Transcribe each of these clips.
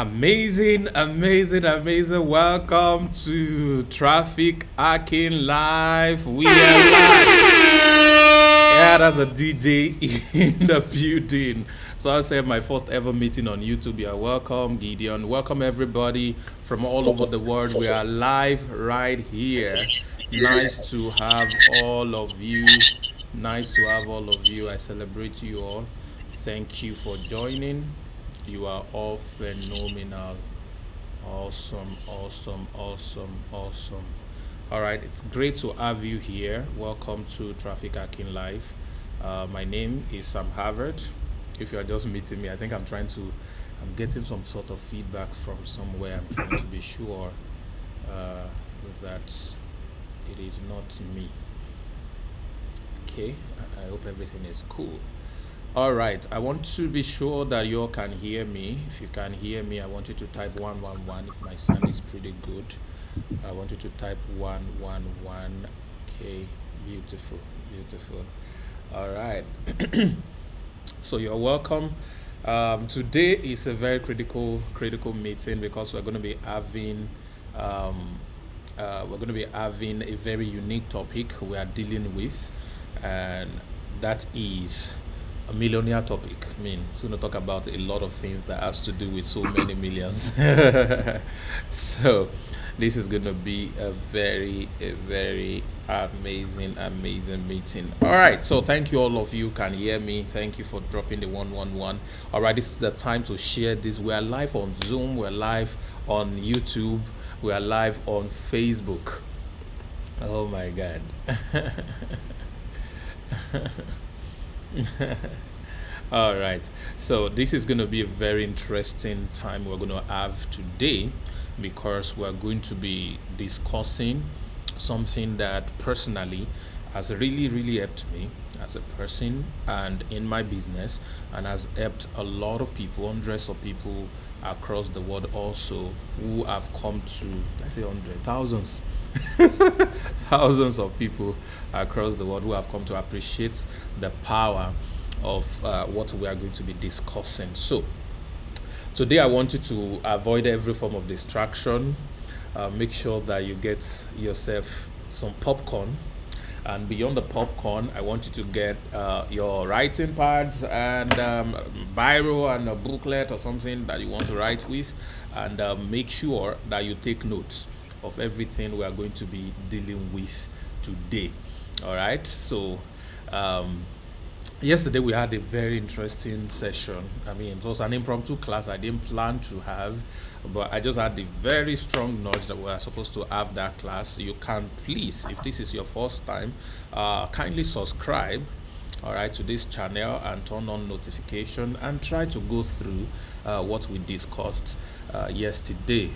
Amazing, amazing, amazing. Welcome to Traffic Hacking Live. We are live. Yeah, that's a DJ in the building. So I said my first ever meeting on YouTube. You're welcome, Gideon. Welcome everybody from all over the world. We are live right here. Nice to have all of you. Nice to have all of you. I celebrate you all. Thank you for joining. You are all phenomenal. Awesome, awesome, awesome, awesome. All right, it's great to have you here. Welcome to Traffic Hacking Live. My name is Sam Harvard. If you are just meeting me, I think I'm getting some sort of feedback from somewhere. I'm trying to be sure uh, that it is not me. Okay, I hope everything is cool. All right, I want to be sure that you all can hear me. If you can hear me, I want you to type 111 if my sound is pretty good. I want you to type 111. Okay, beautiful, beautiful. All right, so you're welcome. Today is a very critical meeting because um, we're going to be having a very unique topic we are dealing with, and that is a millionaire topic. I mean, it's going to talk about a lot of things that has to do with so many millions. So, this is going to be a very amazing meeting. All right. So, thank you all of you can hear me. Thank you for dropping the 111. All right. This is the time to share this. We are live on Zoom. We're live on YouTube. We are live on Facebook. Oh my God. All right. So this is going to be a very interesting time we're going to have today because we're going to be discussing something that personally has really helped me as a person and in my business, and has helped a lot of people, hundreds of people across the world also, who have come to, I say hundred thousands, thousands of people across the world who have come to appreciate the power of what we are going to be discussing. So today I want you to avoid every form of distraction. Make sure that you get yourself some popcorn, and beyond the popcorn, I want you to get your writing pads and biro and a booklet or something that you want to write with, and make sure that you take notes of everything we are going to be dealing with today. All right. So yesterday we had a very interesting session. I mean, it was an impromptu class I didn't plan to have, but I just had the very strong nudge that we are supposed to have that class. You can please, if this is your first time, kindly subscribe, all right, to this channel and turn on notification and try to go through what we discussed yesterday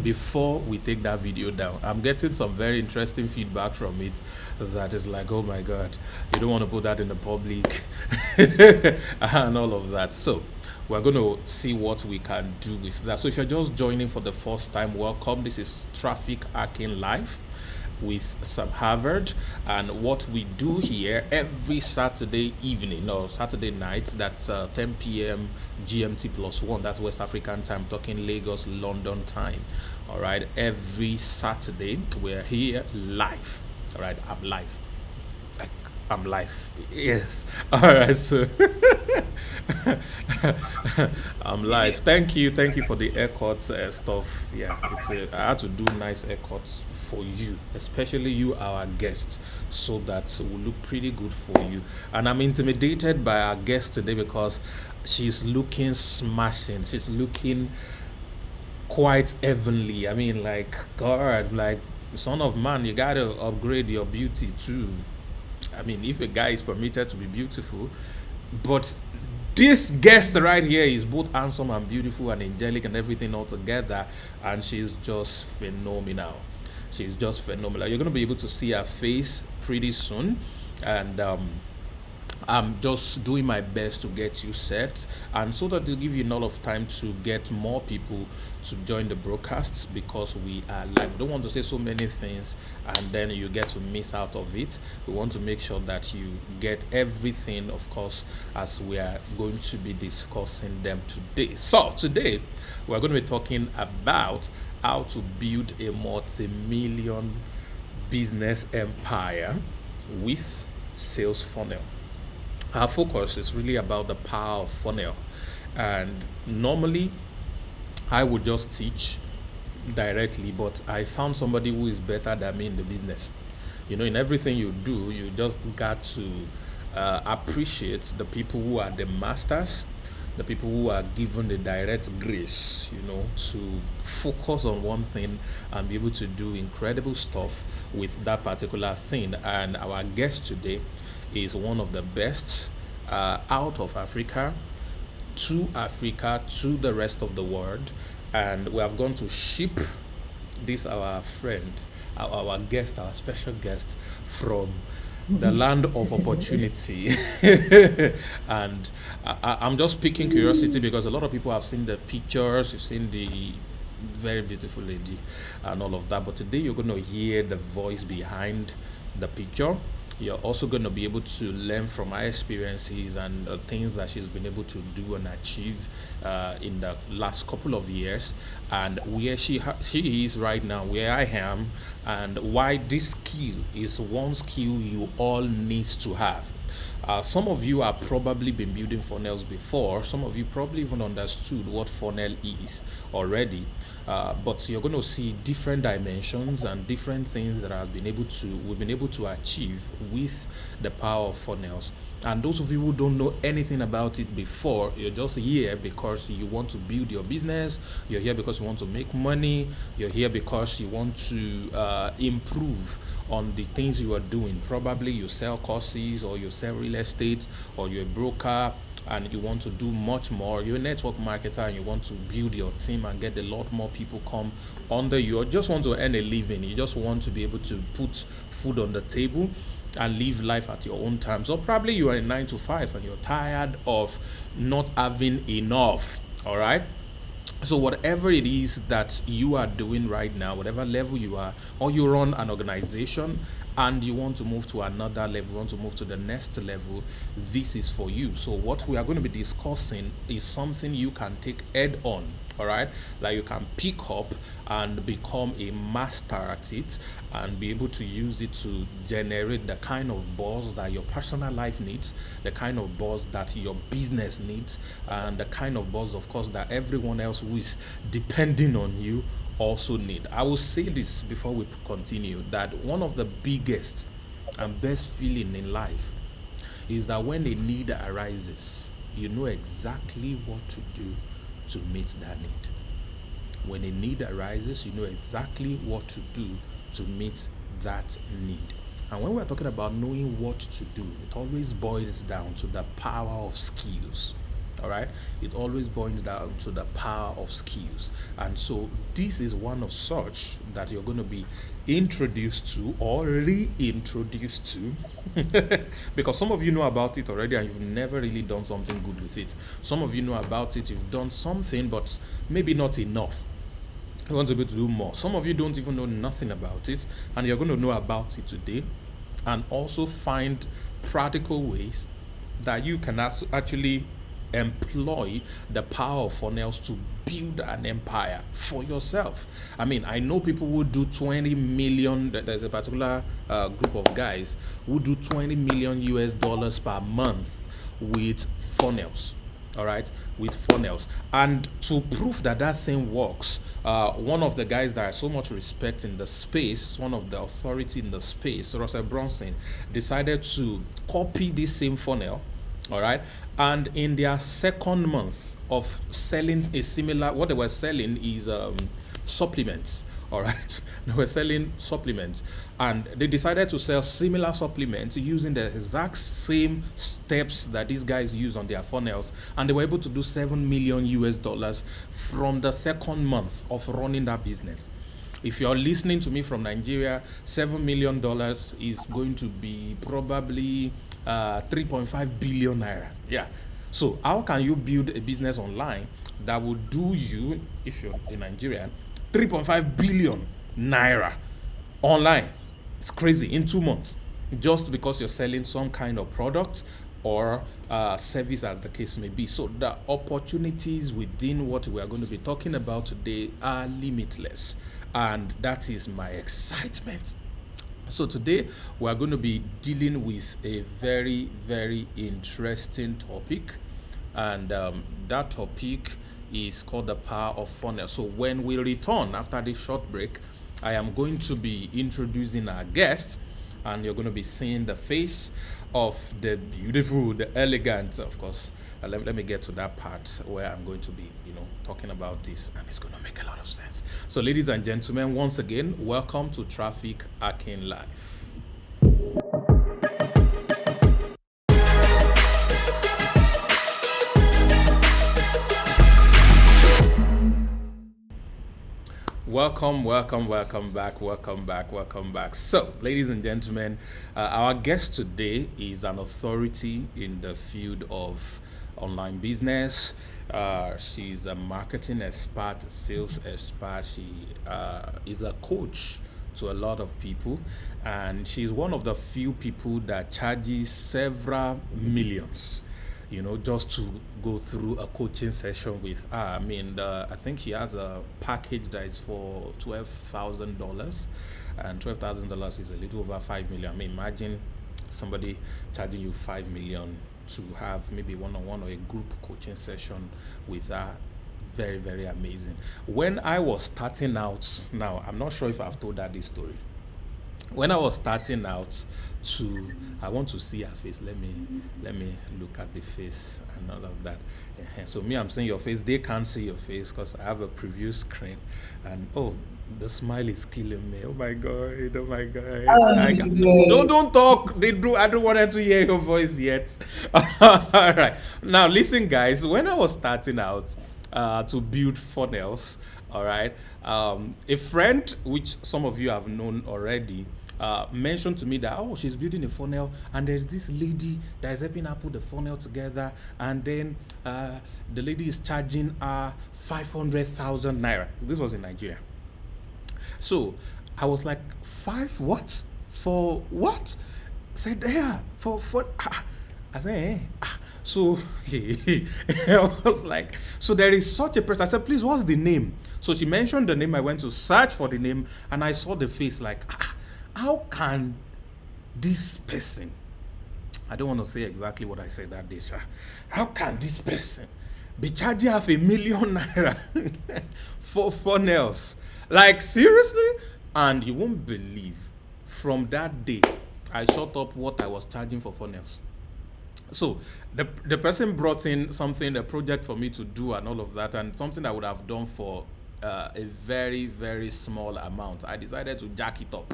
before we take that video down. I'm getting some very interesting feedback from it that is like, oh my God, you don't want to put that in the public and all of that. So we're going to see what we can do with that. So if you're just joining for the first time, welcome. This is Traffic Hacking Live with Sam Harvard, and what we do here every Saturday evening or Saturday night, that's 10 p.m. GMT plus 1, that's West African time, talking Lagos London time. All right, every Saturday we're here live. All right, I'm live, like I'm live. Yes. All right. So I'm live. Thank you for the haircuts stuff. Yeah, I had to do nice haircuts for you, especially you, our guests, so that we look pretty good for you. And I'm intimidated by our guest today because she's looking smashing. She's looking quite heavenly. I mean, like God, like son of man, you gotta upgrade your beauty too. I mean, if a guy is permitted to be beautiful, but this guest right here is both handsome and beautiful and angelic and everything all together, and she's just phenomenal. She's just phenomenal. You're going to be able to see her face pretty soon, and I'm just doing my best to get you set, and so that to give you enough time to get more people to join the broadcasts, because we are live. We don't want to say so many things and then you get to miss out of it. We want to make sure that you get everything, of course, as we are going to be discussing them today. So today we're going to be talking about how to build a multi-million business empire with sales funnel. Our focus is really about the power of funnel, and normally I would just teach directly, but I found somebody who is better than me in the business. In everything you do, you just got to appreciate the people who are the masters, the people who are given the direct grace, to focus on one thing and be able to do incredible stuff with that particular thing. And our guest today is one of the best out of Africa, to the rest of the world. And we have gone to ship this our friend, our guest, our special guest from the land of opportunity. And I'm just picking curiosity because a lot of people have seen the pictures, you've seen the very beautiful lady and all of that, but today you're going to hear the voice behind the picture. You're also going to be able to learn from her experiences and things that she's been able to do and achieve in the last couple of years, and where she is right now, where I am, and why this skill is one skill you all need to have. Some of you have probably been building funnels before. Some of you probably even understood what funnel is already. But you're going to see different dimensions and different things that we've been able to achieve with the power of funnels. And those of you who don't know anything about it before, you're just here because you want to build your business. You're here because you want to make money. You're here because you want to improve on the things you are doing. Probably you sell courses, or you sell real estate, or you're a broker, and you want to do much more. You're a network marketer and you want to build your team and get a lot more people come under you, or just want to earn a living. You just want to be able to put food on the table and live life at your own time. So probably you are in 9 to 5 and you're tired of not having enough. All right. So whatever it is that you are doing right now, whatever level you are, or you run an organization and you want to move to another level, you want to move to the next level, this is for you. So what we are going to be discussing is something you can take head on. All right, that you can pick up and become a master at it and be able to use it to generate the kind of buzz that your personal life needs, the kind of buzz that your business needs, and the kind of buzz, of course, that everyone else who is depending on you also need. I will say this before we continue, that one of the biggest and best feeling in life is that when a need arises, you know exactly what to do to meet that need. When a need arises, you know exactly what to do to meet that need. And when we're talking about knowing what to do, it always boils down to the power of skills. All right, it always boils down to the power of skills. And so this is one of such that you're going to be introduced to or reintroduced to because some of you know about it already and you've never really done something good with it. Some of you know about it, you've done something but maybe not enough. You want to be able to do more. Some of you don't even know nothing about it, and you're going to know about it today, and also find practical ways that you can actually employ the power of funnels to build an empire for yourself. I mean, I know people who do 20 million. There's a particular group of guys who do 20 million US dollars per month with funnels. All right, with funnels. And to prove that that thing works, one of the guys that I so much respect in the space, one of the authority in the space, Russell Brunson, decided to copy this same funnel. All right, and in their second month of selling a similar, what they were selling is supplements. All right, they were selling supplements, and they decided to sell similar supplements using the exact same steps that these guys use on their funnels, and they were able to do 7 million US dollars from the second month of running that business. If you're listening to me from Nigeria, $7 million is going to be probably 3.5 billion naira. Yeah. So how can you build a business online that will do you, if you're a Nigerian, 3.5 billion naira online? It's crazy, in 2 months, just because you're selling some kind of product or service, as the case may be. So the opportunities within what we are going to be talking about today are limitless, and that is my excitement. So today we are going to be dealing with a very, very interesting topic, and that topic is called the power of funnel. So when we return after this short break, I am going to be introducing our guest, and you're going to be seeing the face of the beautiful, the elegant, of course. Let me get to that part where I'm going to be, talking about this, and it's going to make a lot of sense. So, ladies and gentlemen, once again, welcome to Traffic Hacking Live. Welcome back. So, ladies and gentlemen, our guest today is an authority in the field of online business. She's a marketing expert, sales expert. She is a coach to a lot of people, and she's one of the few people that charges several millions, just to go through a coaching session with her. I mean, I think she has a package that is for $12,000, and $12,000 is a little over 5 million. I mean, imagine somebody charging you 5 million to have maybe one-on-one or a group coaching session with her. Very, very amazing. When I was starting out, now I'm not sure if I've told her this story. When I was starting out, I want to see her face. Let me look at the face and all of that. So me, I'm seeing your face. They can't see your face because I have a preview screen, and the smile is killing me. Oh my god! Don't talk. I don't want them to hear your voice yet. All right. Now listen, guys. When I was starting out to build funnels, all right, a friend, which some of you have known already, mentioned to me that she's building a funnel, and there's this lady that is helping her put the funnel together, and then the lady is charging her 500,000 naira. This was in Nigeria. So I was like, what? For what? I said, yeah, for I said, so I was like, so there is such a person. I said, please, what's the name? So she mentioned the name. I went to search for the name, and I saw the face like, how can this person, I don't want to say exactly what I said that day, how can this person be charging $500,000 naira for funnels? Like, seriously? And you won't believe, from that day, I shut up what I was charging for funnels. So the person brought in something, a project for me to do and all of that, and something I would have done for a very, very small amount. I decided to jack it up.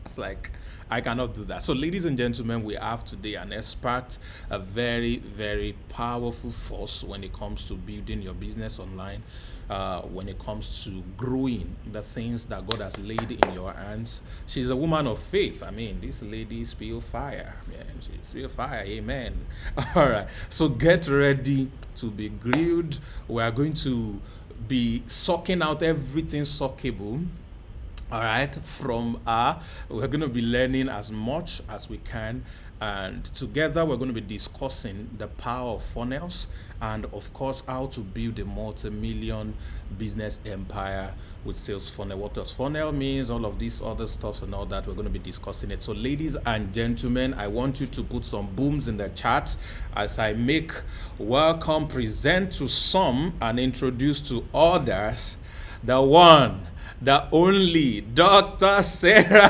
It's like, I cannot do that. So, ladies and gentlemen, we have today an expert, a very, very powerful force when it comes to building your business online, when it comes to growing the things that God has laid in your hands. She's a woman of faith. I mean, this lady spill fire. Man, she spill fire. Amen. All right. So get ready to be grilled. We are going to be sucking out everything suckable. All right, from we're going to be learning as much as we can, and together we're going to be discussing the power of funnels, and of course how to build a multi-million business empire with sales funnel. What does funnel means, all of these other stuff and all that, we're going to be discussing it. So ladies and gentlemen, I want you to put some booms in the chat as I make welcome, present to some and introduce to others the one, the only Dr. Sarah.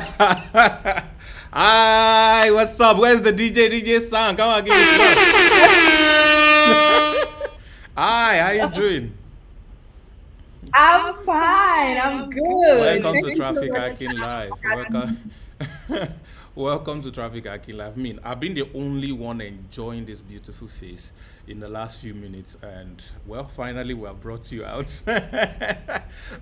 Hi, what's up? Where's the DJ sound? Come on, give me plus. Hi, how you doing? I'm fine. I'm good. Welcome to Traffic Hacking Live. Welcome. Welcome to Traffic Hacking Live. I've been the only one enjoying this beautiful face in the last few minutes, and well, finally, we have brought you out.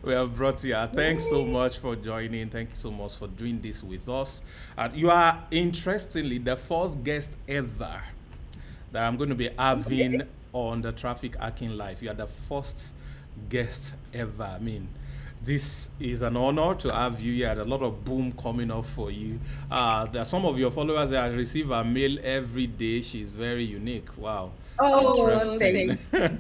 We have brought you out. Thanks so much for joining. Thank you so much for doing this with us. And you are, interestingly, the first guest ever that I'm going to be having on the Traffic Hacking Live. You are the first guest ever. This is an honor to have you here. A lot of boom coming up for you. There are some of your followers that receive a mail every day. She's very unique. Wow. Oh, Interesting. thank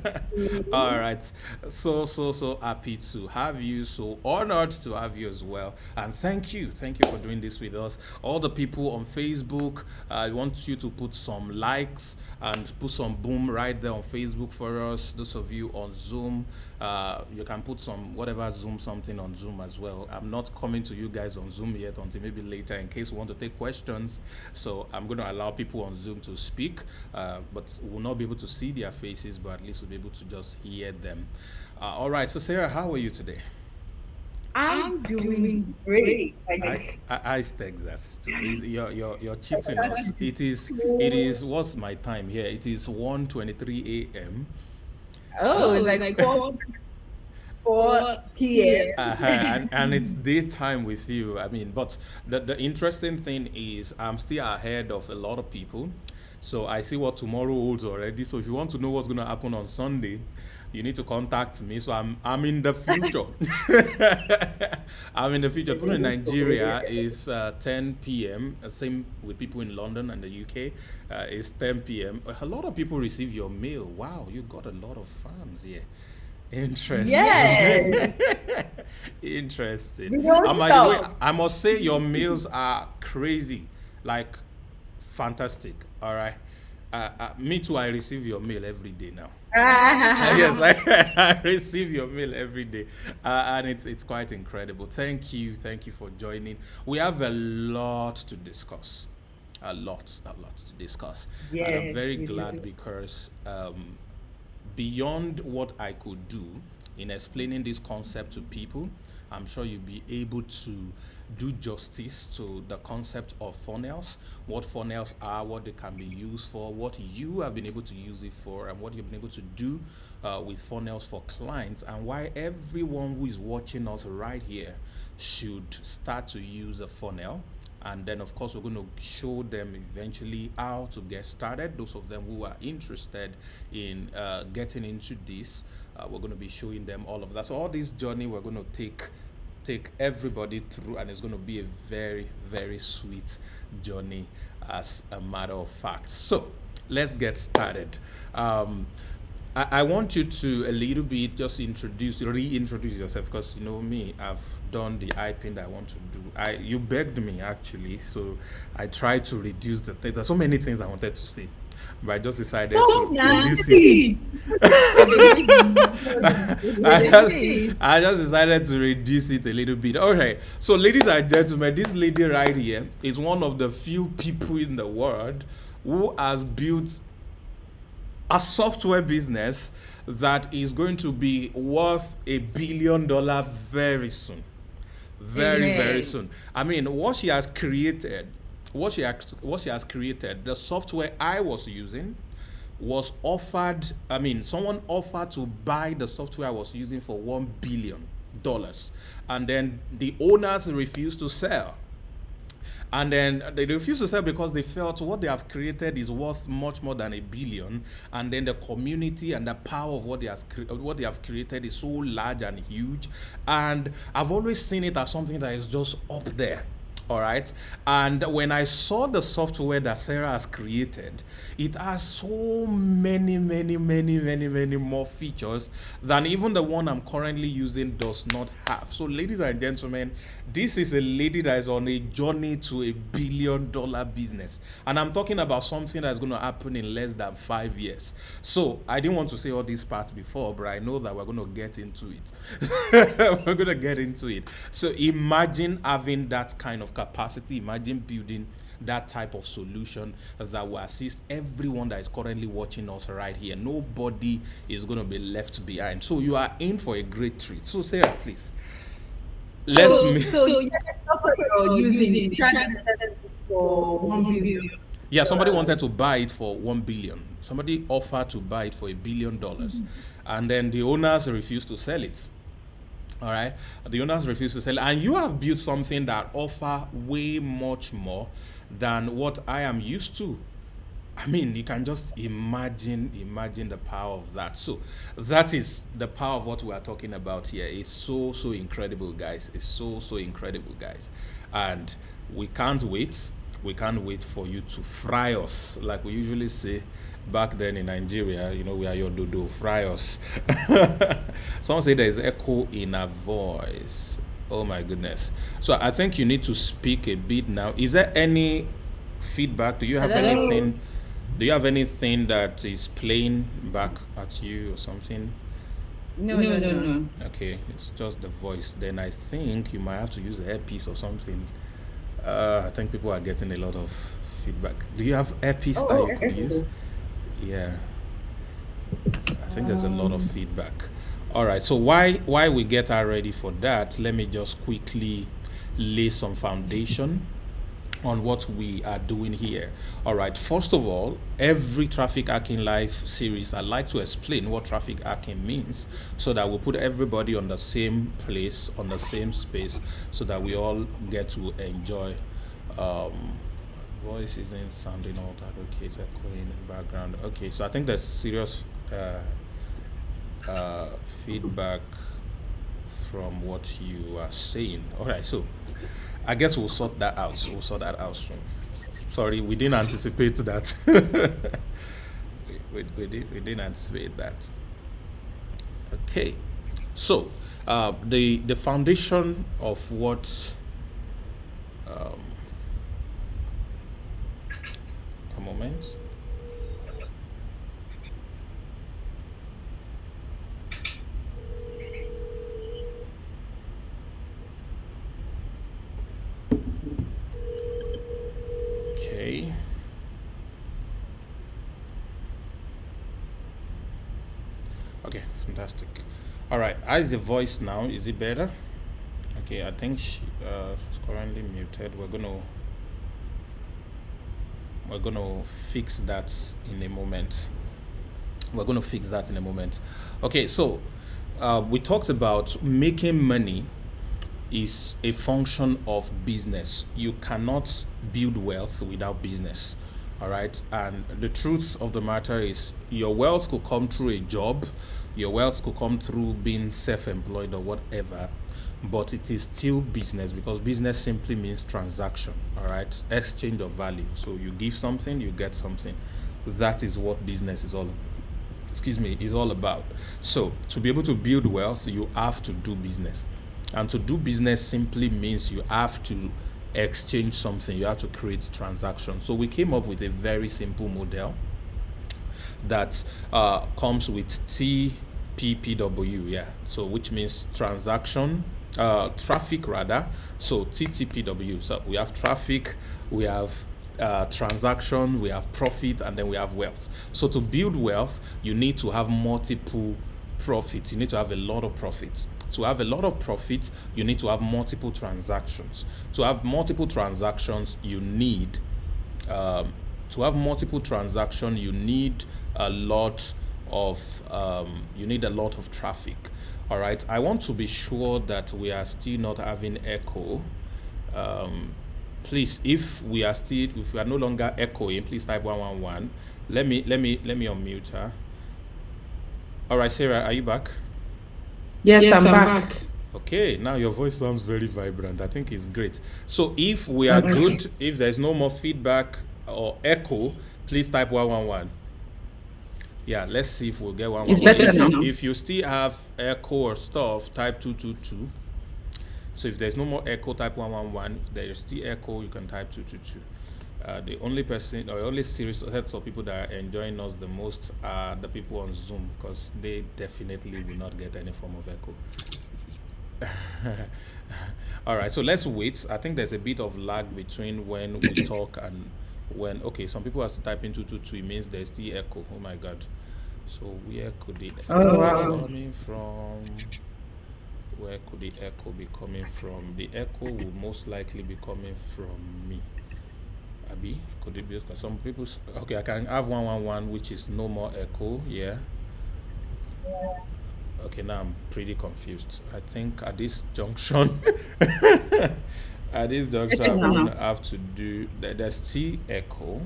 All you. right. So happy to have you. So honored to have you as well. And thank you. Thank you for doing this with us. All the people on Facebook, I want you to put some likes and put some boom right there on Facebook for us. Those of you on Zoom, you can put some whatever Zoom something on Zoom as well. I'm not coming to you guys on Zoom yet until maybe later in case you want to take questions. So I'm going to allow people on Zoom to speak, but we'll not be able to see their faces, but at least we'll be able to just hear them. All right. So Sarah, how are you today? I'm doing great. Ice Texas. You're cheating us. It is what's my time here? It is 1:23 a.m. Oh, it's like 4 p.m. And it's daytime with you. But the interesting thing is I'm still ahead of a lot of people. So I see what tomorrow holds already. So if you want to know what's going to happen on Sunday, you need to contact me. So I'm in the future. I'm in the future. People in Nigeria is 10 p.m. Same with people in London and the UK. It's 10 p.m. A lot of people receive your mail. Wow, you got a lot of fans here. Interesting. Yes. Interesting. We don't And by the way, stop. I must say your mails are crazy, like fantastic. All right. Me too. I receive your mail every day now. Yes, I receive your mail every day, and it's quite incredible. Thank you for joining. We have a lot to discuss, a lot to discuss, and I'm Yes, very we glad do. because beyond what I could do in explaining this concept to people, I'm sure you'll be able to do justice to the concept of funnels, what funnels are, what they can be used for, what you have been able to use it for, and what you've been able to do with funnels for clients, and why everyone who is watching us right here should start to use a funnel. And then of course we're going to show them eventually how to get started. Those of them who are interested in getting into this, we're going to be showing them all of that. So all this journey we're going to take everybody through, and it's going to be a very, very sweet journey, as a matter of fact. So let's get started. I want you to a little bit just reintroduce yourself, because you know me, I've done the hyping that I want to do. You begged me actually, so I tried to reduce the things. There's so many things I wanted to say, but I just decided So to reduce nice. I just decided to reduce it a little bit. All right. So, ladies and gentlemen, this lady right here is one of the few people in the world who has built a software business that is going to be worth $1 billion very soon. Very, very Amen. soon. What she has created, what she has created, the software I was using was offered. Someone offered to buy the software I was using for $1 billion, and then the owners refused to sell. And then they refused to sell because they felt what they have created is worth much more than $1 billion. And then the community and the power of what they have created is so large and huge. And I've always seen it as something that is just up there. All right. And when I saw the software that Sarah has created, it has so many more features than even the one I'm currently using does not have. So, ladies and gentlemen, this is a lady that is on a journey to $1 billion business. And I'm talking about something that's going to happen in less than 5 years. So, I didn't want to say all these parts before, but I know that we're going to get into it. We're going to get into it. So, imagine having that kind of capacity. Imagine building that type of solution that will assist everyone that is currently watching us right here. Nobody is going to be left behind. So you are in for a great treat. So Sarah, please, let's So, make. so yes, software you're using, for 1 billion. Yeah, somebody wanted to buy it for 1 billion. Somebody offered to buy it for $1 billion, and then the owners refused to sell it. All right, the owners refused to sell it, and you have built something that offer way much more than what I am used to. I mean, you can just imagine the power of that. So that is the power of what we are talking about here. It's so incredible, guys. It's so incredible, guys. And we can't wait. We can't wait for you to fry us, like we usually say back then in Nigeria. You know, we are your dodo, fry us. Someone say there is echo in our voice. Oh my goodness. So I think you need to speak a bit now. Is there any feedback? Do you have Hello? anything? Do you have anything that is playing back at you or something? No. Okay, it's just the voice. Then I think you might have to use the earpiece or something. I think people are getting a lot of feedback. Do you have earpiece that you can use? Yeah, I think there's a lot of feedback. All right, so why we get her ready for that, let me just quickly lay some foundation on what we are doing here. All right, first of all, every Traffic Hacking Live series, I like to explain what traffic hacking means so that we put everybody on the same place, on the same space, so that we all get to enjoy. Voice isn't sounding altered. Okay, it's echoing in the background. Okay, so I think there's serious feedback from what you are saying. All right, so I guess we'll sort that out. We'll sort that out soon. Sorry, we didn't anticipate that. we didn't anticipate that. Okay, so the foundation of what a moment. Okay. Okay, fantastic. All right, how is the voice now? Is it better? Okay, I think she's currently muted. We're gonna fix that in a moment. Okay, so we talked about making money is a function of business. You cannot build wealth without business. All right, and the truth of the matter is your wealth could come through a job, your wealth could come through being self-employed or whatever, but it is still business, because business simply means transaction. All right, exchange of value. So you give something, you get something. That is what business is all about. So to be able to build wealth, you have to do business, and to do business simply means you have to exchange something, you have to create transactions. So we came up with a very simple model that comes with TPPW, so which means traffic rather. So TTPW, so we have traffic, we have transaction, we have profit, and then we have wealth. So to build wealth, you need to have multiple profits. You need to have a lot of profits. To have a lot of profit, you need to have multiple transactions. To have multiple transactions, you need a lot of traffic. All right, I want to be sure that we are still not having echo. Please, if we are no longer echoing, please type 111. Let me unmute her. All right, Sarah, are you back? Yes, I'm back. Okay, now your voice sounds very vibrant. I think it's great. So if we are good, if there's no more feedback or echo, please type 111. Yeah, let's see if we'll get 111. It's better now. If you still have echo or stuff, type 222. So if there's no more echo, type 111. If there is still echo, you can type 222. The only serious heads of people that are enjoying us the most are the people on Zoom, because they definitely will not get any form of echo. All right, so let's wait. I think there's a bit of lag between when we talk and when. Okay, some people are typing 222. It means there's still echo. Oh my God. So where could the echo be coming from? Where could the echo be coming from? The echo will most likely be coming from me. Abby, could it be? Because some people, okay, I can have 111, which is no more echo. Yeah. Okay, now I'm pretty confused. I think at this junction, at this junction, Better I'm going now. to have to do. There's still echo.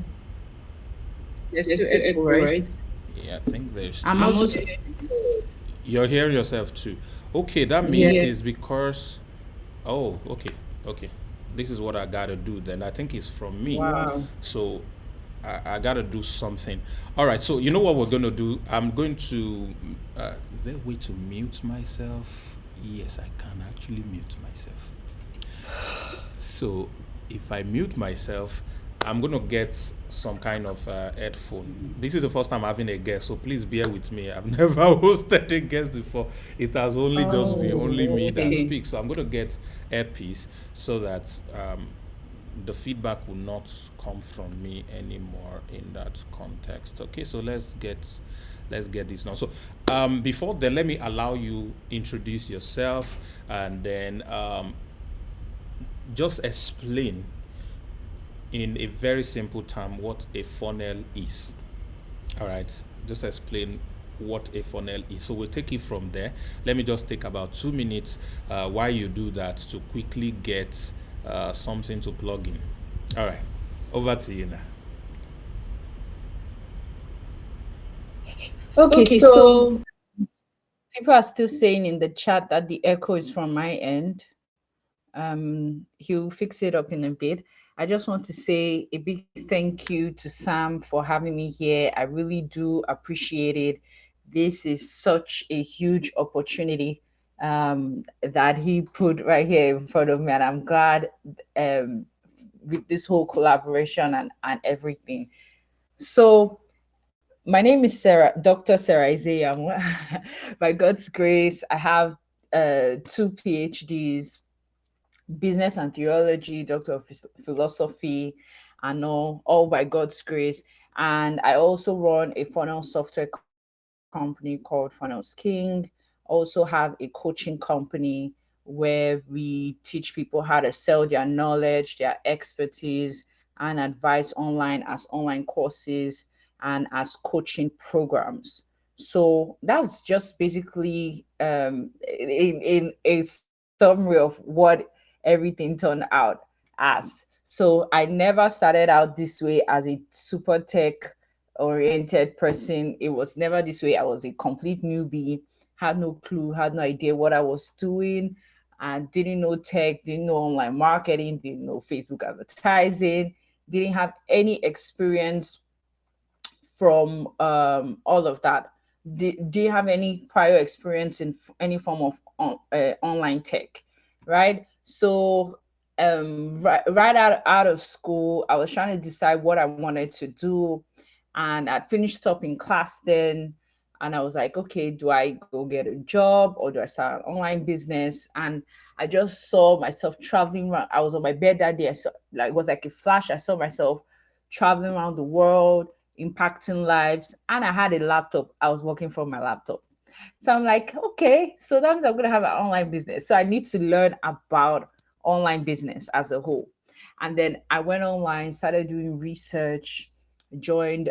There's There's still still echo, echo, right? right? Yeah, I think there's I'm still. I'm also also You're hearing yourself too. Okay, that means yeah. it's because. Oh, okay, okay. This is what I gotta do. Then I think it's from me. Wow. So I gotta do something. All right. So you know what we're gonna do? I'm going to. Is there a way to mute myself? Yes, I can actually mute myself. So if I mute myself, I'm going to get some kind of headphone. This is the first time having a guest, so please bear with me. I've never hosted a guest before. It has only just been only me that Okay. speaks. So I'm going to get earpiece so that the feedback will not come from me anymore in that context. Okay, so let's get this now. So before then, let me allow you introduce yourself and then just explain in a very simple term what a funnel is. All right, just explain what a funnel is. So we'll take it from there. Let me just take about 2 minutes while you do that to quickly get something to plug in. All right, over to you now. Okay, okay. so So people are still saying in the chat that the echo is from my end. He'll fix it up in a bit. I just want to say a big thank you to Sam for having me here. I really do appreciate it. This is such a huge opportunity that he put right here in front of me, and I'm glad um, with this whole collaboration and everything. So my name is Sarah, Dr. Sarah Isaiah. By God's grace, I have two PhDs, business and theology, doctor of philosophy, and all by God's grace. And I also run a funnel software company called Funnels King. Also have a coaching company where we teach people how to sell their knowledge, their expertise, and advice online as online courses and as coaching programs. So that's just basically in a summary of what everything turned out as. So I never started out this way as a super tech oriented person. It was never this way. I was a complete newbie, had no clue, had no idea what I was doing, and didn't know tech, didn't know online marketing, didn't know Facebook advertising, didn't have any experience from all of that. Do you have any prior experience in any form of online tech, right? So right out of school, I was trying to decide what I wanted to do, and I'd finished up in class then, and I was like, okay, do I go get a job or do I start an online business? And I just saw myself traveling around. I was on my bed that day. I saw, like, it was like a flash. I saw myself traveling around the world, impacting lives, and I had a laptop. I was working from my laptop. So I'm like, okay, so that means I'm gonna have an online business. So I need to learn about online business as a whole. And then I went online, started doing research, joined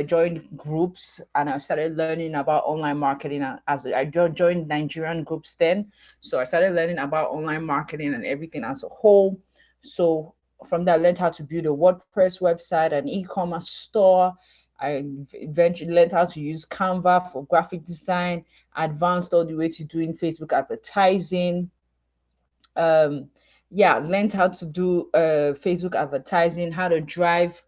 joined groups, and I started learning about online marketing. As I joined Nigerian groups then, so I started learning about online marketing and everything as a whole. So from that, I learned how to build a WordPress website, an e-commerce store. I eventually learned how to use Canva for graphic design, advanced all the way to doing Facebook advertising. Um, yeah, learned how to do Facebook advertising, how to drive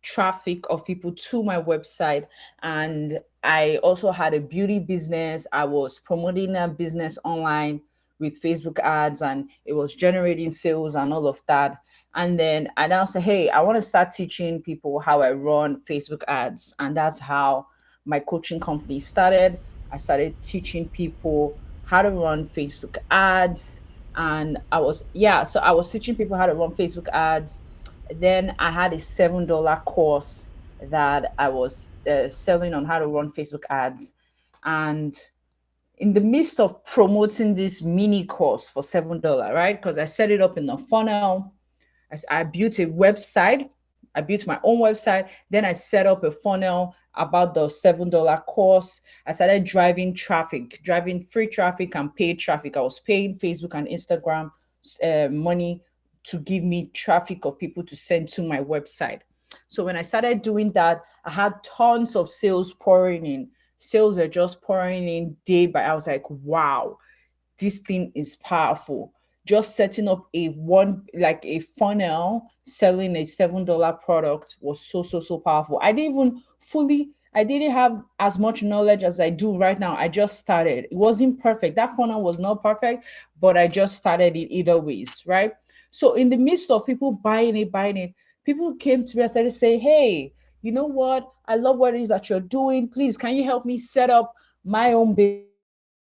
traffic of people to my website. And I also had a beauty business. I was promoting a business online with Facebook ads, and it was generating sales and all of that. And then I now say, hey, I want to start teaching people how I run Facebook ads. And that's how my coaching company started. I started teaching people how to run Facebook ads. And so I was teaching people how to run Facebook ads. Then I had a $7 course that I was selling on how to run Facebook ads. And in the midst of promoting this mini course for $7, right? Because I set it up in a funnel, I built a website. I built my own website. Then I set up a funnel about the $7 course. I started driving traffic, driving free traffic and paid traffic. I was paying Facebook and Instagram money to give me traffic of people to send to my website. So when I started doing that, I had tons of sales pouring in. Sales were just pouring in day by. I was like, wow, this thing is powerful. Just setting up a funnel selling a $7 product was so powerful. I didn't have as much knowledge as I do right now. I just started. It wasn't perfect. That funnel was not perfect, but I just started it either ways, right? So in the midst of people buying it, people came to me and started saying, hey, you know what? I love what it is that you're doing. Please, can you help me set up my own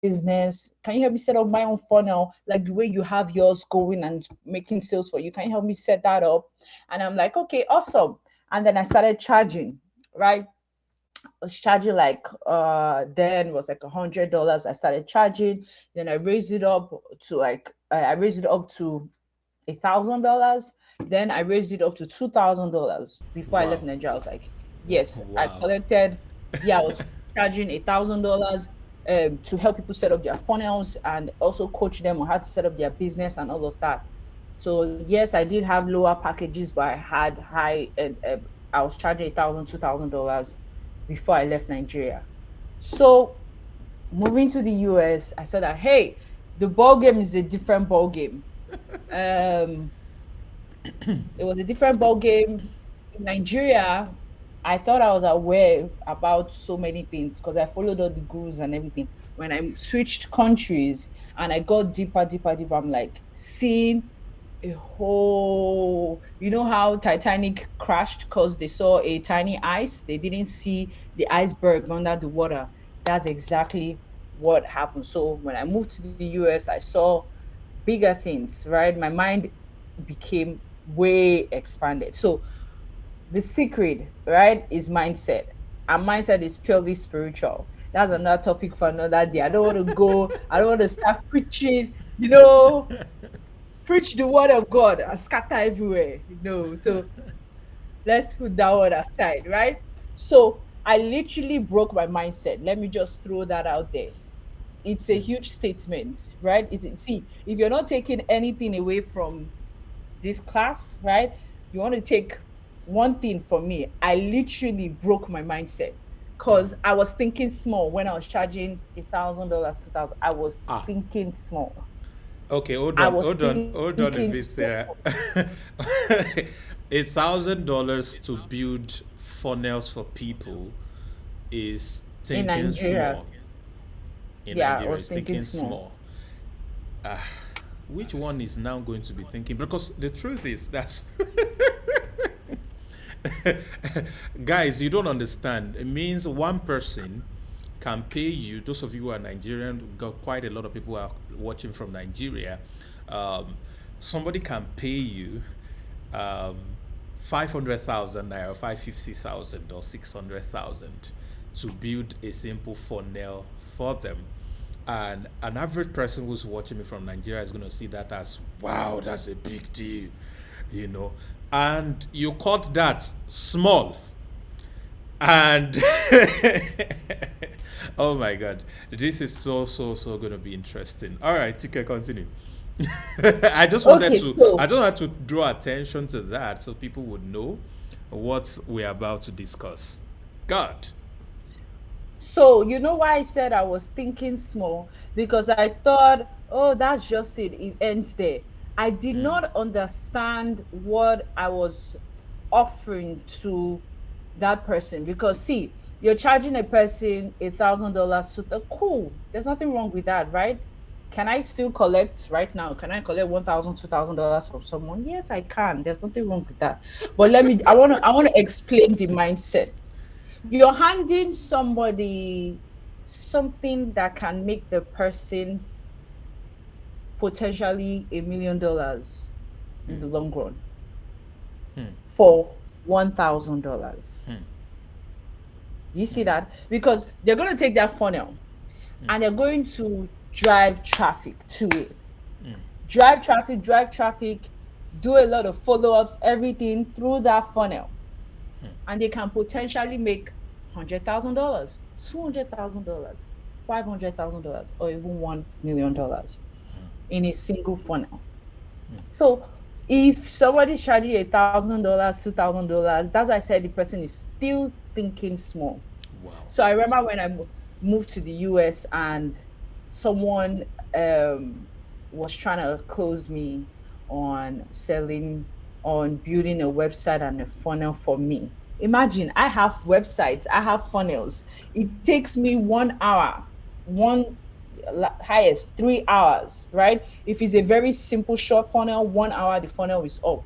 business? Can you help me set up my own funnel, like the way you have yours going and making sales for you? Can you help me set that up? And I'm like, okay, awesome. And then I started charging, right? I was charging like then was like $100. I started charging, then I raised it up to I raised it up to $1,000. Then I raised it up to $2,000 before I left Wow. Nigeria. I was like, yes, I Wow. collected. Yeah, I was charging $1,000 to help people set up their funnels and also coach them on how to set up their business and all of that. So yes, I did have lower packages, but I had high, and I was charging $1,000, $2,000 before I left Nigeria. So moving to the US, I said that hey, the ball game is a different ball game. Um, it was a different ball game in Nigeria. I thought I was aware about so many things because I followed all the gurus and everything. When I switched countries and I got deeper, I'm like seeing a whole, you know how Titanic crashed because they saw a tiny ice, they didn't see the iceberg under the water. That's exactly what happened. So when I moved to the US, I saw bigger things, right? My mind became way expanded. So the secret, right, is mindset. And mindset is purely spiritual. That's another topic for another day. I don't want to start preaching, preach the word of God and scatter everywhere. So let's put that one aside, right? So I literally broke my mindset. Let me just throw that out there. It's a huge statement, right? See, if you're not taking anything away from this class, right? You want to take one thing from me. I literally broke my mindset because I was thinking small when I was charging $1,000, 2,000. I was Ah, thinking small. okay, I was hold on a thinking bit, so Sarah. $1,000 to build funnels for people is in thinking Nigeria. small. In Yeah, I Nigeria, was is thinking thinking small. small. Which one is now going to be thinking? Because the truth is that guys, you don't understand. It means one person can pay you. Those of you who are Nigerian, we've got quite a lot of people who are watching from Nigeria. Um, Somebody can pay you um, 500,000 naira, 550,000 or 600,000 to build a simple funnel for them. And an average person who's watching me from Nigeria is going to see that as, wow, that's a big deal, you know. And you caught that small. And oh my God, this is so going to be interesting. All right, TK, continue. Okay, so I just wanted to draw attention to that so people would know what we're about to discuss. God. So, you know why I said I was thinking small? Because I thought, oh, that's just it. It ends there. I did not understand what I was offering to that person. Because, see, you're charging a person $1,000 to the cool. There's nothing wrong with that, right? Can I still collect right now? Can I collect $1,000, $2,000 from someone? Yes, I can. There's nothing wrong with that. But I want to explain the mindset. You're handing somebody something that can make the person potentially $1 million in the long run for $1,000. You see that? Because they're going to take that funnel and they're going to drive traffic to it. Drive traffic. do a lot of follow-ups, everything through that funnel. And they can potentially make $100,000, $200,000, $500,000, or even $1 million in a single funnel. So if somebody's charging $1,000, $2,000, that's why I said the person is still thinking small. Wow. So I remember when I moved to the US and someone was trying to close me on selling, on building a website and a funnel for me. Imagine I have websites, I have funnels. It takes me 1 hour, one highest 3 hours, right? If it's a very simple short funnel, 1 hour, the funnel is up.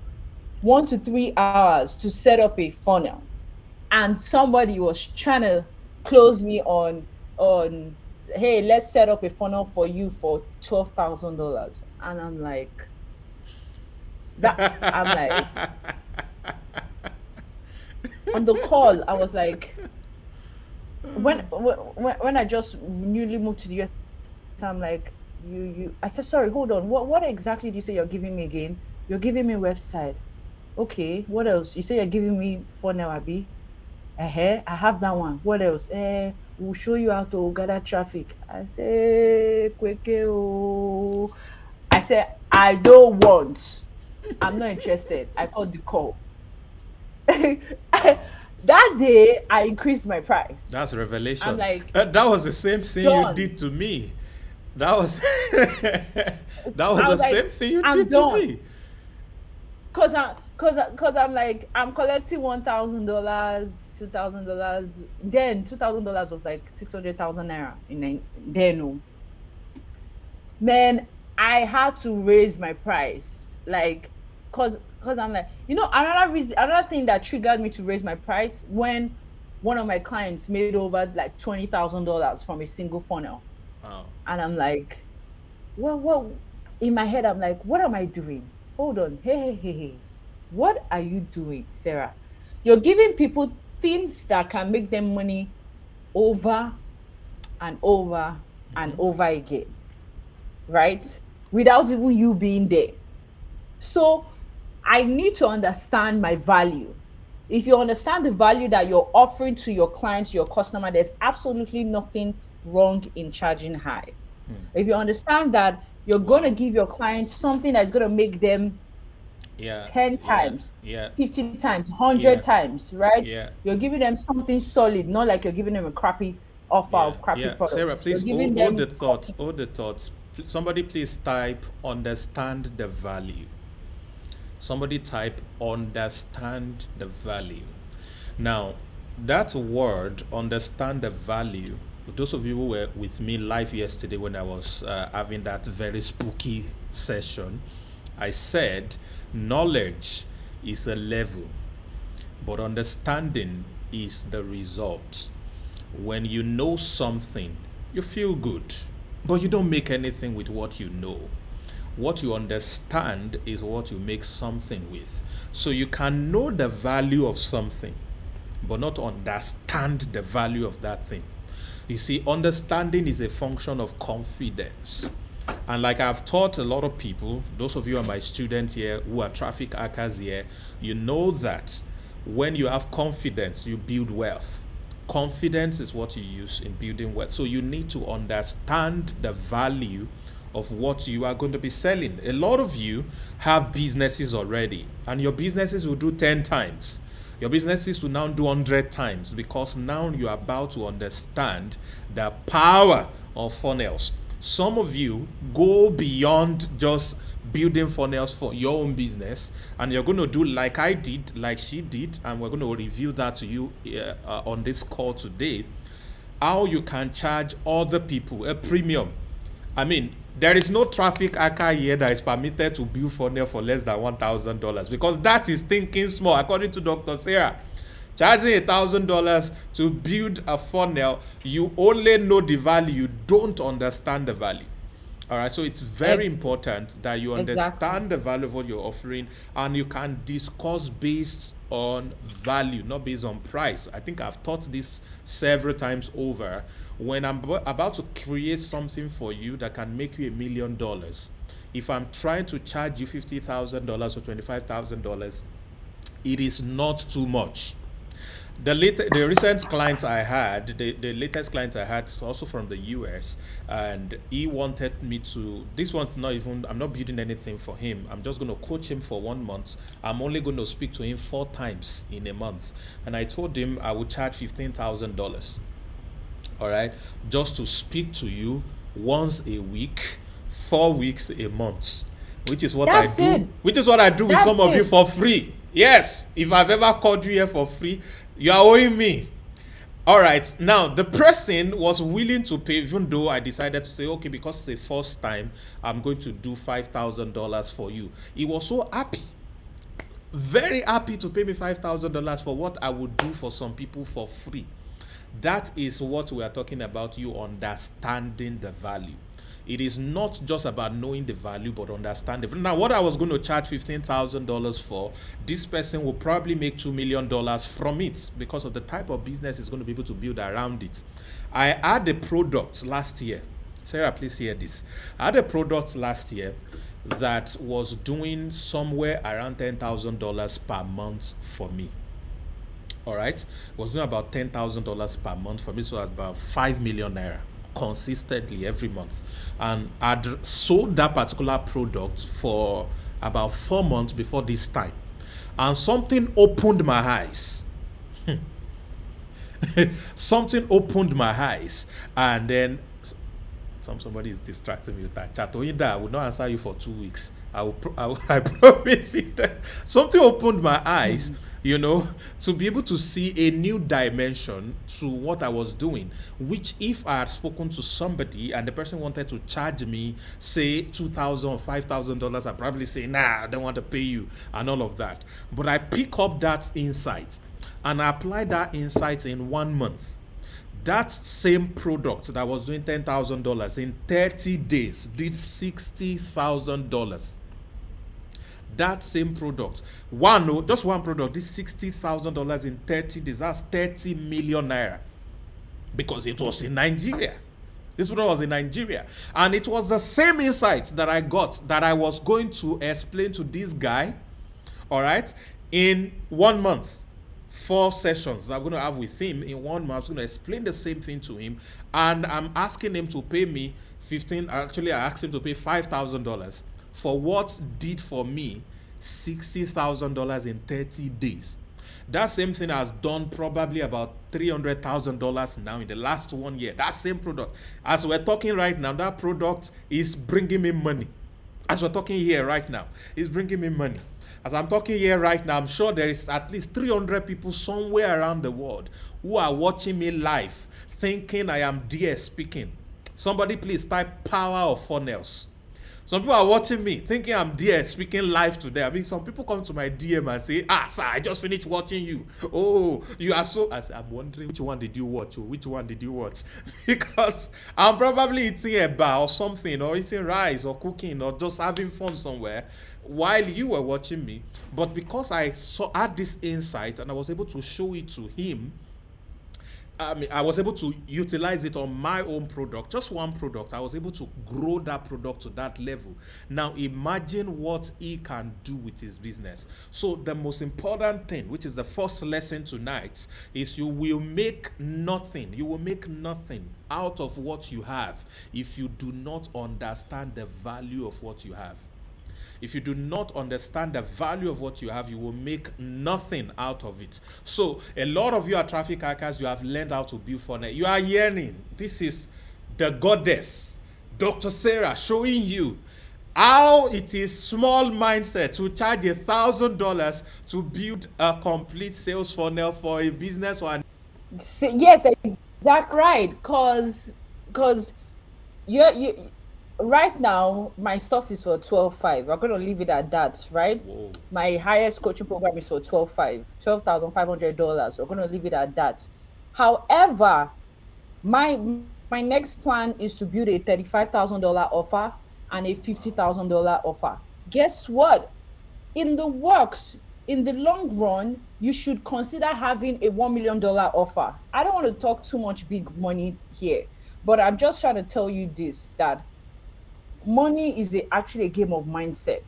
1 to 3 hours to set up a funnel. And somebody was trying to close me on hey, let's set up a funnel for you for $12,000. And I'm like on the call, I was like, when I just newly moved to the US, I'm like, you I said, sorry, hold on. What exactly do you say you're giving me again? You're giving me website. Okay, what else? You say you're giving me funnel, Abby. I have that one. What else? We'll show you how to gather traffic. I say, Kweke, oh. I said, I don't want. I'm not interested. I called the call. That day, I increased my price. That's revelation. I'm like, that was the same thing done. you did to me. That was that was I the was like, same thing you I'm did done. to me. Cause I'm like, I'm collecting $1,000, $2,000. Then $2,000 was like 600,000 naira then. Oh. Man, I had to raise my price, like, cause I'm like, another thing that triggered me to raise my price, when one of my clients made over like $20,000 from a single funnel. Wow. And I'm like, what in my head, I'm like, what am I doing? Hold on. Hey. What are you doing, Sarah? You're giving people things that can make them money over and over and over again, right? Without even you being there. So I need to understand my value. If you understand the value that you're offering to your client, your customer, there's absolutely nothing wrong in charging high. If you understand that you're going to give your client something that's going to make them 10 times, 50 times, 100 times, right? Yeah. You're giving them something solid, not like you're giving them a crappy offer or crappy product. Sarah, please hold the thoughts. Hold the thoughts. Somebody please type understand the value. Somebody type understand the value. Now, that word, understand the value, those of you who were with me live yesterday when I was having that very spooky session, I said knowledge is a level, but understanding is the result. When you know something, you feel good, but you don't make anything with what you know. What you understand is what you make something with. So you can know the value of something, but not understand the value of that thing. You see, understanding is a function of confidence. And like I've taught a lot of people, those of you who are my students here, who are traffic hackers here, you know that when you have confidence, you build wealth. Confidence is what you use in building wealth. So you need to understand the value of what you are going to be selling. A lot of you have businesses already, and your businesses will do 10 times. Your businesses will now do 100 times, because now you are about to understand the power of funnels. Some of you go beyond just building funnels for your own business, and you're going to do like I did, like she did, and we're going to review that to you on this call today, how you can charge other people a premium. I mean, there is no traffic hacker here that is permitted to build funnel for less than $1,000, because that is thinking small, according to Dr. Sarah. Charging $1,000 to build a funnel, you only know the value, you don't understand the value. All right, so it's very important that you understand the value of what you're offering, and you can discuss based on value, not based on price. I think I've taught this several times over. When I'm about to create something for you that can make you $1 million, If I'm trying to charge you $50,000 or $25,000, it is not too much. The recent client I had, the latest client I had is also from the US, and he wanted me to. This one's not even. I'm not building anything for him. I'm just going to coach him for 1 month. I'm only going to speak to him 4 times in a month, and I told him I would charge $15,000. All right, just to speak to you once a week, 4 weeks a month, which is what That's I do. it. Which is what I do with That's some of you it. for free. Yes, if I've ever called you here for free, you are owing me. All right, now the person was willing to pay, even though I decided to say, okay, because it's the first time, I'm going to do $5,000 for you. He was so happy, very happy to pay me $5,000 for what I would do for some people for free. That is what we are talking about, you understanding the value. It is not just about knowing the value, but understanding. Now, what I was going to charge $15,000 for, this person will probably make $2 million from it because of the type of business he's going to be able to build around it. I had a product last year. Sarah, please hear this. I had a product last year that was doing somewhere around $10,000 per month for me. All right, was doing about $10,000 per month for me, so about 5 million naira consistently every month, and I'd sold that particular product for about 4 months before this time, and something opened my eyes. Something opened my eyes, and then somebody is distracting me with that chat. I will not answer you for 2 weeks. I promise you that something opened my eyes, to be able to see a new dimension to what I was doing, which if I had spoken to somebody and the person wanted to charge me, say $2,000 or $5,000, I'd probably say, nah, I don't want to pay you and all of that. But I pick up that insight and I apply that insight in 1 month. That same product that was doing $10,000 in 30 days did $60,000. That same product, just one product, did $60,000 in 30 days. That's 30 million naira, because it was in Nigeria. This product was in Nigeria, and it was the same insight that I got that I was going to explain to this guy. All right, in 1 month. 4 sessions I'm going to have with him in 1 month. I'm going to explain the same thing to him, and I'm asking him to pay me I asked him to pay $5,000 for what did for me $60,000 in 30 days. That same thing has done probably about $300,000 now in the last 1 year. That same product, as we're talking right now, that product is bringing me money. As we're talking here right now, it's bringing me money. As I'm talking here right now, I'm sure there is at least 300 people somewhere around the world who are watching me live, thinking I am there speaking. Somebody please type power of funnels. Some people are watching me, thinking I'm there speaking live today. I mean, some people come to my DM and say, sir, I just finished watching you. Oh, you are so... I'm wondering, which one did you watch? Which one did you watch? Because I'm probably eating a bar or something, or eating rice or cooking or just having fun somewhere while you were watching me. But because I had this insight and I was able to show it to him, I was able to utilize it on my own product, just one product. I was able to grow that product to that level. Now imagine what he can do with his business. So the most important thing, which is the first lesson tonight, is you will make nothing. You will make nothing out of what you have if you do not understand the value of what you have. If you do not understand the value of what you have, you will make nothing out of it. So a lot of you are traffic hackers. You have learned how to build funnel. You are yearning. This is the goddess, Dr. Sarah, showing you how it is small mindset to charge $1,000 to build a complete sales funnel for a business or Yes, exactly right. Cause you right now my stuff is for 12,500. We're gonna leave it at that, right? Whoa. My highest coaching program is for $12,500. We're gonna leave it at that. However, my next plan is to build a $35,000 offer and a $50,000 offer. Guess what? In the works, in the long run, you should consider having a $1 million offer. I don't want to talk too much big money here, but I'm just trying to tell you this, that money is actually a game of mindset,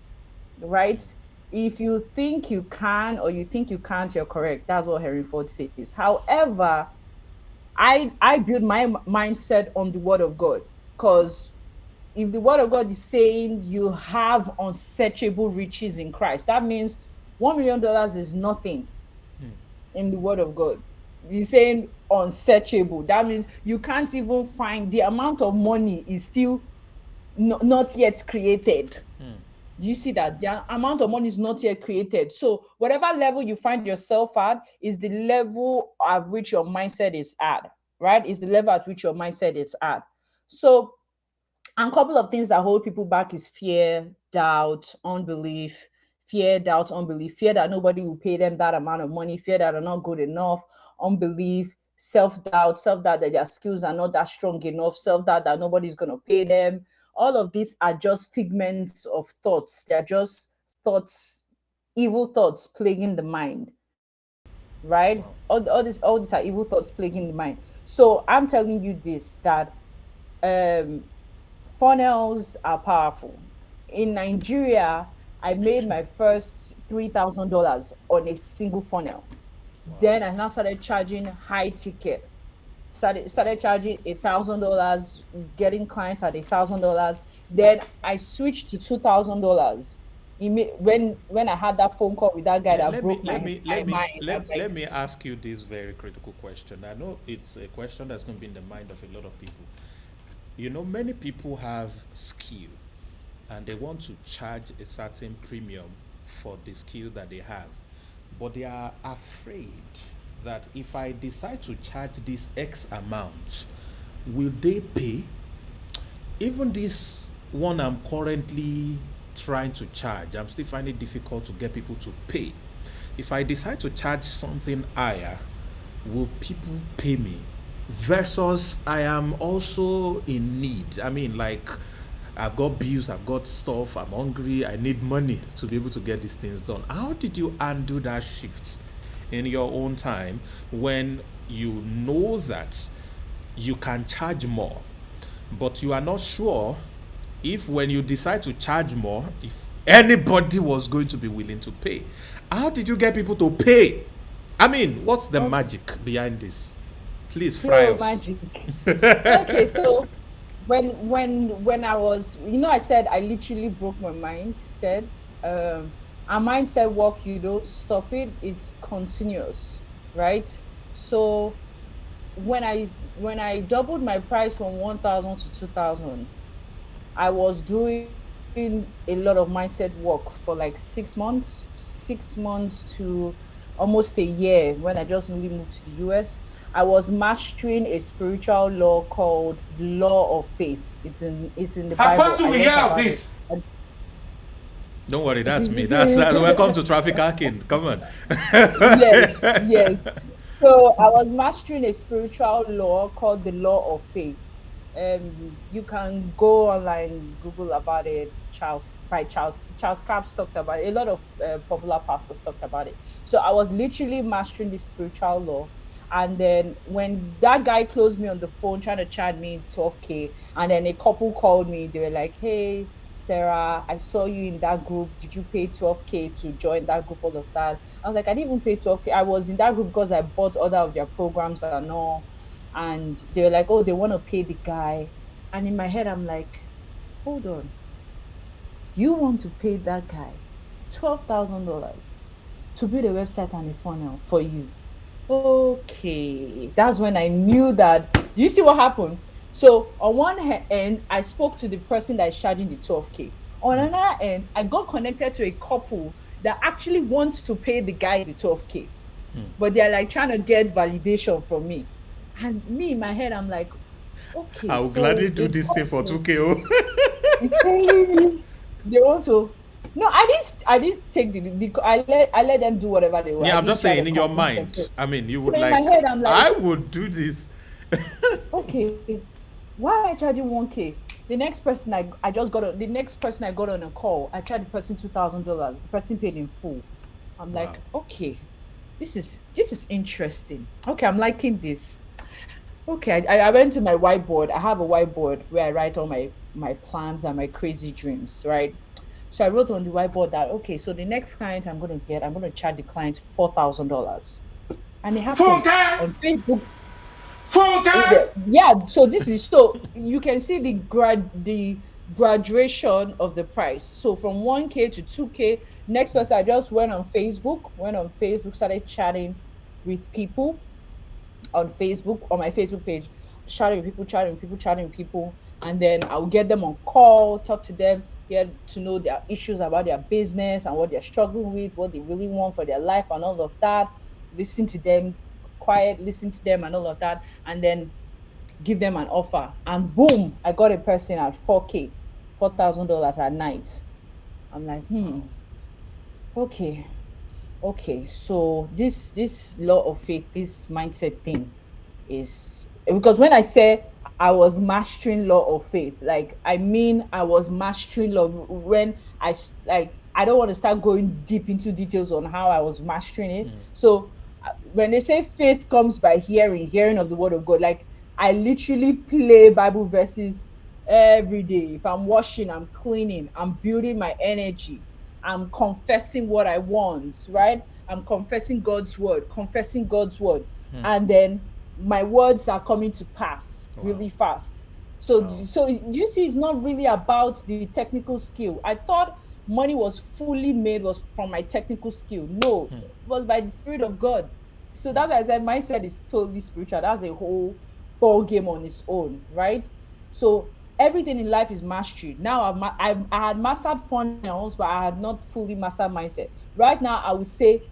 right? If you think you can or you think you can't, you're correct. That's what Henry Ford says. However, I build my mindset on the word of God, because if the word of God is saying you have unsearchable riches in Christ, that means $1 million is nothing in the word of God. He's saying unsearchable. That means you can't even find the amount of money is still not yet created. Do you see that? The amount of money is not yet created. So whatever level you find yourself at is the level at which your mindset is at, right? Is the level at which your mindset is at. So, and a couple of things that hold people back is fear, doubt, unbelief. Fear, doubt, unbelief. Fear that nobody will pay them that amount of money. Fear that they're not good enough. Unbelief, self doubt that their skills are not that strong enough. Self doubt that nobody's going to pay them. All of these are just figments of thoughts. They're just thoughts, evil thoughts plaguing the mind, right? Wow. All these are evil thoughts plaguing the mind. So I'm telling you this, that um funnels are powerful. In Nigeria, I made my first $3,000 on a single funnel. Wow. Then I now started charging high ticket. Started charging $1,000, getting clients at $1,000. Then I switched to $2,000. When I had that phone call with that guy Let, that let me broke let my me let me mind, I'm like, let me ask you this very critical question. I know it's a question that's going to be in the mind of a lot of people. You know, many people have skill and they want to charge a certain premium for the skill that they have, but they are afraid that if I decide to charge this X amount, will they pay? Even this one I'm currently trying to charge, I'm still finding it difficult to get people to pay. If I decide to charge something higher, will people pay me? Versus I am also in need. I mean, like, I've got bills, I've got stuff, I'm hungry, I need money to be able to get these things done. How did you undo that shift in your own time when you know that you can charge more, but you are not sure if when you decide to charge more, if anybody was going to be willing to pay? How did you get people to pay? I mean, what's the okay, magic behind this? Please fry so us. magic. Okay, so when I was, I said I literally broke my mind. Said, our mindset work, you don't stop it. It's continuous, right? So when I doubled my price from 1,000 to 2,000, I was doing a lot of mindset work for like 6 months, 6 months to almost a year when I just newly moved to the US. I was mastering a spiritual law called the law of faith. It's in the Bible. Apostle, I we learned hear of about it. this. Don't worry, that's me. That's welcome to Traffic Hacking. Come on. Yes, yes. So I was mastering a spiritual law called the law of faith. You can go online, Google about it. Charles Capps talked about it. A lot of popular pastors talked about it. So I was literally mastering the spiritual law. And then when that guy closed me on the phone trying to charge me 12K, and then a couple called me, they were like, "Hey, Sarah, I saw you in that group. Did you pay 12K to join that group?" All of that. I was like, I didn't even pay 12K. I was in that group because I bought other of their programs and all. And they were like, "Oh, they want to pay the guy." And in my head, I'm like, hold on. You want to pay that guy $12,000 to build a website and a funnel for you? Okay. That's when I knew that. You see what happened? So on one end, I spoke to the person that is charging the 12K. On another end, I got connected to a couple that actually want to pay the guy the 12K, but they're like trying to get validation from me. And me in my head, I'm like, okay, I will gladly so do a this thing for couple 2K. Oh. is telling me they want to. No, I didn't take I let them do whatever they were. I Yeah, I'm didn't just try to saying, in your convince them. mind, I mean, you So would in my like, head, I'm like, I would do this. okay, why am I charging 1K? The next person I got on a call, I charged the person $2,000. The person paid in full. I'm Wow. like, okay, this is interesting. Okay, I'm liking this. Okay, I went to my whiteboard. I have a whiteboard where I write all my my plans and my crazy dreams, right? So I wrote on the whiteboard that okay, so the next client I'm gonna charge the client $4,000, and it happened Funke! on Facebook. Funke! Yeah, so this is so you can see the graduation of the price. So from 1K to 2K. Next person, I just went on Facebook, started chatting with people on Facebook, on my Facebook page, chatting with people, chatting with people, chatting with people, and then I'll get them on call, talk to them, get to know their issues about their business and what they're struggling with, what they really want for their life, and all of that. Listen to them, quiet, listen to them, and all of that, and then give them an offer. And boom, I got a person at 4K, $4,000 at night. I'm like, Wow. okay, okay. So this law of faith, this mindset thing is because when I say I was mastering law of faith, like I mean I was mastering law when like I don't want to start going deep into details on how I was mastering it. So when they say faith comes by hearing, hearing of the word of God, like I literally play Bible verses every day. If I'm washing, I'm cleaning, I'm building my energy, I'm confessing what I want, right? I'm confessing God's word, and then my words are coming to pass Wow. really fast. So, Wow. you see, it's not really about the technical skill. I thought money was fully made was from my technical skill. No, it was by the Spirit of God. So that's why I said mindset is totally spiritual. That's a whole ball game on its own, right? So everything in life is mastery. Now I had mastered funnels, but I had not fully mastered mindset. Right now, I would say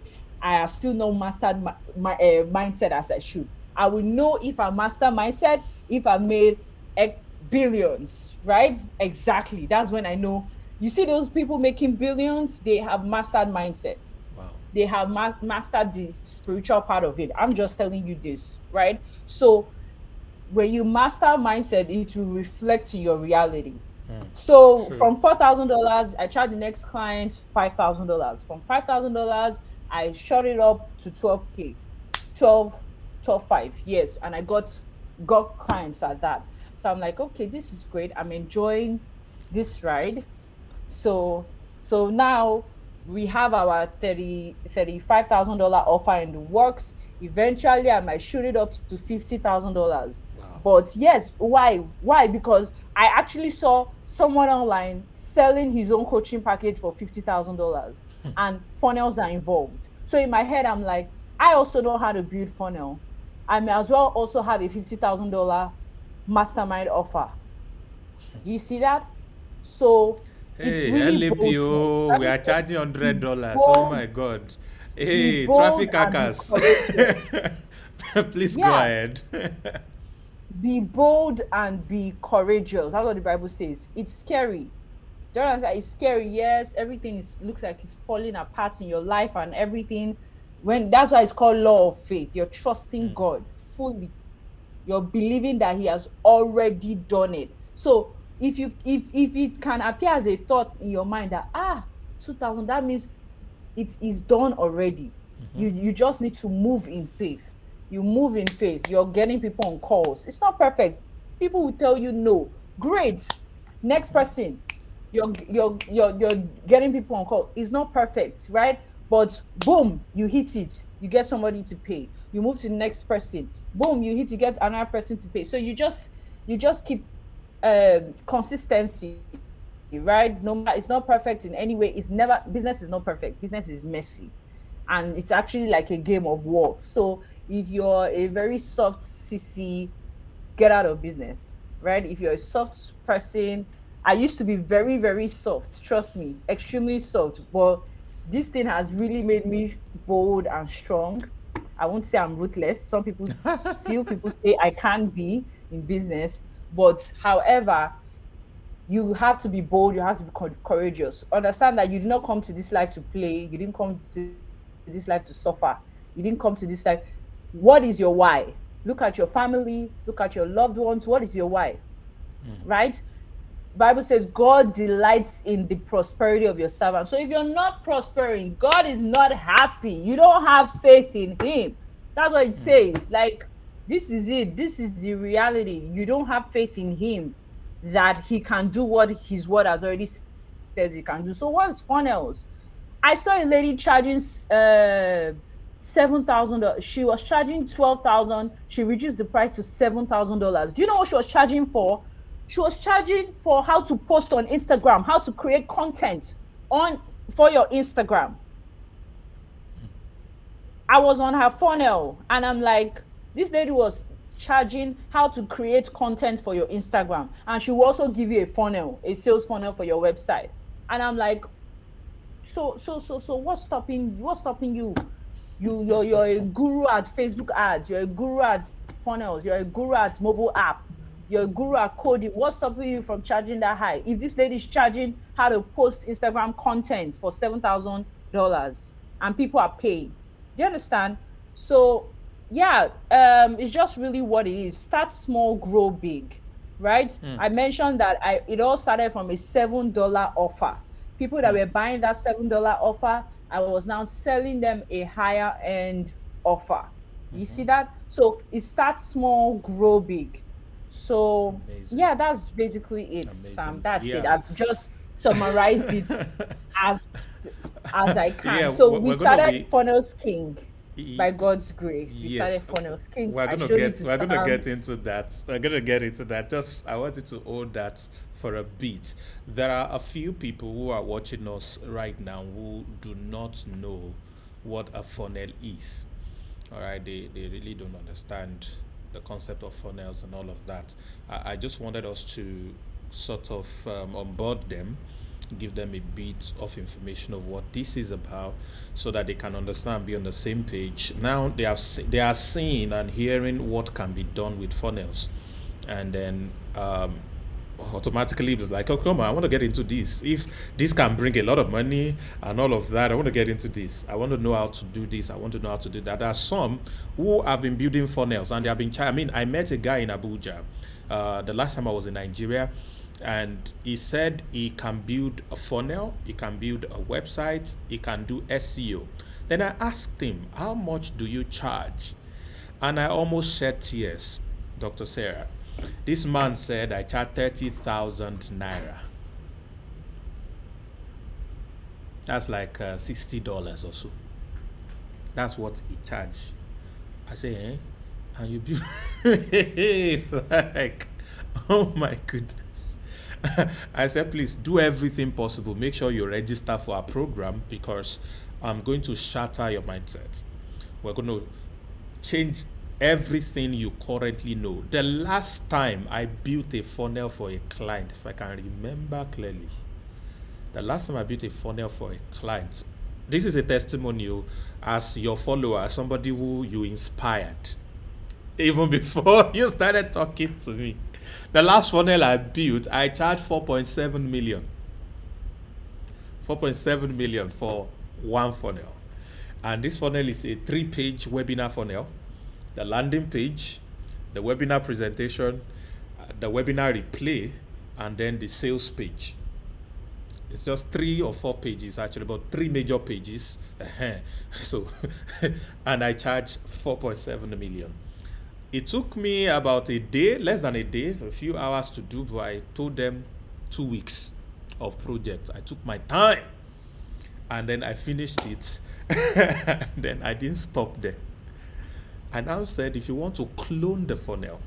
I have still not mastered my mindset as I should. I will know if I master mindset if I made billions, right? Exactly. That's when I know. You see those people making billions, they have mastered mindset. Wow. They have mastered the spiritual part of it. I'm just telling you this, right? So when you master mindset, it will reflect in your reality. So True. from $4,000, I charge the next client $5,000. From $5,000, I shot it up to 12K, 12, 12.5. Yes, and I got clients at that. So I'm like, okay, this is great. I'm enjoying this ride. So now we have our $35,000 offer in the works. Eventually I might shoot it up to $50,000. Wow. But yes, why? Because I actually saw someone online selling his own coaching package for $50,000, and funnels are involved. So in my head I'm like, I also know how to build funnel. I may as well also have a $50,000 mastermind offer. Do you see that? So it's Hey, really boldness. LAPO, we Bible are says, charging be $100. Oh bold, my God. be Hey, bold traffic and be hackers. courageous. Please go Yeah, ahead. be bold and be courageous. That's what the Bible says. It's scary. Do you understand? It's scary. Yes, everything is looks like it's falling apart in your life and everything. When that's why it's called law of faith. You're trusting God fully. You're believing that He has already done it. So if it can appear as a thought in your mind that 2,000, that means it is done already. You just need to move in faith. You move in faith. You're getting people on calls. It's not perfect. People will tell you no. Great. Next person. You're getting people on call. It's not perfect, right? But boom, you hit it. You get somebody to pay. You move to the next person. Boom, you hit to get another person to pay. So you just keep consistency, right? No matter, it's not perfect in any way. It's never Business is not perfect. Business is messy, and it's actually like a game of war. So if you're a very soft CC, get out of business, right? If you're a soft person, I used to be very, very soft, trust me, extremely soft, but this thing has really made me bold and strong. I won't say I'm ruthless. Some people say I can be in business, but however, you have to be bold, you have to be courageous. Understand that you did not come to this life to play, you didn't come to this life to suffer, you didn't come to this life. What is your why? Look at your family, look at your loved ones. What is your why? Right? Bible says God delights in the prosperity of your servant. So if you're not prospering, God is not happy. You don't have faith in Him. That's what it says. Like, this is it. This is the reality. You don't have faith in Him. that he can do what his word has already says he can do. So what's funnels? I saw a lady charging $7,000. She was charging 12,000. She reduced the price to $7,000. Do you know what she was charging for? She was charging for how to post on Instagram, how to create content on for your Instagram. I was on her funnel and I'm like, this lady was charging how to create content for your Instagram, and she will also give you a funnel, a sales funnel for your website. And I'm like, so what's stopping you? You're a guru at Facebook ads, you're a guru at funnels, you're a guru at mobile app, you're a guru at coding. What's stopping you from charging that high? If this lady's charging how to post Instagram content for $7,000 and people are paying, do you understand? So yeah, it's just really what it is. Start small, grow big, right? I mentioned that it all started from a $7 offer. People that were buying that $7 offer, I was now selling them a higher end offer. You see that? So it starts small, grow big. So Amazing. yeah, that's basically it, Sam. Amazing. That's it. Yeah. I've just summarized it as I can. Yeah, So we're we gonna started be Funnels King by y- God's grace. We yes. started Funnels King. We're I gonna showed it get to we're gonna Sam. get into that. We're gonna get into that. Just I want you to hold that for a bit. There are a few people who are watching us right now who do not know what a funnel is. All right, they really don't understand the concept of funnels and all of that. I just wanted us to sort of onboard them, give them a bit of information of what this is about, so that they can understand, be on the same page. Now they are seeing and hearing what can be done with funnels, and then automatically it was like, oh come on, I want to get into this. If this can bring a lot of money and all of that, I want to get into this. I want to know how to do this. I want to know how to do that. There are some who have been building funnels and they have been I mean, I met a guy in Abuja the last time I was in Nigeria, and he said he can build a funnel, he can build a website, he can do SEO. Then I asked him, how much do you charge? And I almost shed tears, Dr. Sarah. This man said, I charge 30,000 naira. That's like $60 or so. That's what he charged. I say, eh? And you build. It's like, oh my goodness. I said, please do everything possible. Make sure you register for our program, because I'm going to shatter your mindset. We're going to change everything you currently know. The last time I built a funnel for a client, if I can remember clearly, the last time I built a funnel for a client, this is a testimonial as your follower, somebody who you inspired even before you started talking to me. The last funnel I built, I charged 4.7 million. 4.7 million for one funnel. And this funnel is a 3-page webinar funnel. The landing page, the webinar presentation, the webinar replay, and then the sales page. It's just 3 or 4 pages, actually, about 3 major pages. So, and I charge 4.7 million. It took me about a day, less than a day, so a few hours to do, but I told them 2 weeks of project. I took my time, and then I finished it. And then I didn't stop there. I now said, if you want to clone the funnel,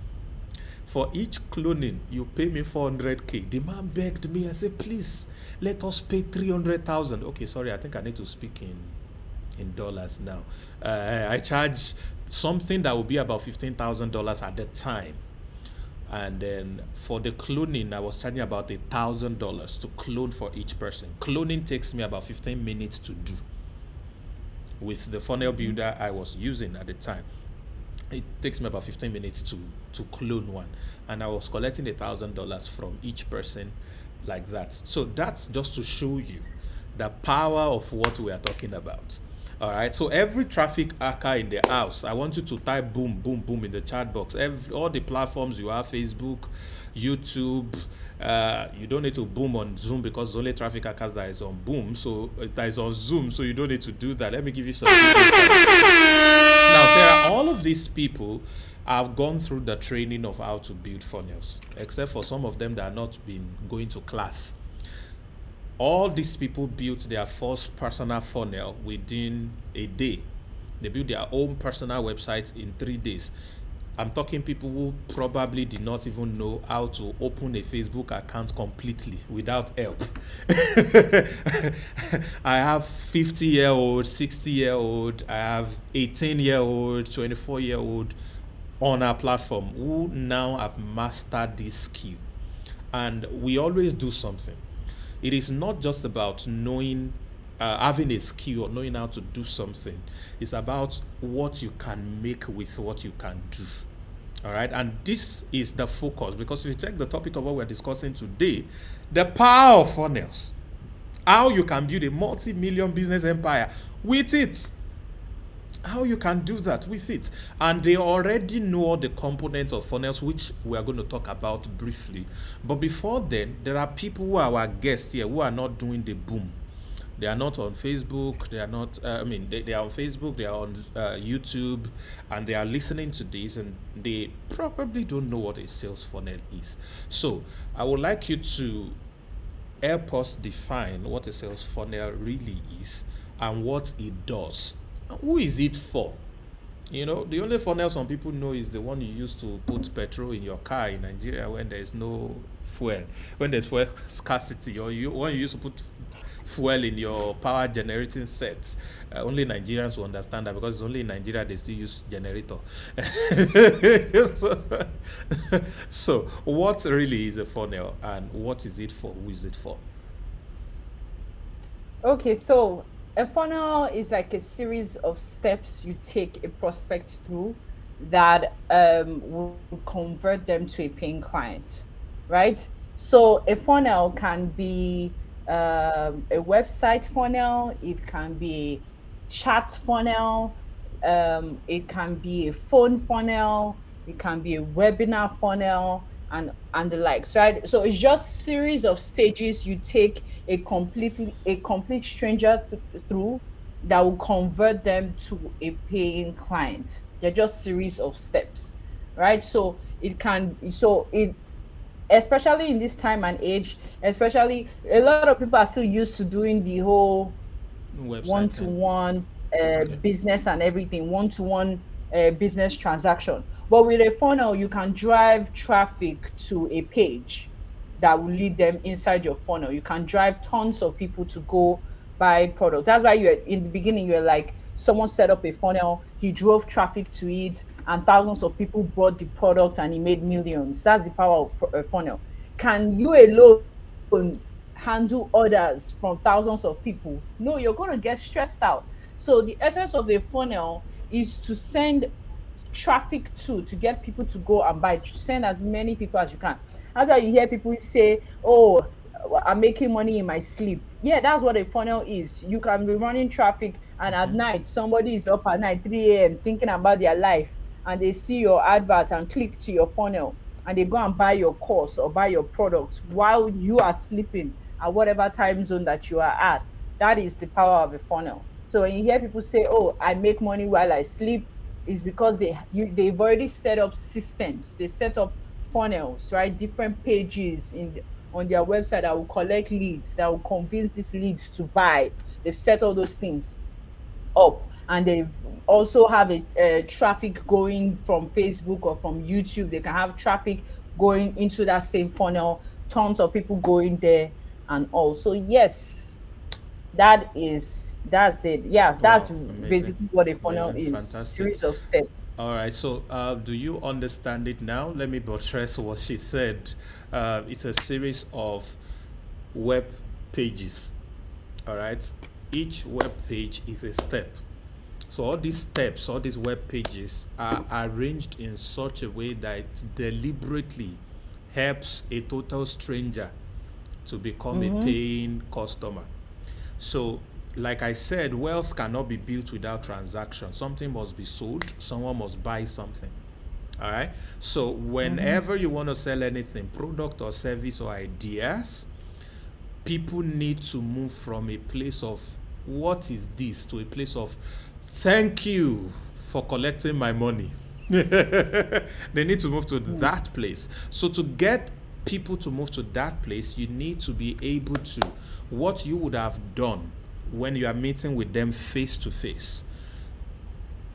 for each cloning, you pay me 400K. The man begged me. I said, please, let us pay 300,000. Okay, sorry, I think I need to speak in dollars now. I charge something that will be about $15,000 at the time. And then for the cloning, I was charging about $1,000 to clone for each person. Cloning takes me about 15 minutes to do with the funnel builder I was using at the time. It takes me about 15 minutes to clone one, and I was collecting $1,000 from each person like that. So that's just to show you the power of what we are talking about. All right, so every traffic hacker in the house, I want you to type boom, boom, boom in the chat box. All the platforms you have, Facebook, YouTube, you don't need to boom on Zoom, because only traffic hackers that is on boom, so that is on Zoom, so you don't need to do that. Let me give you some. Now, Sarah, all of these people I've gone through the training of how to build funnels, except for some of them that have not been going to class. All these people built their first personal funnel within a day. They built their own personal websites in 3 days. I'm talking people who probably did not even know how to open a Facebook account completely without help. I have 50-year-old, 60-year-old, I have 18-year-old, 24-year-old on our platform who now have mastered this skill. And we always do something. It is not just about knowing, having a skill or knowing how to do something. It's about what you can make with what you can do. All right, and this is the focus, because if you check the topic of what we're discussing today, the power of funnels, how you can build a multi-million business empire with it. How you can do that with it. And they already know all the components of funnels, which we are going to talk about briefly. But before then, there are people who are our guests here who are not doing the boom. They are not on Facebook. They are not, they are on Facebook, they are on YouTube, and they are listening to this, and they probably don't know what a sales funnel is. So I would like you to help us define what a sales funnel really is and what it does. Who is it for? You know, the only funnel some people know is the one you use to put petrol in your car in Nigeria when there is no fuel, when there's fuel scarcity, or when you used to put fuel in your power generating sets. Only Nigerians will understand that, because it's only in Nigeria they still use generator. So what really is a funnel, and what is it for? Who is it for? Okay, so a funnel is like a series of steps you take a prospect through that will convert them to a paying client, right? So a funnel can be a website funnel, it can be a chat funnel, it can be a phone funnel, it can be a webinar funnel, and the likes, right? So it's just series of stages you take a complete stranger through that will convert them to a paying client. They're just series of steps, right? So it especially in this time and age, especially a lot of people are still used to doing the whole one-to-one business and everything, one-to-one business transaction. But with a funnel, you can drive traffic to a page that will lead them inside your funnel. You can drive tons of people to go buy product. That's why you're in the beginning, you're like, someone set up a funnel, he drove traffic to it, and thousands of people bought the product and he made millions. That's the power of a funnel. Can you alone handle orders from thousands of people? No, you're going to get stressed out. So the essence of a funnel is to send traffic to get people to go and buy, send as many people as you can. That's why you hear people say, oh, I'm making money in my sleep. Yeah, that's what a funnel is. You can be running traffic, and at night somebody is up at night 3 a.m. thinking about their life, and they see your advert and click to your funnel, and they go and buy your course or buy your product while you are sleeping at whatever time zone that you are at. That is the power of a funnel. So when you hear people say, oh, I make money while I sleep, is because they've already set up systems. They set up funnels, right? Different pages on their website that will collect leads, that will convince these leads to buy. They've set all those things up, and they've also have a traffic going from Facebook or from YouTube. They can have traffic going into that same funnel, tons of people going there, and also yes, that's it. Yeah, that's Wow, amazing. basically what a funnel Amazing, is. fantastic. Series of steps. All right, so do you understand it now? Let me buttress what she said. It's a series of web pages. All right, each web page is a step. So all these steps, all these web pages are arranged in such a way that it deliberately helps a total stranger to become a paying customer. So, like I said, wealth cannot be built without transaction. Something must be sold, someone must buy something. All right. So, whenever you want to sell anything, product or service or ideas, people need to move from a place of what is this to a place of thank you for collecting my money. They need to move to that place. So to get people to move to that place, you need to be able to, what you would have done when you are meeting with them face to face,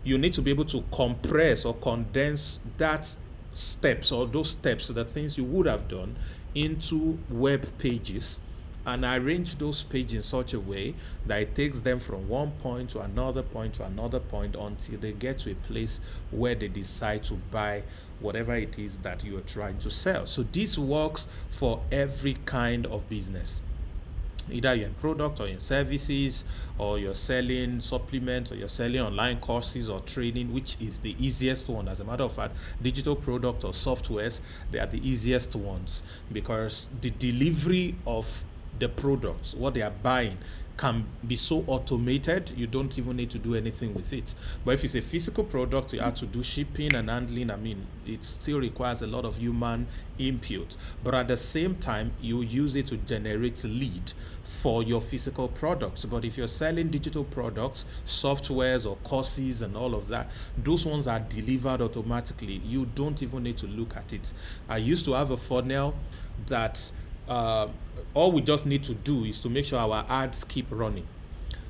you need to be able to compress or condense that steps or those steps, the things you would have done, into web pages, and arrange those pages in such a way that it takes them from one point to another point to another point until they get to a place where they decide to buy whatever it is that you are trying to sell. So this works for every kind of business. Either you're in product or in services, or you're selling supplements, or you're selling online courses or training, which is the easiest one. As a matter of fact, digital product or softwares, they are the easiest ones, because the delivery of the products, what they are buying, can be so automated, you don't even need to do anything with it. But if it's a physical product, you have to do shipping and handling. I mean, it still requires a lot of human input. But at the same time, you use it to generate lead for your physical products. But if you're selling digital products, softwares or courses and all of that, those ones are delivered automatically. You don't even need to look at it. I used to have a funnel that all we just need to do is to make sure our ads keep running.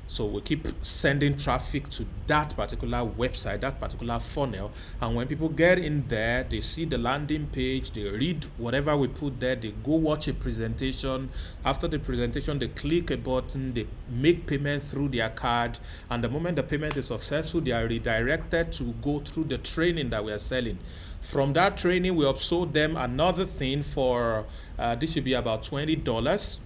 So we keep sending traffic to that particular website, that particular funnel, and when people get in there, they see the landing page, they read whatever we put there, they go watch a presentation. After the presentation, they click a button, they make payment through their card, and the moment the payment is successful, they are redirected to go through the training that we are selling. From that training, we upsold them another thing for this should be about $20.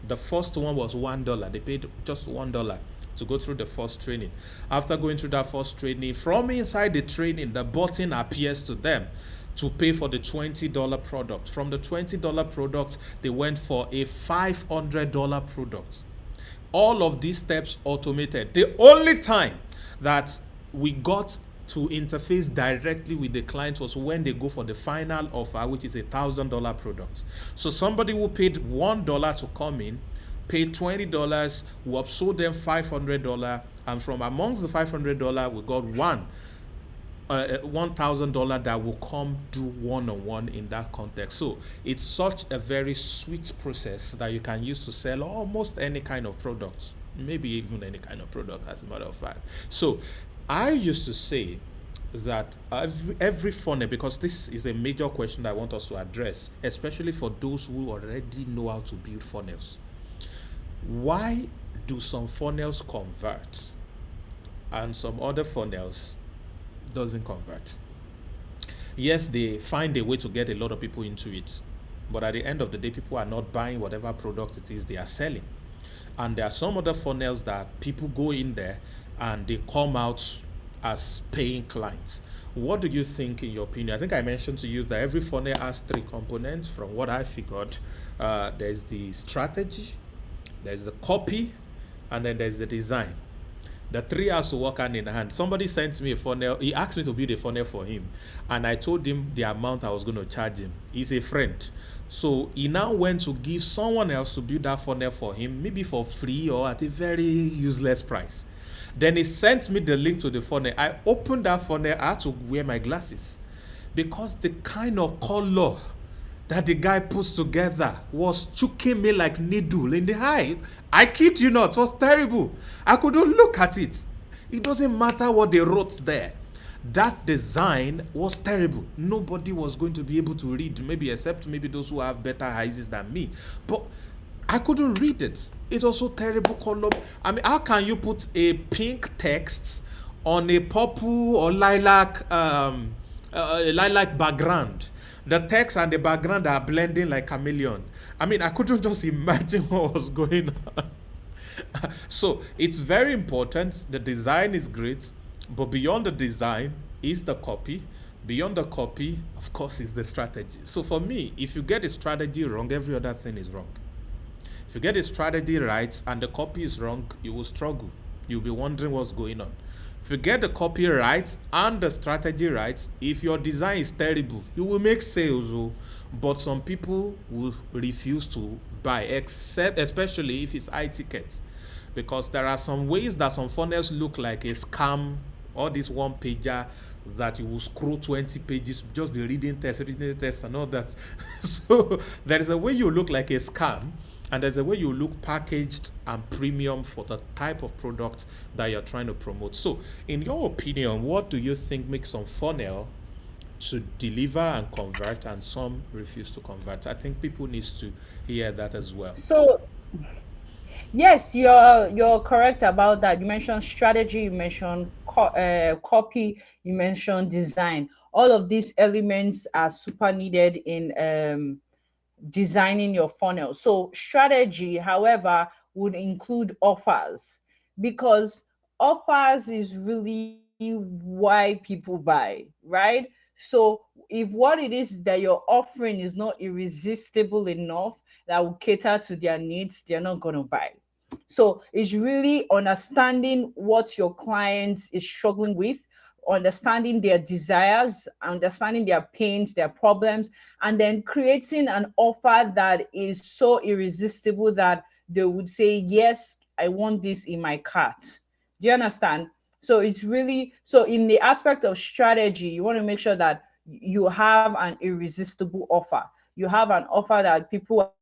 The first one was $1. They paid just $1 to go through the first training. After going through that first training, from inside the training, the button appears to them to pay for the $20 product. From the $20 product, they went for a $500 product. All of these steps automated. The only time that we got to interface directly with the client was when they go for the final offer, which is a $1,000 product. So somebody who paid $1 to come in, paid $20, we upsold them $500, and from amongst the $500, we got $1,000 that will come do one-on-one in that context. So it's such a very sweet process that you can use to sell almost any kind of product, maybe even any kind of product, as a matter of fact. So I used to say that every funnel, because this is a major question that I want us to address, especially for those who already know how to build funnels. Why do some funnels convert and some other funnels doesn't convert? Yes, they find a way to get a lot of people into it, but at the end of the day, people are not buying whatever product it is they are selling. And there are some other funnels that people go in there and they come out as paying clients. What do you think, in your opinion? I think I mentioned to you that every funnel has three components. From what I figured, there's the strategy, there's the copy, and then there's the design. The three has to work hand in hand. Somebody sent me a funnel. He asked me to build a funnel for him, and I told him the amount I was going to charge him. He's a friend. So he now went to give someone else to build that funnel for him, maybe for free or at a very useless price. Then he sent me the link to the funnel. I opened that funnel. I had to wear my glasses because the kind of color that the guy puts together was choking me like needle in the eye. I kid you not, it was terrible. I couldn't look at it. It doesn't matter what they wrote there. That design was terrible. Nobody was going to be able to read, maybe except maybe those who have better eyes than me. But I couldn't read it. It was so terrible color. I mean, how can you put a pink text on a purple or lilac background? The text and the background are blending like chameleon. I mean, I couldn't just imagine what was going on. So it's very important. The design is great, but beyond the design is the copy. Beyond the copy, of course, is the strategy. So for me, if you get the strategy wrong, every other thing is wrong. If you get the strategy right and the copy is wrong, you will struggle. You'll be wondering what's going on. If you get the copy right and the strategy right, if your design is terrible, you will make sales. But some people will refuse to buy, especially if it's high ticket. Because there are some ways that some funnels look like a scam or this one pager that you will scroll 20 pages, just be reading tests and all that. So there is a way you look like a scam, and there's a way you look packaged and premium for the type of product that you're trying to promote. So in your opinion, what do you think makes some funnel to deliver and convert and some refuse to convert? I think people need to hear that as well. So yes, you're correct about that. You mentioned strategy, you mentioned copy, you mentioned design. All of these elements are super needed in designing your funnel. So strategy, however, would include offers, because offers is really why people buy, right? So if what it is that you're offering is not irresistible enough that will cater to their needs, they're not going to buy. So it's really understanding what your clients is struggling with, understanding their desires, understanding their pains, their problems, and then creating an offer that is so irresistible that they would say, yes, I want this in my cart. Do you understand? So it's really, so in the aspect of strategy, you want to make sure that you have an irresistible offer. You have an offer that people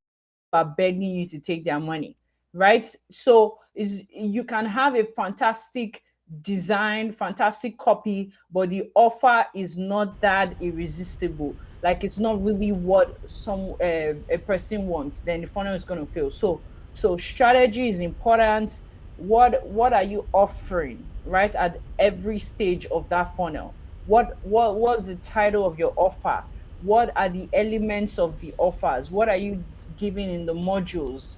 are begging you to take their money, right? So is you can have a fantastic design, fantastic copy, but the offer is not that irresistible. Like it's not really what some a person wants. Then the funnel is going to fail. So strategy is important. What are you offering right at every stage of that funnel? What was the title of your offer? What are the elements of the offers? What are you giving in the modules,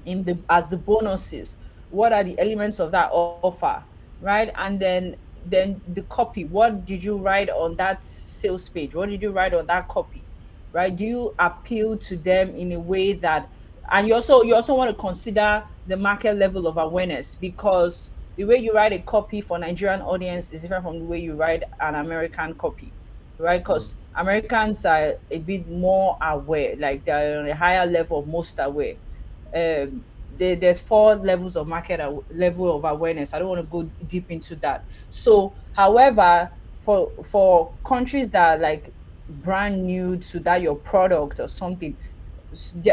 in the as the bonuses? What are the elements of that offer, right? And then the copy, what did you write on that sales page? What did you write on that copy, right? Do you appeal to them in a way that, and you also want to consider the market level of awareness, because the way you write a copy for Nigerian audience is different from the way you write an American copy, right? Because Americans are a bit more aware, like they're on a higher level of most aware. There's four levels of level of awareness. I don't want to go deep into that. So however, for countries that are like brand new to that your product or something,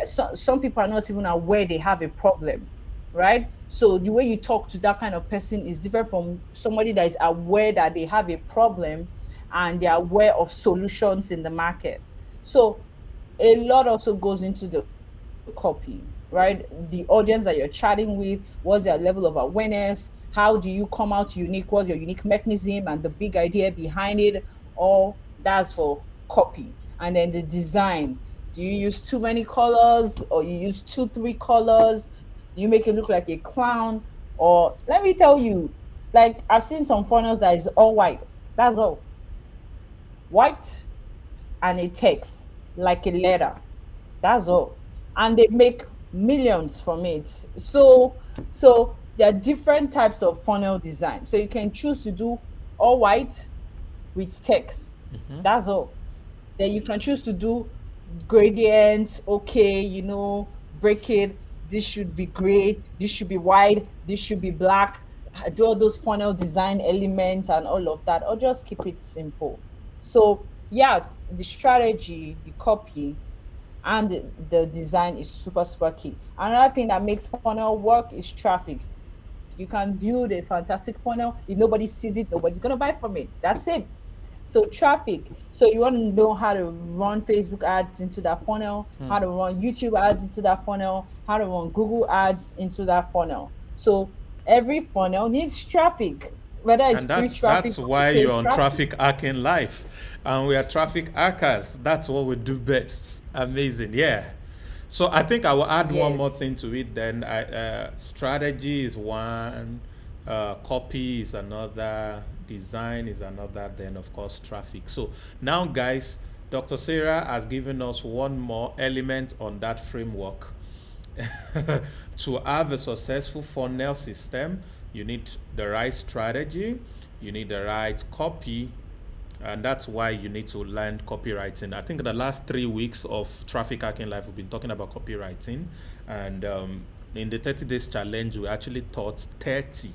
some people are not even aware they have a problem, right? So the way you talk to that kind of person is different from somebody that is aware that they have a problem and they're aware of solutions in the market. So a lot also goes into the copy, right? The audience that you're chatting with, what's their level of awareness? How do you come out unique? What's your unique mechanism and the big idea behind it? All that's for copy. And then the design. Do you use too many colors, or you use two, three colors? Do you make it look like a clown? Or let me tell you, like I've seen some funnels that is all white. That's all. White and a text like a letter. That's all. And they make millions from it. So there are different types of funnel design. So you can choose to do all white with text. That's all. Then you can choose to do gradients. Okay, break it. This should be gray. This should be white. This should be black. Do all those funnel design elements and all of that, or just keep it simple. So yeah, the strategy, the copy, and the design is super super key. Another thing that makes funnel work is traffic. You can build a fantastic funnel. If nobody sees it, nobody's going to buy from it. That's it. So traffic. So you want to know how to run Facebook ads into that funnel, how to run YouTube ads into that funnel, how to run Google ads into that funnel. So every funnel needs traffic, whether it's And free traffic that's or why paid you're on traffic. traffic hacking life, and we are traffic hackers. That's what we do best. Amazing, yeah. So I think I will add one more Yes. thing to it. Then strategy is one, copy is another, design is another. Then of course traffic. So now, guys, Dr. Sarah has given us one more element on that framework. To have a successful funnel system, you need the right strategy, you need the right copy, and that's why you need to learn copywriting. I think in the last 3 weeks of Traffic Hacking Life, we've been talking about copywriting, and in the 30 days challenge, we actually taught 30,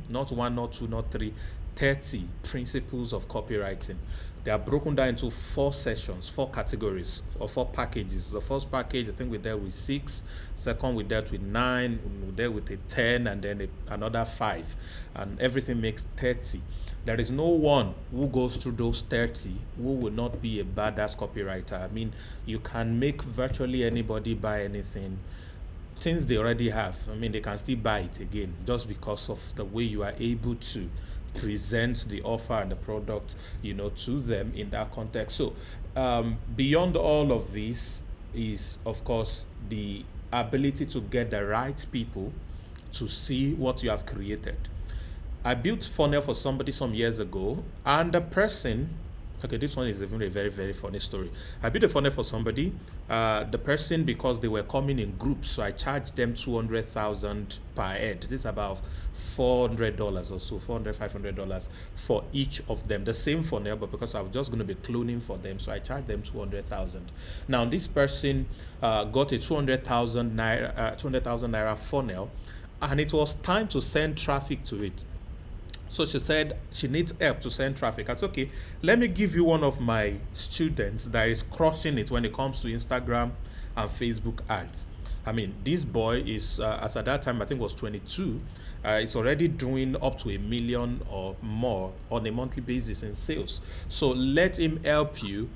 not one, not two, not three, 30 principles of copywriting. They are broken down into 4 sessions, 4 categories, or 4 packages. The first package, I think we dealt with 6. Second, we dealt with 9. We dealt with a 10, and then another 5. And everything makes 30. There is no one who goes through those 30 who will not be a badass copywriter. I mean, you can make virtually anybody buy anything. Things they already have, I mean, they can still buy it again just because of the way you are able to present the offer and the product, to them in that context. So beyond all of this is, of course, the ability to get the right people to see what you have created. I built funnel for somebody some years ago, and the person, okay, this one is even a very, very funny story. I built a funnel for somebody. The person, because they were coming in groups, so I charged them 200,000 per head. This is about $400 or so, $400-$500 for each of them. The same funnel, but because I was just going to be cloning for them, so I charged them 200,000. Now this person got a 200,000 naira funnel, and it was time to send traffic to it. So she said she needs help to send traffic. I said, okay, let me give you one of my students that is crushing it when it comes to Instagram and Facebook ads. I mean, this boy is, as at that time, I think was 22. It's already doing up to $1 million or more on a monthly basis in sales. So let him help you,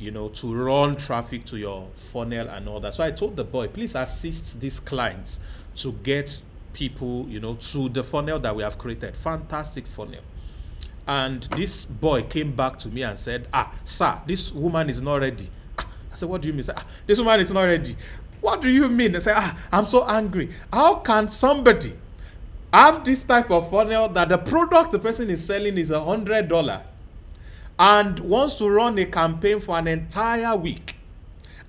to run traffic to your funnel and all that. So I told the boy, please assist these clients to get people, to the funnel that we have created. Fantastic funnel. And this boy came back to me and said, sir, this woman is not ready. I said, what do you mean? Sir, this woman is not ready. What do you mean? I said, I'm so angry. How can somebody have this type of funnel that the product the person is selling is $100 and wants to run a campaign for an entire week,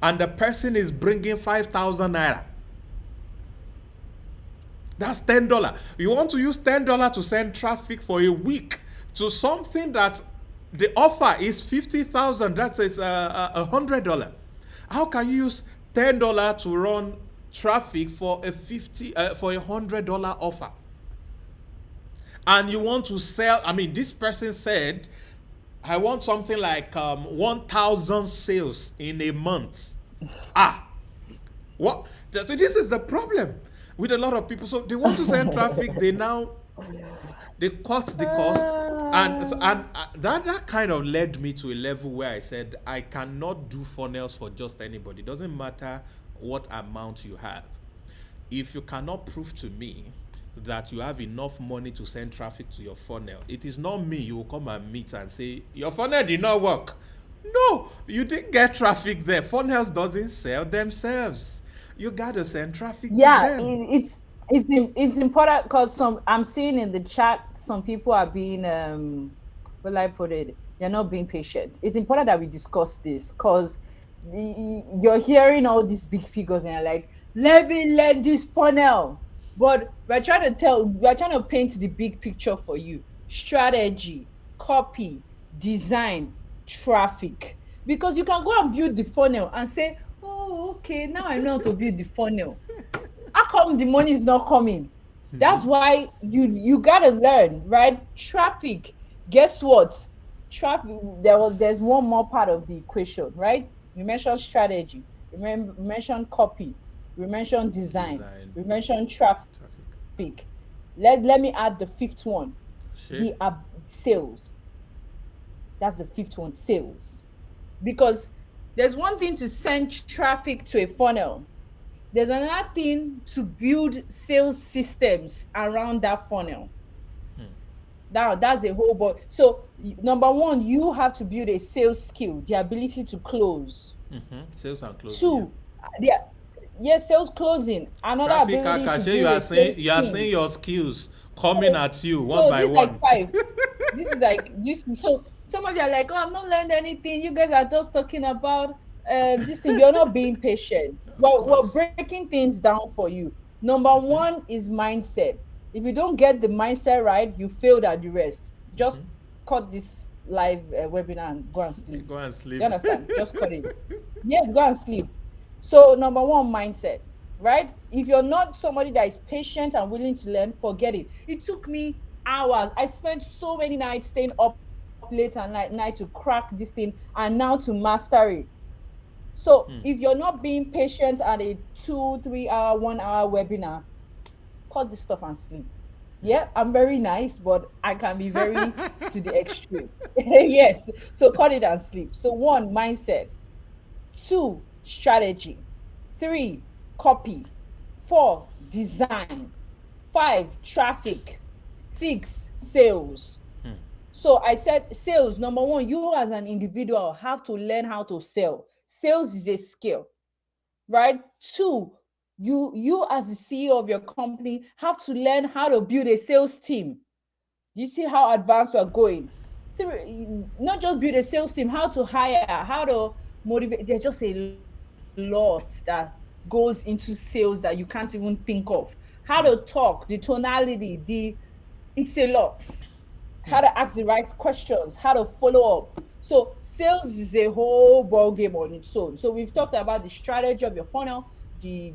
and the person is bringing 5,000 naira? That's $10. You want to use $10 to send traffic for a week to something that the offer is 50,000. That is $100. How can you use $10 to run traffic for a $100 offer? And you want to sell? I mean, this person said, I want something like 1,000 sales in a month. What? So this is the problem with a lot of people. So they want to send traffic, they cut the cost, and that kind of led me to a level where I said I cannot do funnels for just anybody. It doesn't matter what amount you have. If you cannot prove to me that you have enough money to send traffic to your funnel, it is not me you will come and meet and say your funnel did not work. No, you didn't get traffic there. Funnels doesn't sell themselves. You gotta send traffic to them. It's important, because I'm seeing in the chat some people are being well, I put it, they're not being patient. It's important that we discuss this, because you're hearing all these big figures and you're like, let me let this funnel. But we're trying to paint the big picture for you: strategy, copy, design, traffic. Because you can go and build the funnel and say, oh, okay, now I know how to build the funnel. How come the money is not coming? That's why you gotta learn, right? Traffic. Guess what? Traffic. There's one more part of the equation, right? We mentioned strategy. We mentioned copy. We mentioned design. We mentioned traffic. Let me add the fifth one. Sure. The sales. That's the fifth one, sales. Because there's one thing to send traffic to a funnel. There's another thing to build sales systems around that funnel. That's a whole boy. So number one, you have to build a sales skill, the ability to close. Sales and closing. Two, sales closing. Another traffic ability to build you are team. saying your skills coming at you one by one. Like 5. This is like this. So some of you are like, oh, I'm not learning anything. You guys are just talking about this thing. You're not being patient. We're breaking things down for you. Number one is mindset. If you don't get the mindset right, you failed at the rest. Just cut this live webinar and go and sleep. Go and sleep. You understand? Just cut it. Yes, go and sleep. So number one, mindset, right? If you're not somebody that is patient and willing to learn, forget it. It took me hours. I spent so many nights staying up late at night to crack this thing and now to master it. So if you're not being patient at a 2 3 hour 1 hour webinar, cut this stuff and sleep. Yeah, I'm very nice, but I can be very to the extreme. Yes. So cut it and sleep. So one, mindset. Two, strategy. Three, copy. Four, design. Five, traffic. Six, sales. So I said sales, number one, you as an individual have to learn how to sell. Sales is a skill, right? Two, you as the CEO of your company have to learn how to build a sales team. You see how advanced we're going. Three, not just build a sales team, how to hire, how to motivate. There's just a lot that goes into sales that you can't even think of. How to talk, the tonality, it's a lot. How to ask the right questions, how to follow up. So sales is a whole ball game on its own. So we've talked about the strategy of your funnel, the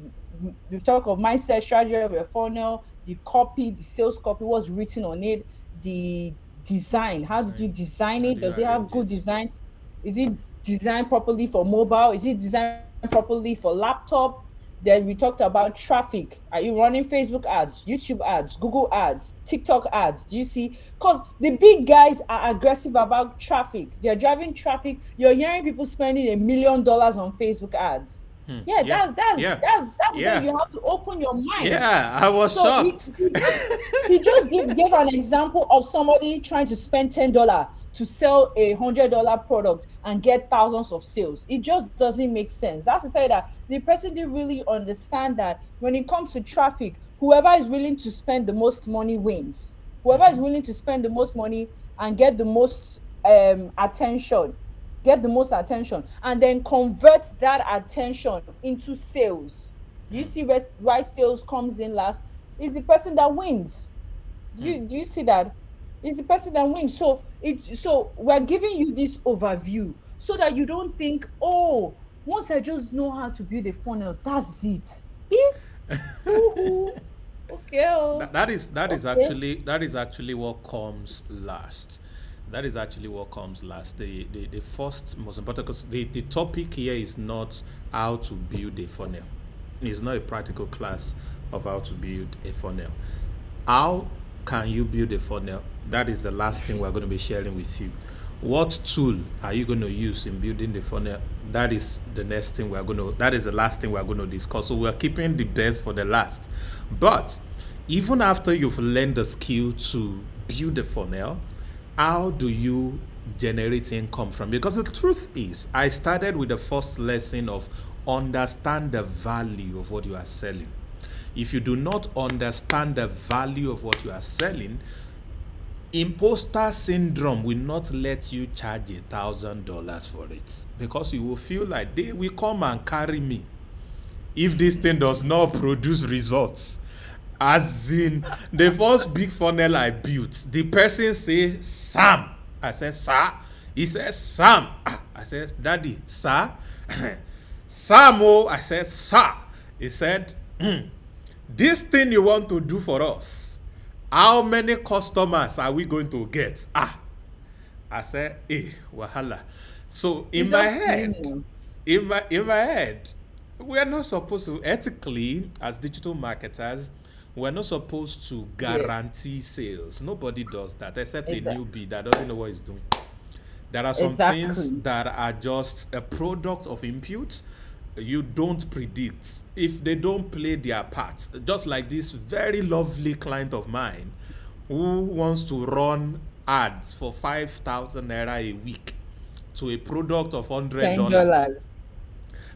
we've talked of mindset, strategy of your funnel, the copy, the sales copy, what's written on it, the design. How did you design How it? do you Does it have arrange good it? design? Is it designed properly for mobile? Is it designed properly for laptop? Then we talked about traffic. Are you running Facebook ads, YouTube ads, Google ads, TikTok ads? Do you see? Because the big guys are aggressive about traffic. They're driving traffic. You're hearing people spending $1 million on Facebook ads. Yeah, Yeah, yeah, that's where yeah, you have to open your mind. yeah. I was So shocked. he just gave an example of somebody trying to spend $10 to sell $100 product and get thousands of sales. It just doesn't make sense. That's to tell you that the person didn't really understand that when it comes to traffic, whoever is willing to spend the most money wins. Whoever is willing to spend the most money and get the most attention, and then convert that attention into sales. Do you see why sales comes in last? Is the person that wins. Do you see that? It's the person that wins. So we're giving you this overview so that you don't think, oh, once I just know how to build a funnel, that's it. If woohoo, okay, oh, okay. That is actually what comes last. That is actually what comes last. The first most important, because the topic here is not how to build a funnel. It's not a practical class of how to build a funnel. How can you build a funnel? That is the last thing we're going to be sharing with you. What tool are you going to use in building the funnel? That is the next thing that is the last thing we're going to discuss. So we're keeping the best for the last. But even after you've learned the skill to build a funnel, how do you generate income from? Because the truth is, I started with the first lesson of understand the value of what you are selling. If you do not understand the value of what you are selling, imposter syndrome will not let you charge $1,000 for it, because you will feel like they will come and carry me if this thing does not produce results. As in, the first big funnel I built, the person say, Sam. I said, sir. He says, Sam. I said, Daddy, sir. Sam, oh. I said, sir. He said, this thing you want to do for us, how many customers are we going to get? I said, wahala. So in my head, we are not supposed to, ethically, as digital marketers, we're not supposed to guarantee sales. Nobody does that except a newbie that doesn't know what he's doing. There are some things that are just a product of input. You don't predict if they don't play their part. Just like this very lovely client of mine who wants to run ads for 5,000 naira a week to a product of $100.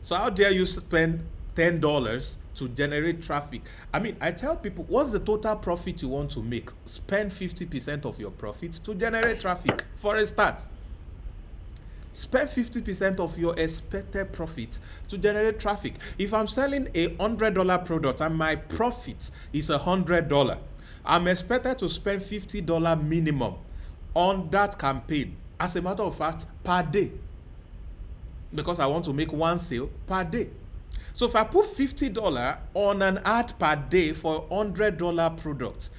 So how dare you spend $10 to generate traffic? I mean, I tell people, what's the total profit you want to make? Spend 50% of your profit to generate traffic for a start. Spend 50% of your expected profit to generate traffic. If I'm selling a $100 product and my profit is $100, I'm expected to spend $50 minimum on that campaign. As a matter of fact, per day. Because I want to make one sale per day. So if I put $50 on an ad per day for $100 product,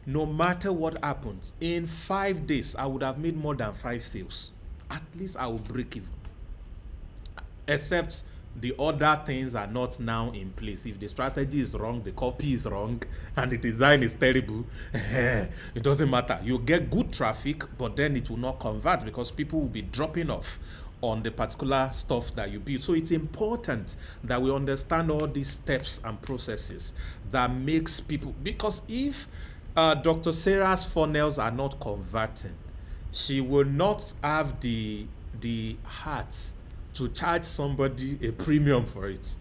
no matter what happens, in 5 days, I would have made more than 5 sales. At least I will break even. Except the other things are not now in place. If the strategy is wrong, the copy is wrong, and the design is terrible, it doesn't matter. You get good traffic, but then it will not convert because people will be dropping off on the particular stuff that you build. So it's important that we understand all these steps and processes that makes people, because if Dr. Sarah's funnels are not converting, she will not have the heart to charge somebody a premium for it.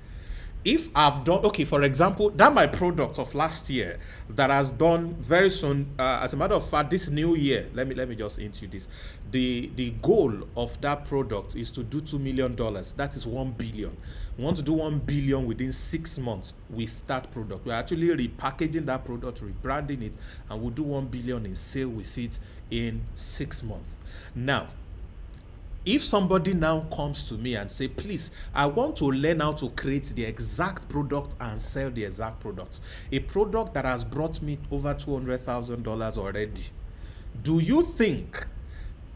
If I've done, okay, for example, that my product of last year that has done very soon, as a matter of fact, this new year, let me just into this. The goal of that product is to do $2 million. That is 1 billion. We want to do 1 billion within 6 months with that product. We're actually repackaging that product, rebranding it, and we'll do 1 billion in sale with it in 6 months. Now, if somebody now comes to me and say, please, I want to learn how to create the exact product and sell the exact product, a product that has brought me over $200,000 already, do you think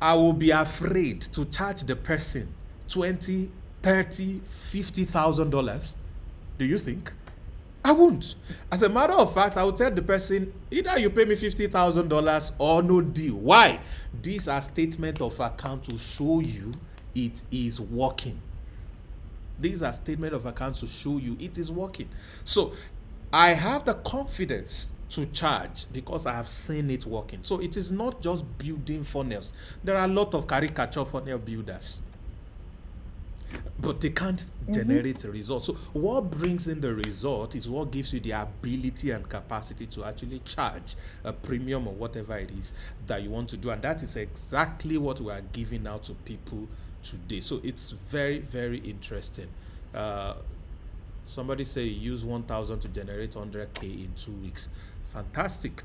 I will be afraid to charge the person $20,000, $30,000, $50,000? Do you think? I won't. As a matter of fact, I will tell the person, either you pay me $50,000 or no deal. Why? These are statements of account to show you it is working. These are statements of account to show you it is working. So I have the confidence to charge because I have seen it working. So it is not just building funnels. There are a lot of caricature funnel builders, but they can't generate a result. So what brings in the result is what gives you the ability and capacity to actually charge a premium or whatever it is that you want to do. And that is exactly what we are giving out to people today. So it's very, very interesting. Somebody say you use 1,000 to generate 100K in 2 weeks. Fantastic.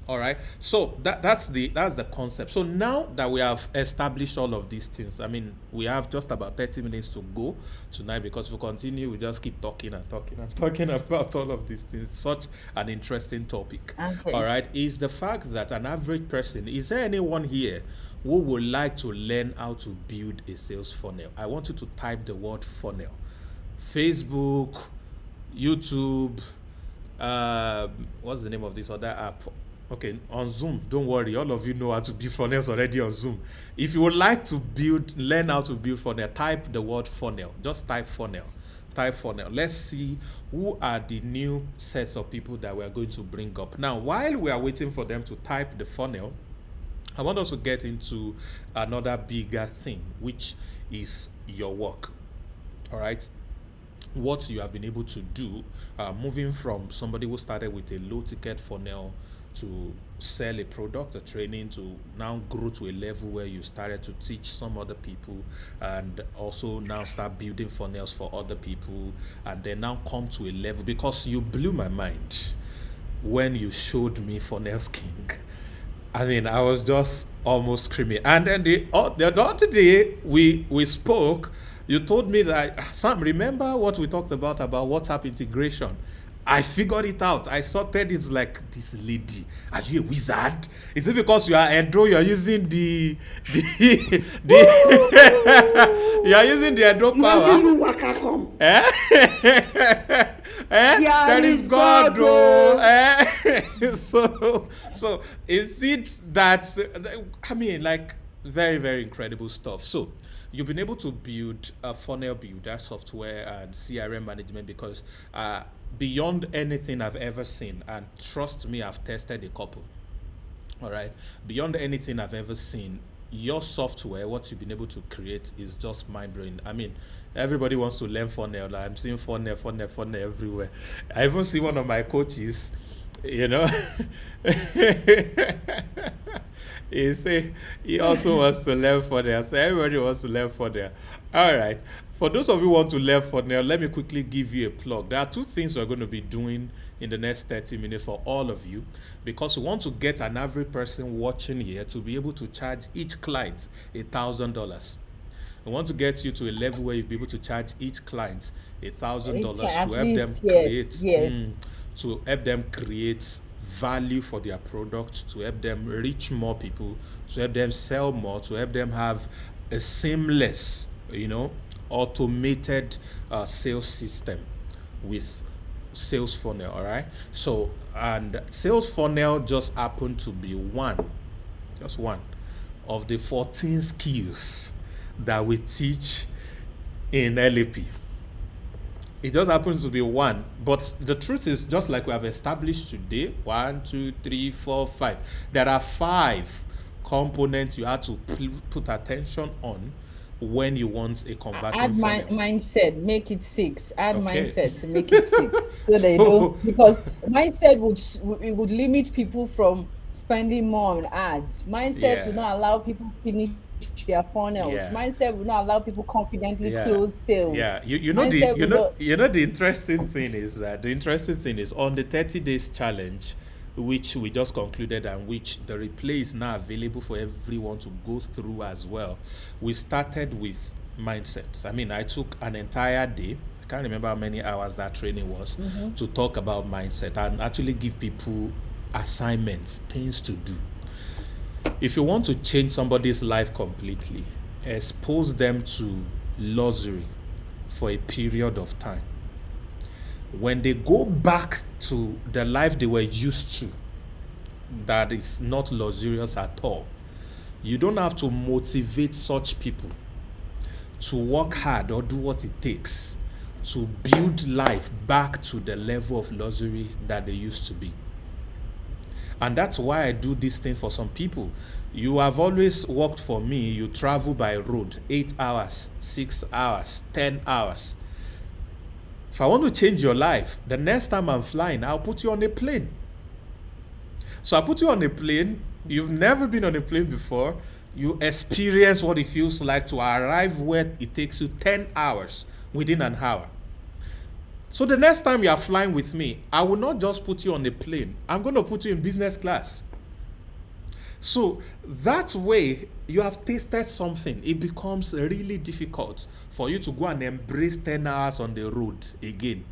All right, so that's the concept. So now that we have established all of these things, I mean, we have just about 30 minutes to go tonight, because if we continue, we just keep talking and talking and talking about all of these things. Such an interesting topic. Okay. All right, is the fact that an average person, is there anyone here who would like to learn how to build a sales funnel? I want you to type the word funnel. Facebook, YouTube, what's the name of this other app? Okay, on Zoom, don't worry, all of you know how to build funnels already on Zoom. If you would like to learn how to build funnel, type the word funnel. Just type funnel. Type funnel. Let's see who are the new sets of people that we are going to bring up. Now, while we are waiting for them to type the funnel, I want us to get into another bigger thing, which is your work. All right? What you have been able to do, moving from somebody who started with a low ticket funnel to sell a product, a training, to now grow to a level where you started to teach some other people, and also now start building funnels for other people, and then now come to a level, because you blew my mind when you showed me Funnels King. I mean, I was just almost screaming. And then the other day we spoke, you told me that, Sam, remember what we talked about WhatsApp integration? I figured it out. I sorted it like, this lady, are you a wizard? Is it because you are Andro, you are using the you are using the Andro power? Yeah, that is God, bro. So is it that, I mean, like, very, very incredible stuff. So you've been able to build a funnel builder software and CRM management, because beyond anything I've ever seen, and trust me, I've tested a couple. All right, beyond anything I've ever seen, your software, what you've been able to create, is just mind-blowing. I mean, everybody wants to learn funnel. Like, I'm seeing funnel everywhere. I even see one of my coaches, you know, he also wants to learn funnel. So everybody wants to learn funnel. All right. For those of you who want to learn funnel, let me quickly give you a plug. There are two things we're going to be doing in the next 30 minutes for all of you, because we want to get an average person watching here to be able to charge each client $1,000. We want to get you to a level where you'll be able to charge each client $1,000 to help them create to help them create value for their product, to help them reach more people, to help them sell more, to help them have a seamless, automated sales system with sales funnel. All right. So, and sales funnel just happened to be just one of the 14 skills that we teach in LAP. It just happens to be one. But the truth is, just like we have established today, 1, 2, 3, 4, 5, there are 5 components you have to put attention on when you want a converting Add funnel. mindset, make it 6. Add Okay. mindset to make it 6. So they don't, because mindset would limit people from spending more on ads. Mindset will not allow people finish their funnels. Mindset will not allow people confidently close sales. The interesting thing is that on the 30 days challenge, which we just concluded and which the replay is now available for everyone to go through as well. We started with mindsets. I mean, I took an entire day, I can't remember how many hours that training was, to talk about mindset and actually give people assignments, things to do. If you want to change somebody's life completely, expose them to luxury for a period of time. When they go back to the life they were used to, that is not luxurious at all, you don't have to motivate such people to work hard or do what it takes to build life back to the level of luxury that they used to be. And that's why I do this thing for some people. You have always worked for me. You travel by road 8 hours, 6 hours, 10 hours. If I want to change your life, the next time I'm flying, I'll put you on a plane. So I put you on a plane. You've never been on a plane before. You experience what it feels like to arrive where it takes you 10 hours within an hour. So the next time you are flying with me, I will not just put you on a plane. I'm going to put you in business class. So that way, you have tasted something. It becomes really difficult for you to go and embrace 10 hours on the road again.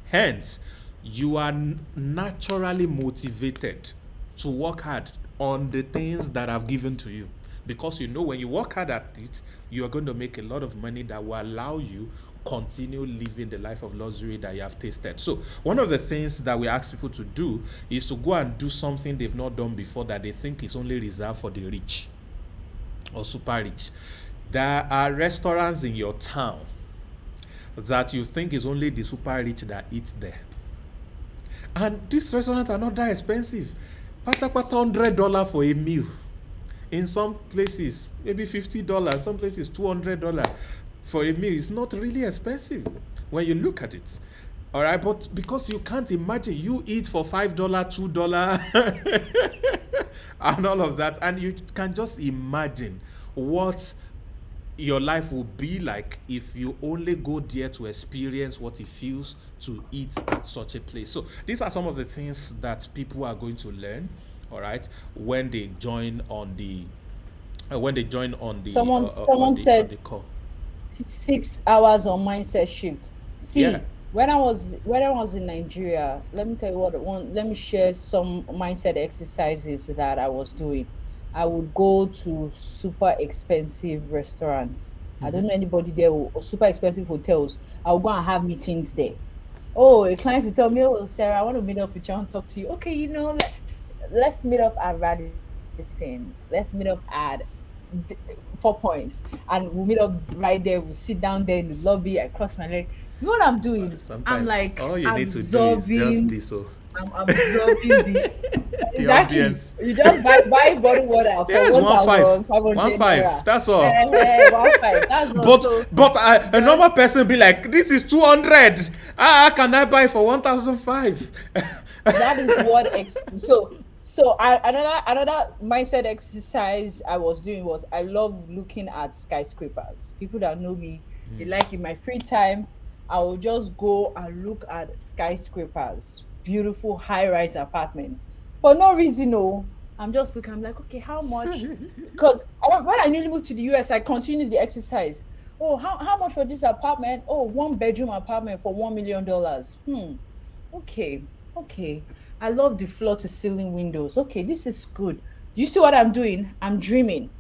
Hence, you are naturally motivated to work hard on the things that I've given to you. Because you know when you work hard at it, you are going to make a lot of money that will allow you continue living the life of luxury that you have tasted. So one of the things that we ask people to do is to go and do something they've not done before that they think is only reserved for the rich or super rich. There are restaurants in your town that you think is only the super rich that eat there. And these restaurants are not that expensive. $100 for a meal. In some places, maybe $50, some places $200 for a meal. Is not really expensive when you look at it. All right, but because you can't imagine, you eat for $5, $2, and all of that, and you can just imagine what your life will be like if you only go there to experience what it feels to eat at such a place. So these are some of the things that people are going to learn, all right, when they join on the someone said the call. 6 hours on mindset shift. When I was in Nigeria, let me tell you let me share some mindset exercises that I was doing. I would go to super expensive restaurants. I don't know anybody there, or super expensive hotels. I would go and have meetings there. Oh, a client would tell me, "Oh, Sarah, I want to meet up with you. I want to talk to you." Okay, let's meet up at Radisson. Let's meet up at 4 Points, and we'll meet up right there. We'll sit down there in the lobby. I cross my leg. You know what I'm doing? Sometimes I'm like, all you need to do is just this. So I'm absorbing the ambience. You just buy bottled water for yes, 1.5. That's all. 1.5. That's but a normal person be like, this is 200. How can I buy for 1,005? That is what. So another mindset exercise I was doing was, I love looking at skyscrapers. People that know me, they like, in my free time, I will just go and look at skyscrapers, beautiful high-rise apartments. For no reason, no. I'm just looking, I'm like, okay, how much? Because when I newly moved to the US, I continued the exercise. Oh, how much for this apartment? Oh, 1-bedroom apartment for $1 million. Okay. I love the floor to ceiling windows. Okay, this is good. Do you see what I'm doing? I'm dreaming.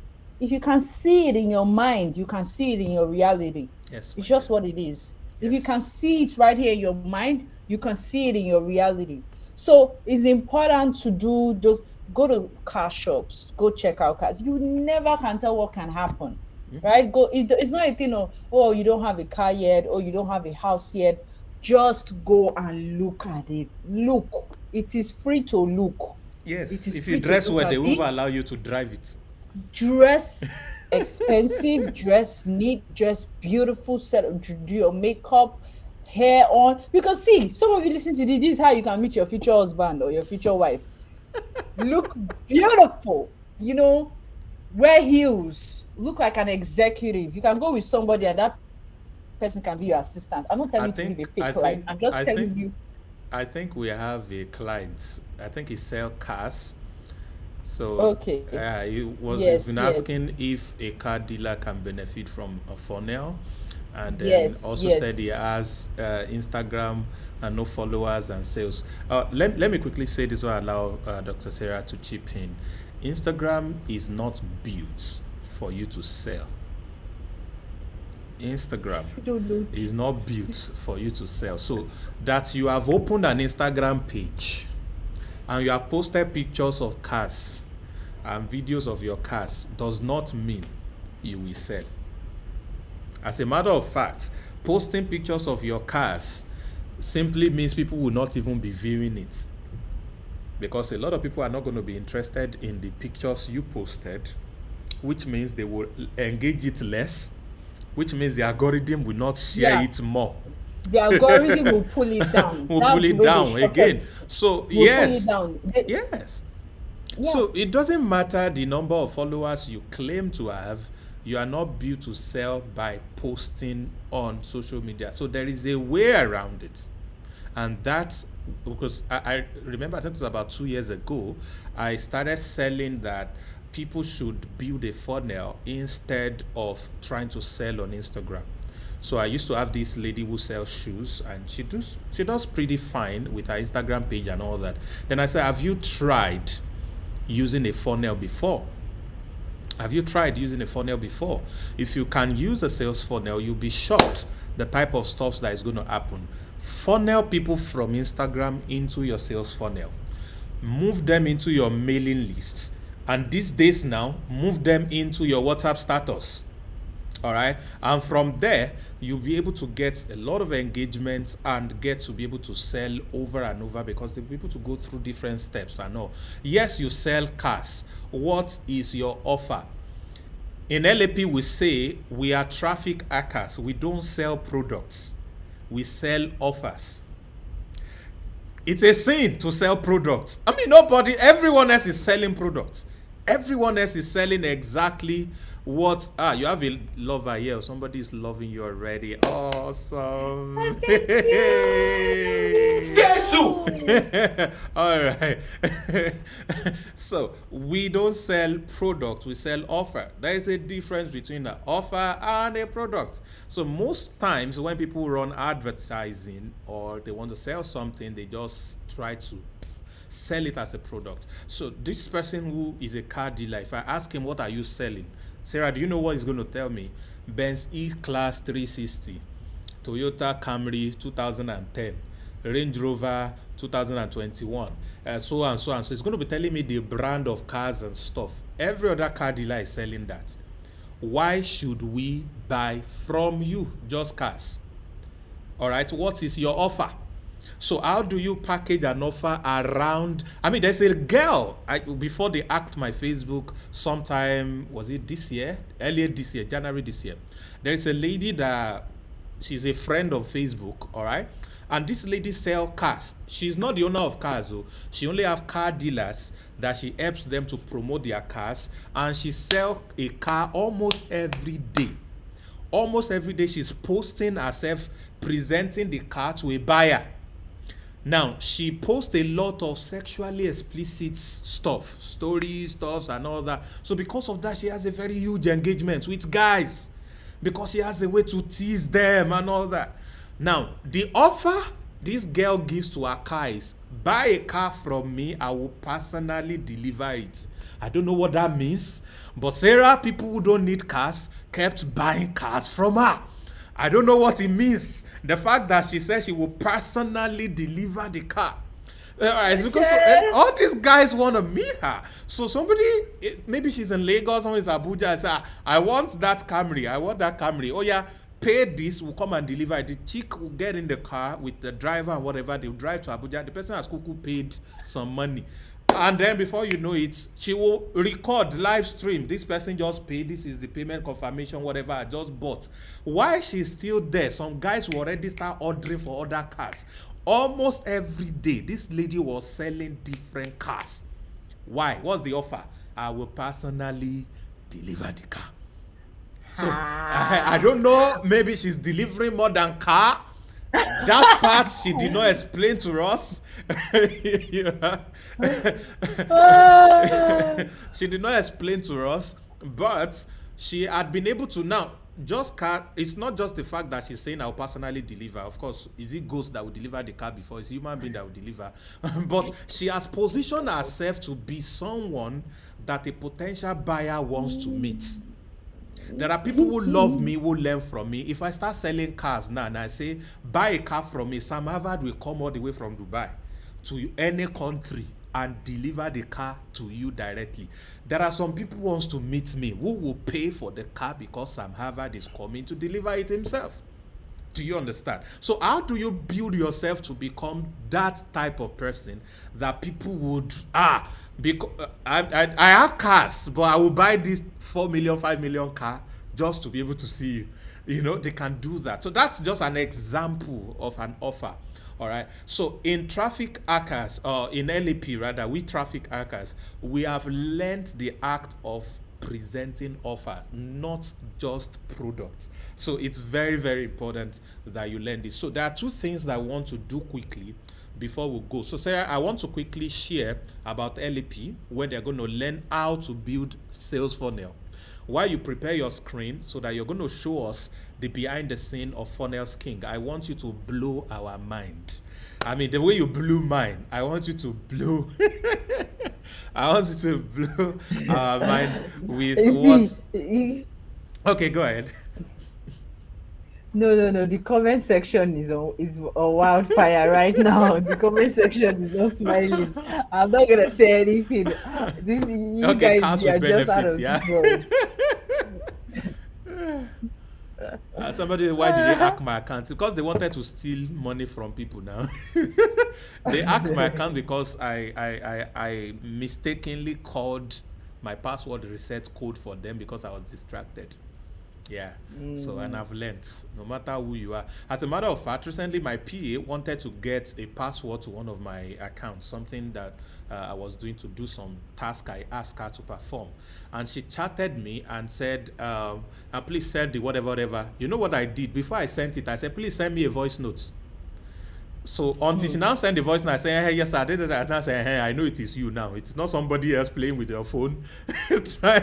If you can see it in your mind, you can see it in your reality. Yes, my It's dear. just what it is. If you can Yes. see it right here in your mind, you can see it in your reality. So it's important to do those. Go to car shops, go check out cars. You never can tell what can happen, right? It's not a thing of, oh, you don't have a car yet, or you don't have a house yet. Just go and look at it. Look, it is free to look. It Yes. is If you free to dress look well, they at won't it. even allow you to drive it. Dress expensive, dress neat, dress beautiful, do your makeup, hair on. Because see, some of you listen to this is how you can meet your future husband or your future wife. Look beautiful, wear heels, look like an executive. You can go with somebody and that person can be your assistant. I'm not telling you to live a fake I life. I'm think just I telling think you. I think I think we have a client. I think he sell cars. So Okay. he's Yes, been yes. asking if a car dealer can benefit from a funnel, and then Yes, also said he yes. has Instagram and no followers and sales. Let me quickly say this will allow Dr. Sarah to chip in. Instagram is not built for you to sell. Instagram I don't know. is not built for you to sell. So that you have opened an Instagram page and you have posted pictures of cars and videos of your cars does not mean you will sell. As a matter of fact, posting pictures of your cars simply means people will not even be viewing it, because a lot of people are not going to be interested in the pictures you posted, which means they will engage it less, which means the algorithm will not share Yeah, it more. the algorithm will pull it down. Will pull That's the it way they down structured. again. So Will pull it yes, down. yes. Yeah. So it doesn't matter the number of followers you claim to have, you are not built to sell by posting on social media. So there is a way around it. And that's because I remember, I think it was about 2 years ago, I started selling that people should build a funnel instead of trying to sell on Instagram. So I used to have this lady who sells shoes, and she does pretty fine with her Instagram page and all that. Then I said, have you tried using a funnel before? Have you tried using a funnel before? If you can use a sales funnel, you'll be shocked the type of stuff that is going to happen. Funnel people from Instagram into your sales funnel. Move them into your mailing list. And these days now, move them into your WhatsApp status. All right. And from there, you'll be able to get a lot of engagement and get to be able to sell over and over, because they'll be able to go through different steps and all. Yes, you sell cars. What is your offer? In LAP, we say we are traffic hackers. We don't sell products, we sell offers. It's a sin to sell products. I mean, everyone else is selling products. Everyone else is selling exactly what. You have a lover here. Somebody is loving you already. Awesome. Thank you. Jesus! All right. So we don't sell product, we sell offer. There is a difference between an offer and a product. So most times when people run advertising or they want to sell something, they just try to sell it as a product. So this person who is a car dealer, if I ask him, what are you selling? Sarah, do you know what he's going to tell me? Benz E-Class 360, Toyota Camry 2010, Range Rover 2021, so and so and so. He's going to be telling me the brand of cars and stuff. Every other car dealer is selling that. Why should we buy from you just cars? All right, what is your offer? So how do you package an offer around? I mean, there's a girl, before they hacked my Facebook sometime, was it this year? Earlier this year, January this year. There is a lady that, she's a friend on Facebook, all right? And this lady sell cars. She's not the owner of cars, though. She only have car dealers that she helps them to promote their cars. And she sell a car almost every day. Almost every day she's posting herself, presenting the car to a buyer. Now, she posts a lot of sexually explicit stuff, stories, stuffs, and all that. So because of that, she has a very huge engagement with guys, because she has a way to tease them and all that. Now, the offer this girl gives to her car is, buy a car from me, I will personally deliver it. I don't know what that means, but Sarah, people who don't need cars, kept buying cars from her. I don't know what it means. The fact that she said she will personally deliver the car. It's because all these guys want to meet her. So somebody, maybe she's in Lagos or in Abuja, and say, I want that Camry. I want that Camry. Oh yeah, pay this, we'll come and deliver it. The chick will get in the car with the driver and whatever. They'll drive to Abuja. The person has cuckoo paid some money. And then before you know it, she will record live stream. This person just paid. This is the payment confirmation, whatever I just bought. While she's still there, some guys will already start ordering for other cars. Almost every day, this lady was selling different cars. Why? What's the offer? I will personally deliver the car. So I don't know. Maybe she's delivering more than car. That part she did not explain to us. She did not explain to us, but she had been able to now. Just car, it's not just the fact that she's saying I'll personally deliver. Of course, is it ghost that will deliver the car before? It's human being that will deliver. But she has positioned herself to be someone that a potential buyer wants to meet. There are people who love me, who learn from me. If I start selling cars now and I say, buy a car from me, Sam Harvard will come all the way from Dubai to any country and deliver the car to you directly. There are some people who wants to meet me who will pay for the car because Sam Harvard is coming to deliver it himself. Do you understand? So how do you build yourself to become that type of person that people would, because I have cars, but I will buy this 4 million, 5 million car just to be able to see you. You know, they can do that. So that's just an example of an offer. All right. So in traffic hackers, or in LAP rather, we traffic hackers, we have learned the act of presenting offer, not just products. So it's very, very important that you learn this. So there are two things that I want to do quickly before we go. So Sarah, I want to quickly share about LAP, where they're going to learn how to build sales funnel. While you prepare your screen so that you're going to show us the behind the scene of Funnels King, I want you to blow our mind. I mean, the way you blew mine, I want you to blow I want you to blow our mind with what. Okay, go ahead. No. The comment section is a wildfire right now. The comment section is not smiling. I'm not gonna say anything. You Okay, guys are just out of yeah. this world. Somebody, why did they hack my account? Because they wanted to steal money from people now. They hacked my account because I mistakenly called my password reset code for them because I was distracted. Yeah. So, and I've learned, no matter who you are. As a matter of fact, recently my PA wanted to get a password to one of my accounts, something that I was doing to do some task I asked her to perform. And she chatted me and said, please send the whatever. You know what I did? Before I sent it, I said, please send me a voice note. So until she now sent the voice note, I said, hey, yes, I did it. I now say, hey, I know it is you now. It's not somebody else playing with your phone.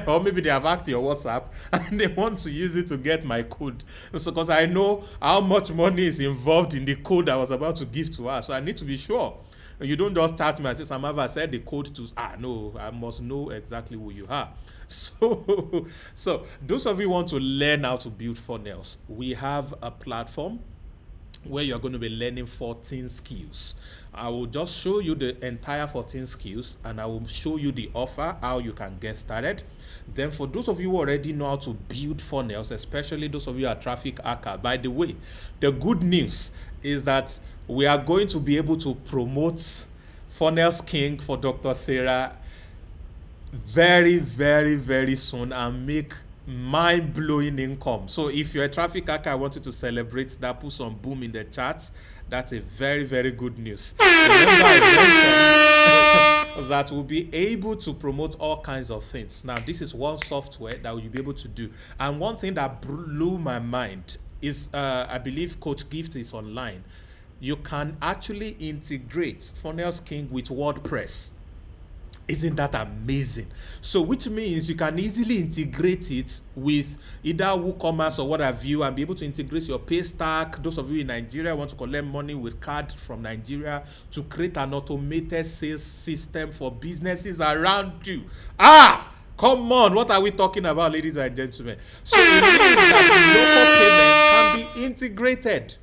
Or maybe they have hacked your WhatsApp and they want to use it to get my code. So because I know how much money is involved in the code I was about to give to her. So I need to be sure. You don't just start me and say, Sam Harvard said the code to, no, I must know exactly who you are. So those of you who want to learn how to build funnels, we have a platform where you're going to be learning 14 skills. I will just show you the entire 14 skills and I will show you the offer, how you can get started. Then for those of you who already know how to build funnels, especially those of you who are traffic hacker, by the way, the good news is that we are going to be able to promote Funnels King for Dr. Sarah very, very, very soon and make mind-blowing income. So if you're a traffic hacker, I want you to celebrate that, put some boom in the chat. That's a very, very good news. Remember, I mentioned that we'll be able to promote all kinds of things. Now, this is one software that you'll be able to do. And one thing that blew my mind is, I believe Coach Gift is online. You can actually integrate Funnels King with WordPress. Isn't that amazing? So, which means you can easily integrate it with either WooCommerce or what have you, and be able to integrate your pay stack. Those of you in Nigeria want to collect money with card from Nigeria to create an automated sales system for businesses around you. Come on, what are we talking about, ladies and gentlemen? So it means that local payments can be integrated.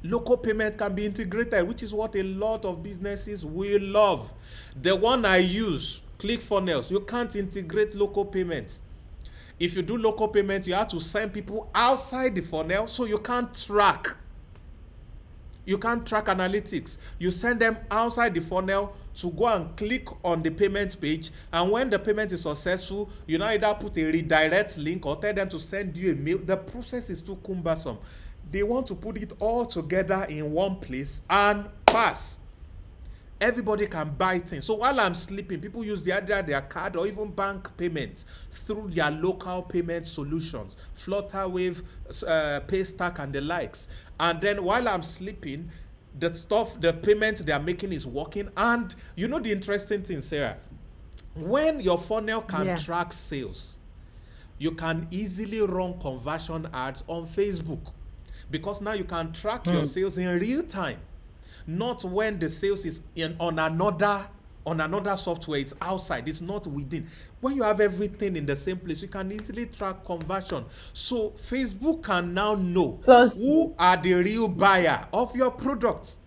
Local payment can be integrated, which is what a lot of businesses will love. The one I use, ClickFunnels, you can't integrate local payments. If you do local payments, you have to send people outside the funnel, so you can't track. You can't track analytics. You send them outside the funnel to go and click on the payment page, and when the payment is successful, you now either put a redirect link or tell them to send you a mail. The process is too cumbersome. They want to put it all together in one place and pass. Everybody can buy things. So while I'm sleeping, people use either their card or even bank payments through their local payment solutions, Flutterwave, Paystack, and the likes. And then while I'm sleeping, the payment they are making is working. And you know the interesting thing, Sarah, when your funnel can track sales, you can easily run conversion ads on Facebook, because now you can track your sales in real time. Not when the sales is on another software, it's outside, it's not within. When you have everything in the same place, you can easily track conversion. So Facebook can now know who are the real buyer of your products.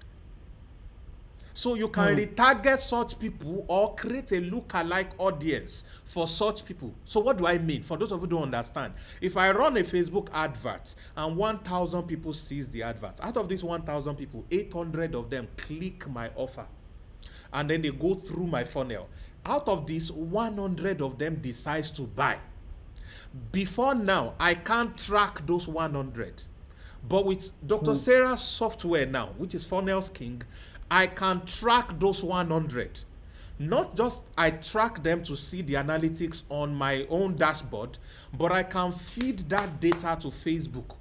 So you can retarget such people or create a lookalike audience for such people. So what do I mean? For those of you who don't understand, if I run a Facebook advert and 1,000 people sees the advert, out of these 1,000 people, 800 of them click my offer, and then they go through my funnel. Out of these, 100 of them decides to buy. Before now, I can't track those 100. But with Dr. Sarah's software now, which is Funnels King, I can track those 100. Not just I track them to see the analytics on my own dashboard, but I can feed that data to Facebook.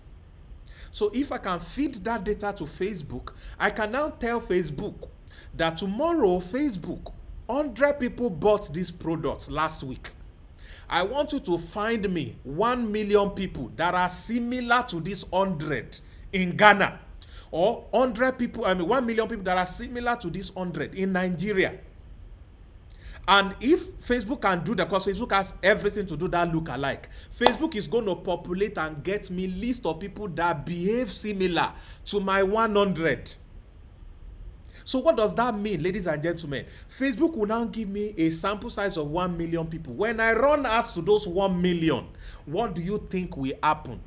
So if I can feed that data to Facebook, I can now tell Facebook that tomorrow, Facebook, 100 people bought this product last week. I want you to find me 1 million people that are similar to this 100 in Ghana. Or 100 people, 1 million people that are similar to this 100 in Nigeria. And if Facebook can do that, because Facebook has everything to do that lookalike, Facebook is going to populate and get me list of people that behave similar to my 100. So what does that mean, ladies and gentlemen? Facebook will now give me a sample size of 1 million people. When I run ads to those 1 million, what do you think will happen?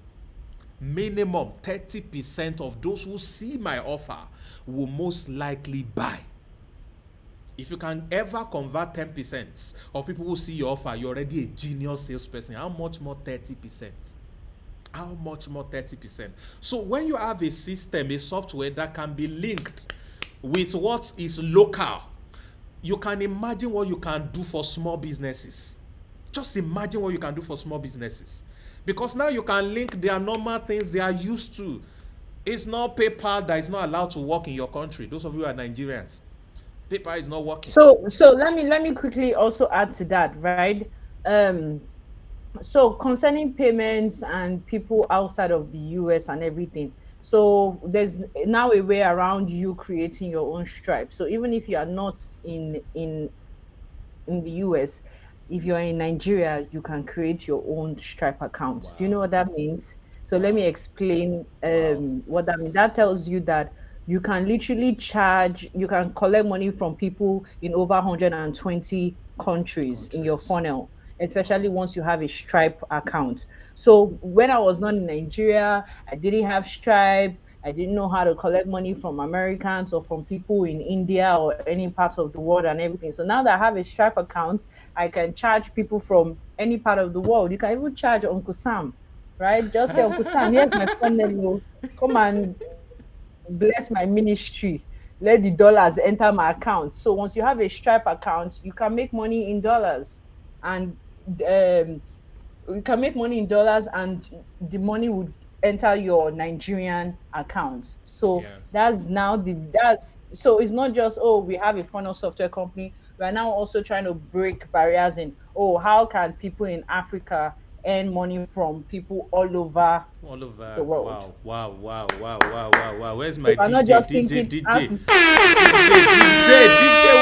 Minimum 30% of those who see my offer will most likely buy. If you can ever convert 10% of people who see your offer, you're already a genius salesperson. How much more 30%? How much more 30%? So when you have a system, a software that can be linked with what is local, you can imagine what you can do for small businesses. Just imagine what you can do for small businesses. Because now you can link their normal things they are used to. It's not PayPal that is not allowed to work in your country. Those of you who are Nigerians, PayPal is not working. So let me quickly also add to that, right? So concerning payments and people outside of the US and everything, so there's now a way around you creating your own Stripe. So even if you are not in the US, if you're in Nigeria, you can create your own Stripe account. Wow. Do you know what that means? So let me explain what that means. That tells you that you can literally you can collect money from people in over 120 countries in your funnel, especially once you have a Stripe account. So when I was not in Nigeria, I didn't have Stripe. I didn't know how to collect money from Americans or from people in India or any parts of the world and everything. So now that I have a Stripe account, I can charge people from any part of the world. You can even charge Uncle Sam, right? Just say, Uncle Sam, here's my phone number. Come and bless my ministry. Let the dollars enter my account. So once you have a Stripe account, you can make money in dollars. And you can make money in dollars, and the money would enter your Nigerian account. So that's so it's not just, oh, we have a funnel software company, we're now also trying to break barriers in, oh, how can people in Africa earn money from people all over All the over. world? Wow, wow, wow, wow, wow, wow, wow. Where's So my we're not DJ? just DJ, thinking how DJ. to. DJ,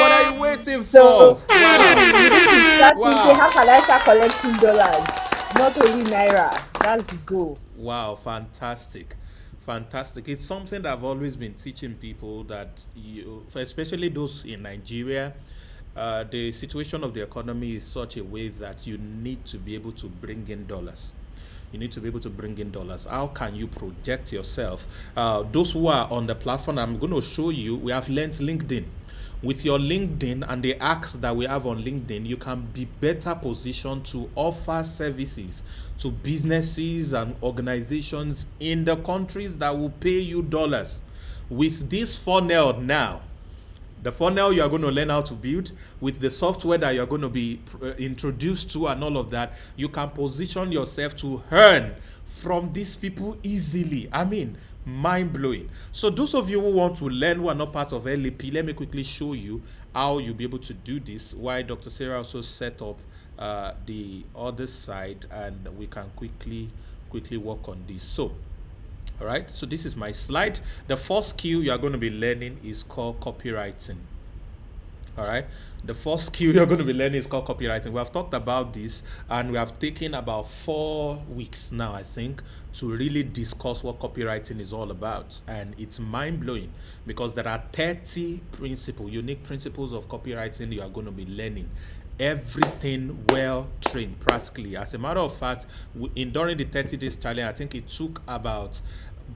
what are you waiting So for? you need to start thinking, how Wow. can I start collecting dollars, not only naira? That's the goal. Wow, fantastic. Fantastic. It's something that I've always been teaching people that you, especially those in Nigeria, the situation of the economy is such a way that you need to be able to bring in dollars. You need to be able to bring in dollars. How can you project yourself? Those who are on the platform, I'm going to show you, we have learned LinkedIn. With your LinkedIn and the acts that we have on LinkedIn, you can be better positioned to offer services to businesses and organizations in the countries that will pay you dollars. With this funnel now, the funnel you are going to learn how to build, with the software that you're going to be introduced to and all of that, you can position yourself to earn from these people easily. I mean, mind-blowing. So those of you who want to learn who are not part of LAP, let me quickly show you how you'll be able to do this, why Dr. Sarah also set up the other side, and we can quickly work on this. So all right, so this is my slide. The first skill you are going to be learning is called copywriting. All right, the first skill you're going to be learning is called copywriting. We have talked about this, and we have taken about 4 weeks now, I think, to really discuss what copywriting is all about. And it's mind-blowing because there are 30 unique principles of copywriting you are going to be learning. Everything well trained practically. As a matter of fact, during the 30 days challenge, I think it took about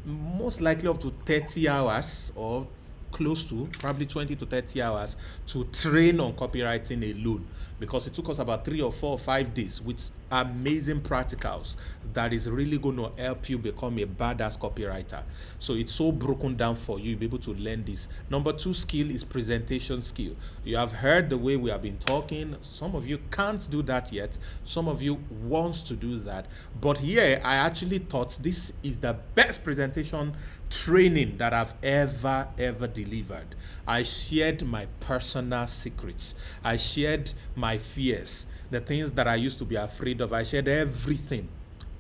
most likely up to 30 hours or close to probably 20 to 30 hours to train on copywriting alone, because it took us about 3 or 4 or 5 days with amazing practicals that is really going to help you become a badass copywriter. So it's so broken down for you to be able to learn this. Number 2 skill is presentation skill. You have heard the way we have been talking. Some of you can't do that yet. Some of you wants to do that. But here, I actually thought this is the best presentation training that I've ever delivered. I shared my personal secrets. I shared my fears, the things that I used to be afraid of. I shared everything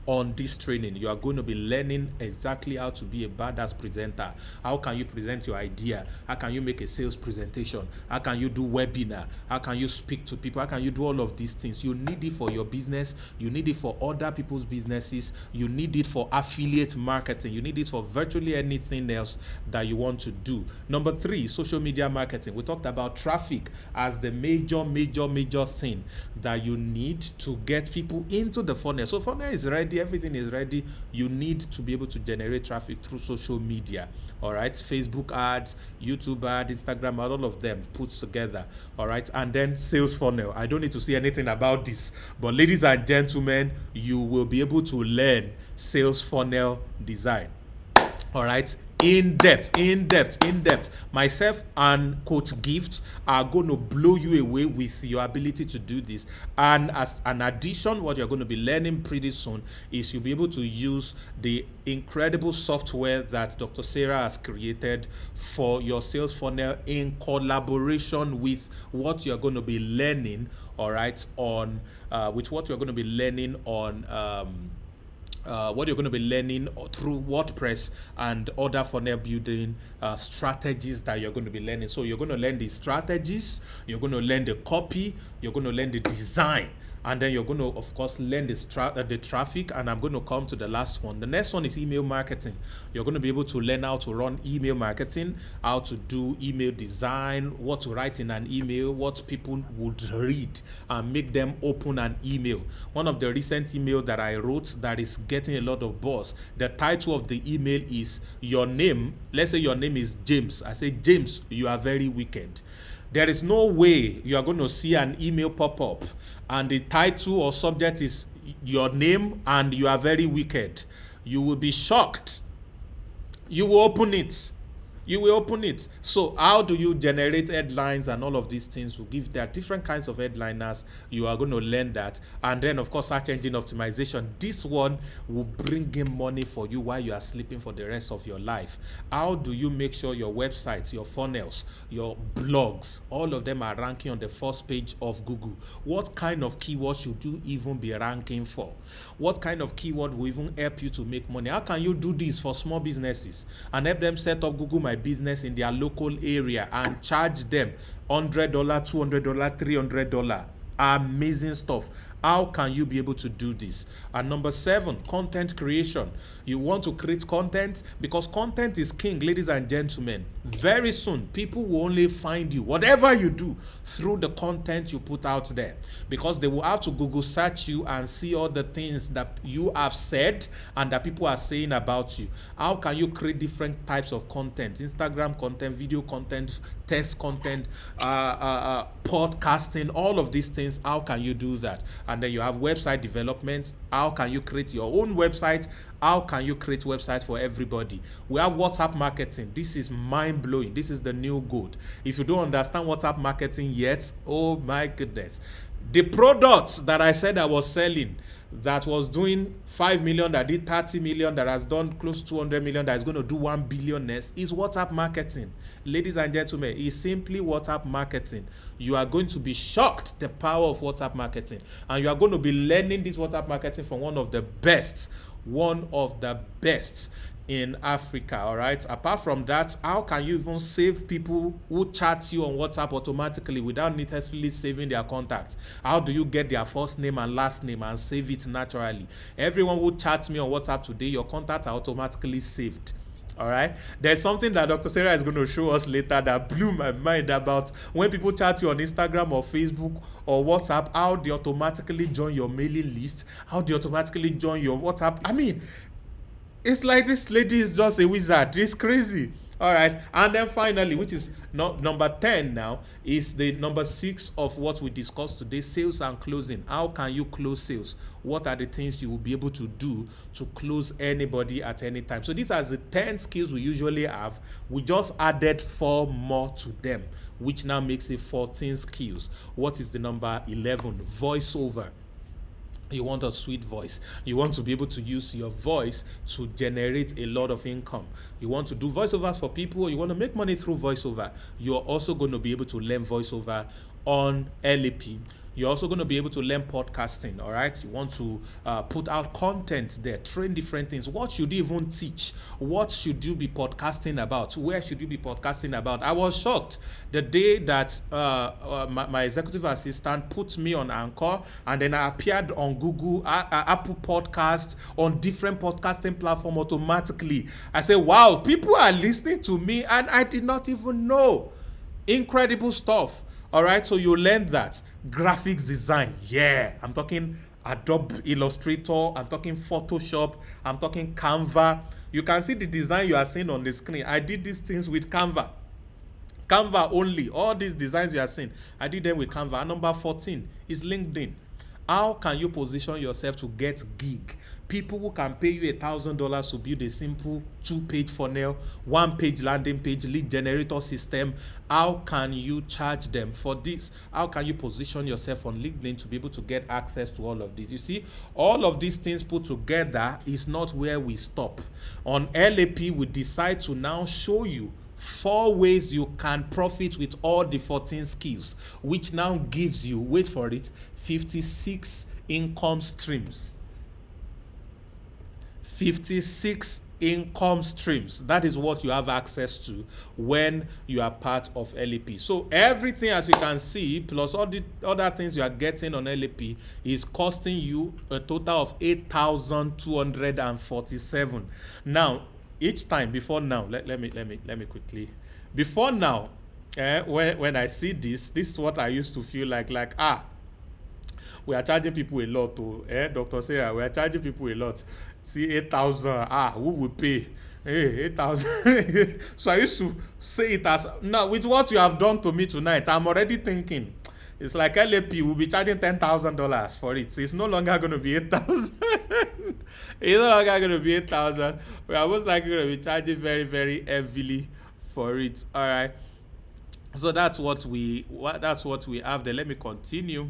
on this training. You are going to be learning exactly how to be a badass presenter. How can you present your idea? How can you make a sales presentation? How can you do webinar? How can you speak to people? How can you do all of these things? You need it for your business. You need it for other people's businesses. You need it for affiliate marketing. You need it for virtually anything else that you want to do. Number 3, social media marketing. We talked about traffic as the major thing that you need to get people into the funnel. So funnel is ready. Everything is ready. You need to be able to generate traffic through social media. All right, Facebook ads, YouTube ads, Instagram ads, all of them put together. All right, and then sales funnel. I don't need to say anything about this, but ladies and gentlemen, you will be able to learn sales funnel design. All right, in depth. Myself and Coach Gifts are going to blow you away with your ability to do this. And as an addition, what you're going to be learning pretty soon is you'll be able to use the incredible software that Dr. Sarah has created for your sales funnel in collaboration with what you're going to be learning. All right, on with what you're going to be learning on. What you're going to be learning through WordPress and other funnel building strategies that you're going to be learning. So you're going to learn the strategies, you're going to learn the copy, you're going to learn the design, and then you're going to, of course, learn the traffic. And I'm going to come to the last one. The next one is email marketing. You're going to be able to learn how to run email marketing, how to do email design, what to write in an email, what people would read and make them open an email. One of the recent email that I wrote that is getting a lot of buzz, the title of the email is your name. Let's say your name is James. I say, James, you are very wicked. There is no way you are going to see an email pop up and the title or subject is your name and you are very wicked. You will be shocked. You will open it You will open it. So how do you generate headlines and all of these things? Will give there are different kinds of headliners. You are going to learn that. And then of course search engine optimization. This one will bring in money for you while you are sleeping for the rest of your life. How do you make sure your websites, your funnels, your blogs, all of them are ranking on the first page of Google? What kind of keywords should you even be ranking for? What kind of keyword will even help you to make money? How can you do this for small businesses and help them set up Google My Business in their local area and charge them $100, $200, $300? Amazing stuff. How can you be able to do this? And number 7, content creation. You want to create content because content is king, ladies and gentlemen. Very soon, people will only find you, whatever you do, through the content you put out there, because they will have to Google search you and see all the things that you have said and that people are saying about you. How can you create different types of content? Instagram content, video content, text content, podcasting, all of these things. How can you do that? And then you have website development. How can you create your own website? How can you create websites for everybody? We have WhatsApp marketing. This is mind-blowing. This is the new gold. If you don't understand WhatsApp marketing yet, oh my goodness. The products that I said I was selling, that was doing 5 million, that did 30 million, that has done close to 200 million, that is going to do 1 billion next, is WhatsApp marketing. Ladies and gentlemen, it's simply WhatsApp marketing. You are going to be shocked the power of WhatsApp marketing. And you are going to be learning this WhatsApp marketing from one of the best in Africa. All right. Apart from that, how can you even save people who chat you on WhatsApp automatically without necessarily saving their contacts? How do you get their first name and last name and save it naturally? Everyone who chats me on WhatsApp today, your contacts are automatically saved. All right. There's something that Dr. Sarah is going to show us later that blew my mind about when people chat you on Instagram or Facebook or WhatsApp, how they automatically join your mailing list, how they automatically join your WhatsApp. I mean, it's like this lady is just a wizard. It's crazy. All right. And then finally, which is number 10 now, is the number 6 of what we discussed today, sales and closing. How can you close sales? What are the things you will be able to do to close anybody at any time? So these are the 10 skills we usually have. We just added 4 more to them, which now makes it 14 skills. What is the number 11? Voiceover. You want a sweet voice. You want to be able to use your voice to generate a lot of income. You want to do voiceovers for people. You want to make money through voiceover. You're also going to be able to learn voiceover on LAP. You're also going to be able to learn podcasting, all right? You want to put out content there, train different things. What should you even teach? What should you be podcasting about? Where should you be podcasting about? I was shocked the day that my executive assistant put me on Anchor, and then I appeared on Google, Apple Podcasts, on different podcasting platforms automatically. I said, wow, people are listening to me, and I did not even know. Incredible stuff. All right, so you learn that. Graphics design, yeah. I'm talking Adobe Illustrator, I'm talking Photoshop, I'm talking Canva. You can see the design you are seeing on the screen. I did these things with Canva. Canva only. All these designs you are seeing, I did them with Canva. And number 14 is LinkedIn. How can you position yourself to get gig? People who can pay you $1,000 to build a simple 2-page funnel, 1-page landing page, lead generator system. How can you charge them for this? How can you position yourself on LinkedIn to be able to get access to all of this? You see, all of these things put together is not where we stop. On LAP, we decide to now show you 4 ways you can profit with all the 14 skills, which now gives you, wait for it, 56 income streams. 56 income streams. That is what you have access to when you are part of LAP. So everything, as you can see, plus all the other things you are getting on LAP, is costing you a total of 8,247. Now, each time before now, let me quickly. Before now, when I see this is what I used to feel like we are charging people a lot. Dr. Sarah, we are charging people a lot. See, 8,000. Who will pay? Hey, 8,000. So I used to say it as, now with what you have done to me tonight, I'm already thinking, it's like LAP will be charging $10,000 for it. So it's no longer going to be 8,000. It's no longer going to be 8,000. We are most likely going to be charging very, very heavily for it. All right. So that's what we have there. Let me continue.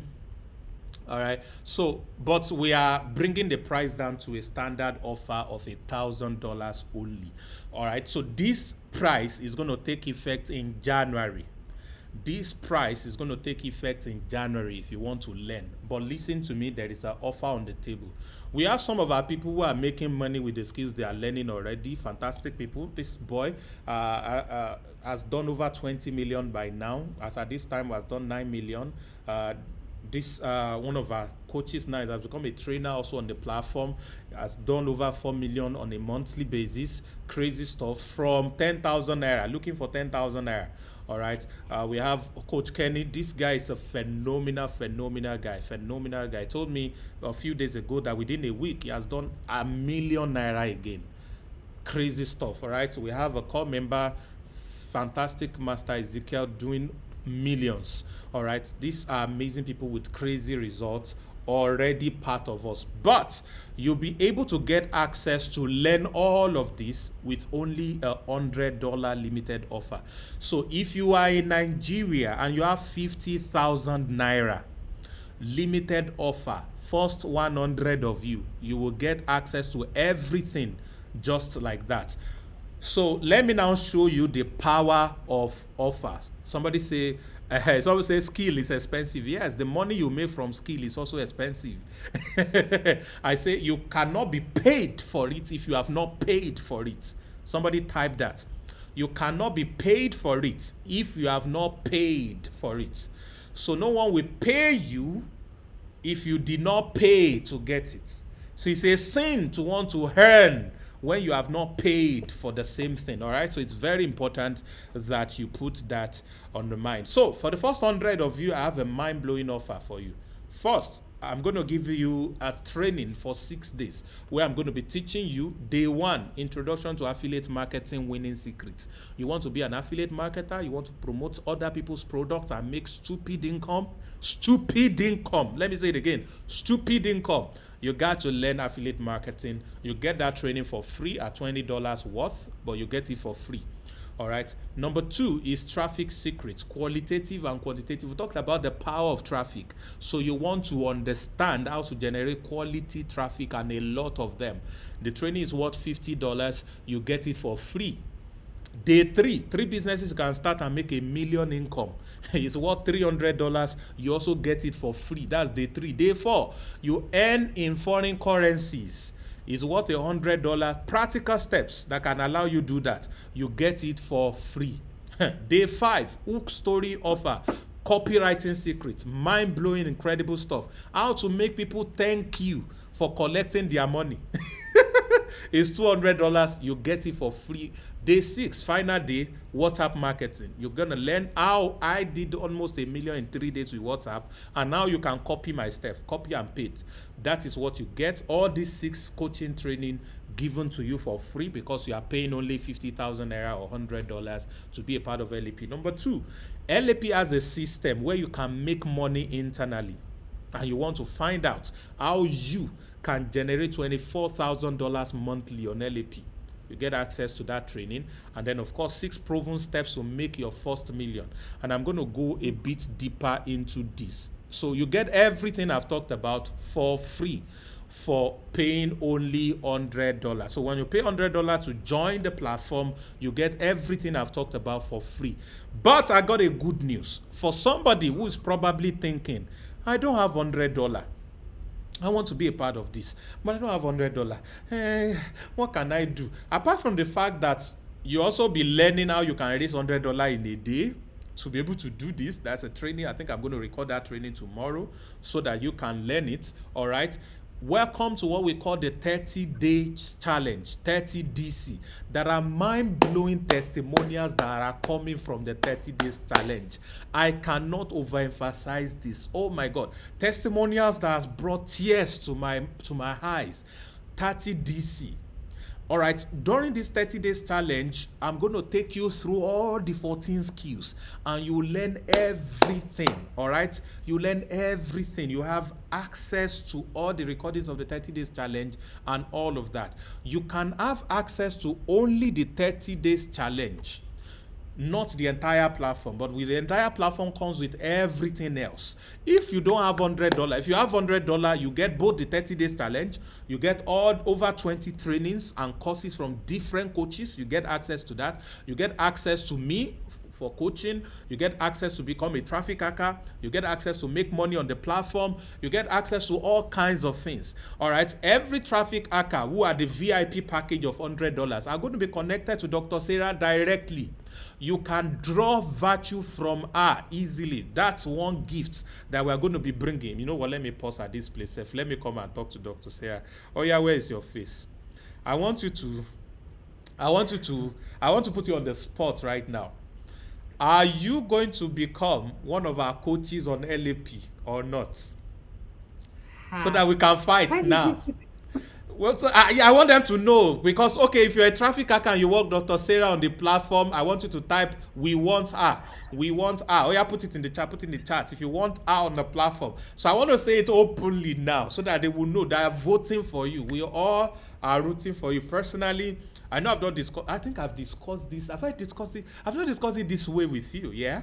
All right. So, but we are bringing the price down to a standard offer of $1,000 only. All right. So this price is going to take effect in January. This price is going to take effect in January if you want to learn. But listen to me, there is an offer on the table. We have some of our people who are making money with the skills they are learning already. Fantastic people. This boy has done over 20 million by now. As at this time, has done 9 million. This one of our coaches now has become a trainer also on the platform, has done over 4 million on a monthly basis. Crazy stuff from 10,000 naira, looking for 10,000 naira. All right. We have Coach Kenny. This guy is a phenomenal guy. He told me a few days ago that within a week he has done $1 million again. Crazy stuff. All right. So we have a core member, fantastic Master Ezekiel, doing millions. All right. These are amazing people with crazy results already part of us, but you'll be able to get access to learn all of this with only $100 limited offer. So if you are in Nigeria and you have 50,000 naira limited offer, first 100 of you will get access to everything just like that. So let me now show you the power of offers. Somebody say skill is expensive. Yes, the money you make from skill is also expensive. I say you cannot be paid for it if you have not paid for it. Somebody type that. You cannot be paid for it if you have not paid for it. So no one will pay you if you did not pay to get it. So it's a sin to want to earn when you have not paid for the same thing. All right, so it's very important that you put that on the mind. So for the first 100 of you, I have a mind-blowing offer for you. First, I'm going to give you a training for 6 days where I'm going to be teaching you day one, introduction to affiliate marketing winning secrets. You want to be an affiliate marketer, you want to promote other people's products and make stupid income. Let me say it again, stupid income. You got to learn affiliate marketing. You get that training for free at $20 worth, but you get it for free. All right. Number 2 is traffic secrets, qualitative and quantitative. We talked about the power of traffic. So you want to understand how to generate quality traffic and a lot of them. The training is worth $50. You get it for free. Day 3 businesses can start and make $1 million income. It's worth $300. You also get it for free. That's day 3. Day 4, you earn in foreign currencies. It's worth $100. Practical steps that can allow you do that. You get it for free. Day 5, hook story offer. Copywriting secrets, mind-blowing, incredible stuff. How to make people thank you for collecting their money. It's $200. You get it for free. Day 6, final day, WhatsApp marketing. You're going to learn how I did almost $1 million in 3 days with WhatsApp. And now you can copy my stuff, copy and paste. That is what you get. All these 6 coaching training given to you for free because you are paying only 50,000 naira or $100 to be a part of LAP. Number 2, LAP has a system where you can make money internally. And you want to find out how you can generate $24,000 monthly on LAP. You get access to that training. And then, of course, 6 proven steps to make your first million. And I'm going to go a bit deeper into this. So you get everything I've talked about for free for paying only $100. So when you pay $100 to join the platform, you get everything I've talked about for free. But I got a good news. For somebody who is probably thinking, I don't have $100. I want to be a part of this, but I don't have $100. What can I do? Apart from the fact that you also be learning how you can raise $100 in a day to be able to do this. That's a training. I think I'm going to record that training tomorrow so that you can learn it. All right. Welcome to what we call the 30-day challenge, 30 DC. There are mind-blowing testimonials that are coming from the 30 days challenge. I cannot overemphasize this. Oh my God. Testimonials that has brought tears to my eyes. 30 DC. All right, during this 30 days challenge, I'm going to take you through all the 14 skills and you will learn everything. All right, you learn everything. You have access to all the recordings of the 30 days challenge and all of that. You can have access to only the 30 days challenge. not the entire platform, but with the entire platform comes with everything else. If you don't have $100, if you have $100, you get both the 30 days challenge, you get all over 20 trainings and courses from different coaches. You get access to that. You get access to me for coaching. You get access to become a traffic hacker. You get access to make money on the platform. You get access to all kinds of things. All right. Every traffic hacker who are the VIP package of $100 are going to be connected to Dr. Sarah directly. You can draw virtue from her easily. That's one gift that we're going to be bringing. You know what? Let me pause at this place. Let me come and talk to Dr. Sarah. Oh yeah, where is your face? I want to put you on the spot right now. Are you going to become one of our coaches on LAP or not? So that we can fight now. Well, so I want them to know, because, okay, if you're a traffic hacker and you work Dr. Sarah on the platform, I want you to type, we want her. We want her. Oh, yeah, put it in the chat. Put in the chat if you want her on the platform. So I want to say it openly now so that they will know that I'm voting for you. We all are rooting for you. Personally, I know I've not discussed, I think I've discussed this. Have I discussed it? I've not discussed it this way with you, yeah?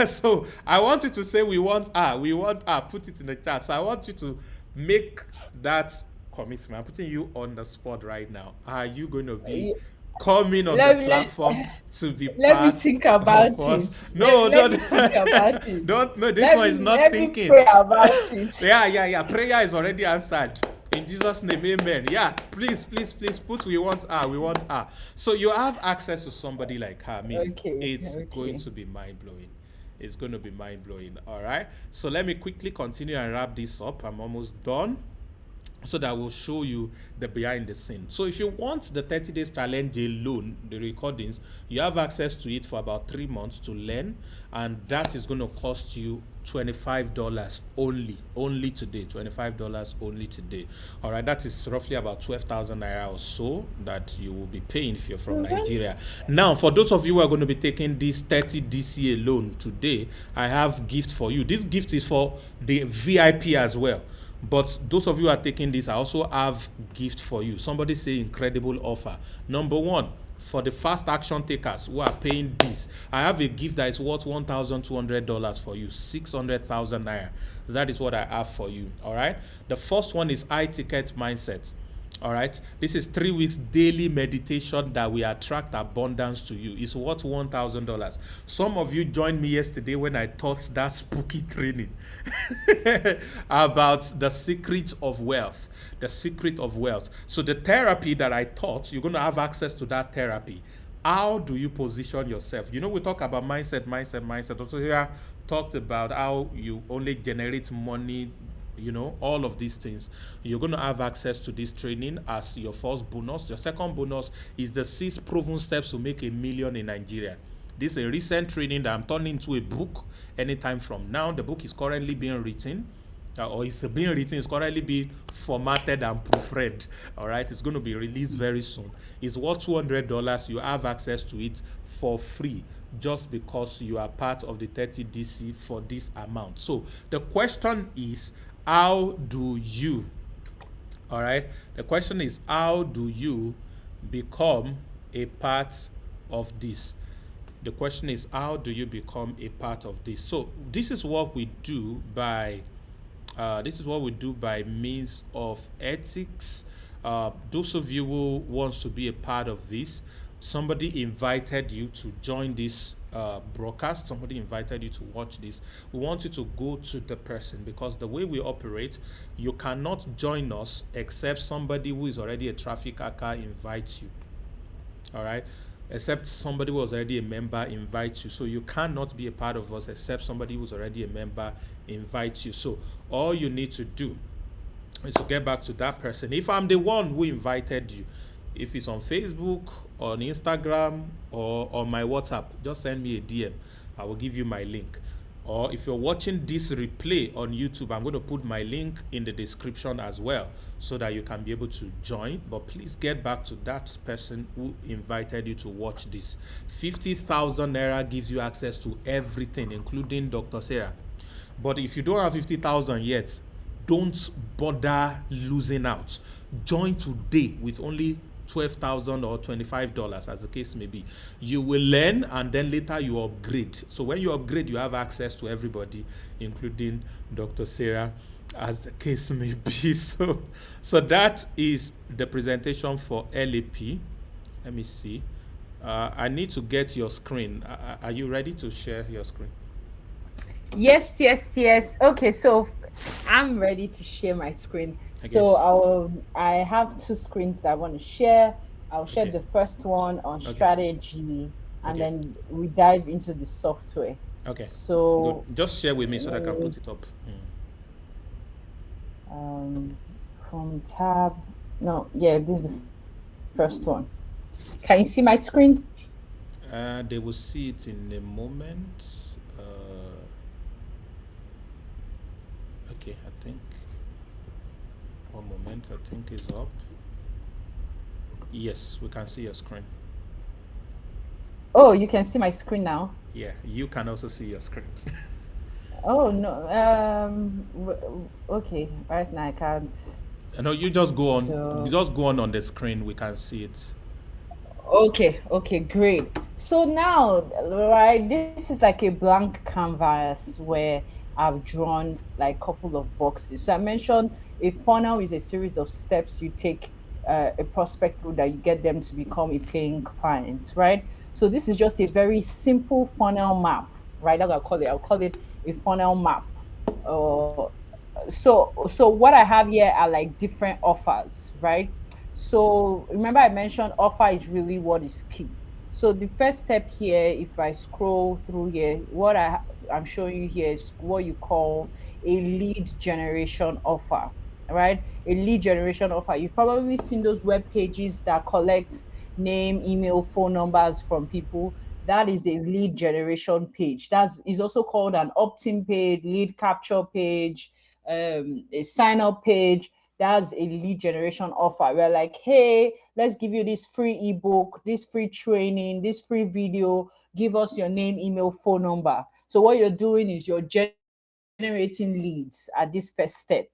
So I want you to say, we want her. We want her. Put it in the chat. So I want you to make that commitment. I'm putting you on the spot right now. Are you going to be coming on the platform to be part let me think about of us? it. No, let me think about it. don't. No, this one is not thinking. Pray about it. Yeah. Prayer is already answered. In Jesus' name, amen. Yeah, please put we want her. So you have access to somebody like her. I mean, it's going to be mind-blowing. It's going to be mind-blowing. All right. So let me quickly continue and wrap this up. I'm almost done, so that will show you the behind the scene. So if you want the 30 days challenge alone, the recordings, you have access to it for about 3 months to learn, and that is going to cost you $25 only today. $25 only today. All right, that is roughly about 12,000 naira or so that you will be paying if you're from Nigeria. Now, for those of you who are going to be taking this 30 DC alone today, I have gift for you. This gift is for the VIP as well. But those of you who are taking this, I also have gift for you. Somebody say incredible offer. Number one, for the fast action takers who are paying this, I have a gift that is worth $1,200 for you, 600,000 naira. That is what I have for you. All right. The first one is high ticket mindset. All right. This is 3 weeks daily meditation that will attract abundance to you. It's worth $1,000. Some of you joined me yesterday when I taught that spooky training about the secret of wealth. The secret of wealth. So the therapy that I taught, you're going to have access to that therapy. How do you position yourself? You know, we talk about mindset. Also here talked about how you only generate money, you know, all of these things. You're going to have access to this training as your first bonus. Your second bonus is the 6 proven steps to make $1 million in Nigeria. This is a recent training that I'm turning into a book anytime from now. The book is currently being written. It's currently being formatted and proofread. All right, it's going to be released very soon. It's worth $200. You have access to it for free, just because you are part of the 30 DC for this amount. So the question is, how do you, all right? The question is, how do you become a part of this? The question is, how do you become a part of this? So this is what we do by means of ethics. Those of you who wants to be a part of this, somebody invited you to join this broadcast, somebody invited you to watch this. We want you to go to the person, because the way we operate, you cannot join us except somebody who is already a traffic hacker invites you. All right, except somebody who was already a member invites you. So you cannot be a part of us except somebody who's already a member invites you. So all you need to do is to get back to that person. If I'm the one who invited you, if it's on Facebook, on Instagram, or on my WhatsApp, just send me a DM. I will give you my link. Or if you're watching this replay on YouTube, I'm going to put my link in the description as well, so that you can be able to join. But please get back to that person who invited you to watch this. 50,000 naira gives you access to everything, including Dr. Sarah. But if you don't have 50,000 yet, don't bother losing out. Join today with only $12,000 or $25, as the case may be. You will learn, and then later you upgrade. So when you upgrade, you have access to everybody, including Dr. Sarah, as the case may be. So that is the presentation for LAP. Let me see. I need to get your screen. Are you ready to share your screen? Yes. Okay, so I'm ready to share my screen. Okay. So I have two screens that I want to share. I'll share Okay. the first one on Okay. strategy, and Okay. then we dive into the software. Okay. So good. Just share with me so that I can put it up. from tab. No, yeah, this is the first one. Can you see my screen? They will see it in a moment. Okay, I think. One moment, I think it's up. Yes, we can see your screen. Oh, you can see my screen now? Yeah, you can also see your screen. Oh, no. Okay, right now I can't. No, you just go on. So- You just go on the screen. We can see it. Okay, great. So now, right, this is like a blank canvas where I've drawn like a couple of boxes. So I mentioned a funnel is a series of steps you take a prospect through that you get them to become a paying client, right? So this is just a very simple funnel map, right? That's what I'll call it a funnel map. So what I have here are like different offers, right? So remember I mentioned offer is really what is key. So the first step here, if I scroll through here, what I'm showing you here is what you call a lead generation offer, right? A lead generation offer. You've probably seen those web pages that collects name, email, phone numbers from people. That is a lead generation page. That is also called an opt-in page, lead capture page, a sign up page. That's a lead generation offer. We're like, hey, let's give you this free ebook, this free training, this free video. Give us your name, email, phone number. So what you're doing is you're generating leads at this first step.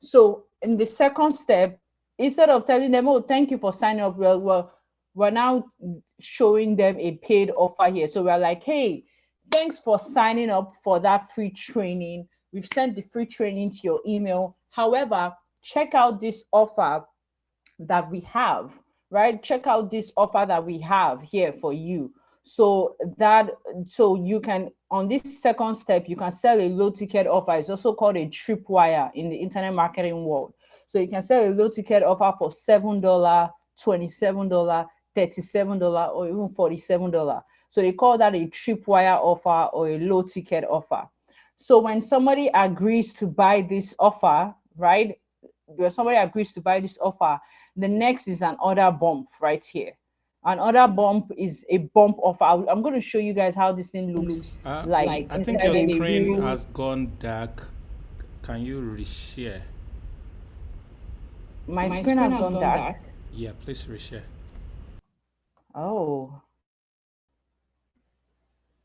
So in the second step, instead of telling them, oh, thank you for signing up, we're now showing them a paid offer here. So we're like, hey, thanks for signing up for that free training. We've sent the free training to your email. However, check out this offer that we have, right? Check out this offer that we have here for you. So you can, on this second step, you can sell a low ticket offer. It's also called a tripwire in the internet marketing world. So you can sell a low ticket offer for $7, $27, $37, or even $47. So they call that a tripwire offer or a low ticket offer. So when somebody agrees to buy this offer, right? When somebody agrees to buy this offer, the next is an order bump right here. An order bump is a bump offer. I'm going to show you guys how this thing looks like. I think your screen has gone dark. Can you reshare? My screen has gone dark. Yeah, please reshare. Oh.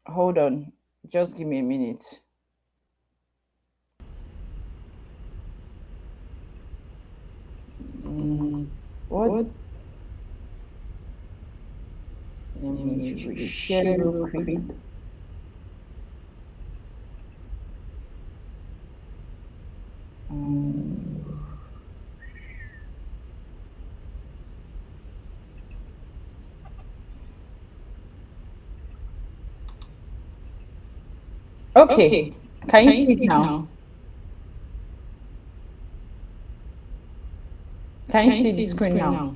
Hold on. Just give me a minute. What? Let me share real quick. Okay. Can you see it now? Can you see the screen now?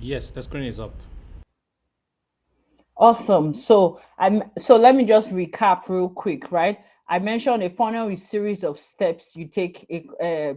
Yes, the screen is up. Awesome. So let me just recap real quick, right? I mentioned a funnel is a series of steps you take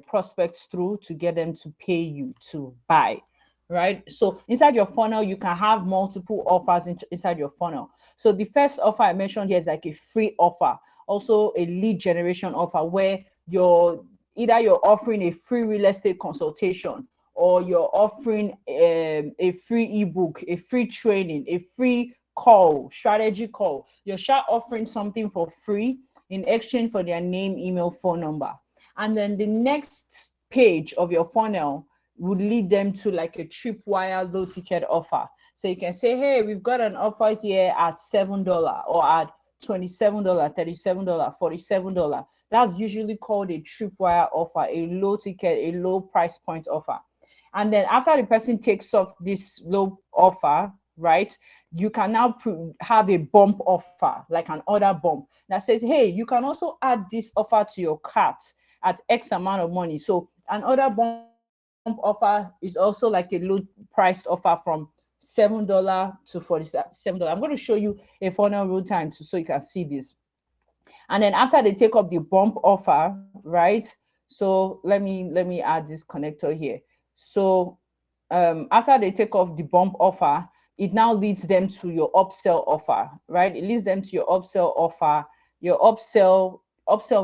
prospects through to get them to pay you to buy, right? So inside your funnel, you can have multiple offers inside your funnel. So the first offer I mentioned here is like a free offer, also a lead generation offer where you're offering a free real estate consultation, or you're offering a free ebook, a free training, a free call, strategy call. You're offering something for free in exchange for their name, email, phone number. And then the next page of your funnel would lead them to like a tripwire low ticket offer. So you can say, hey, we've got an offer here at $7 or at $27, $37, $47. That's usually called a tripwire offer, a low ticket, a low price point offer. And then after the person takes off this low offer, right, you can now have a bump offer, like an order bump that says, hey, you can also add this offer to your cart at X amount of money. So an order bump offer is also like a low priced offer from $7 to $47. I'm going to show you a funnel real time so you can see this. And then after they take up the bump offer, right? So let me add this connector here. So after they take off the bump offer, it now leads them to your upsell offer, right? It leads them to your upsell offer. Your upsell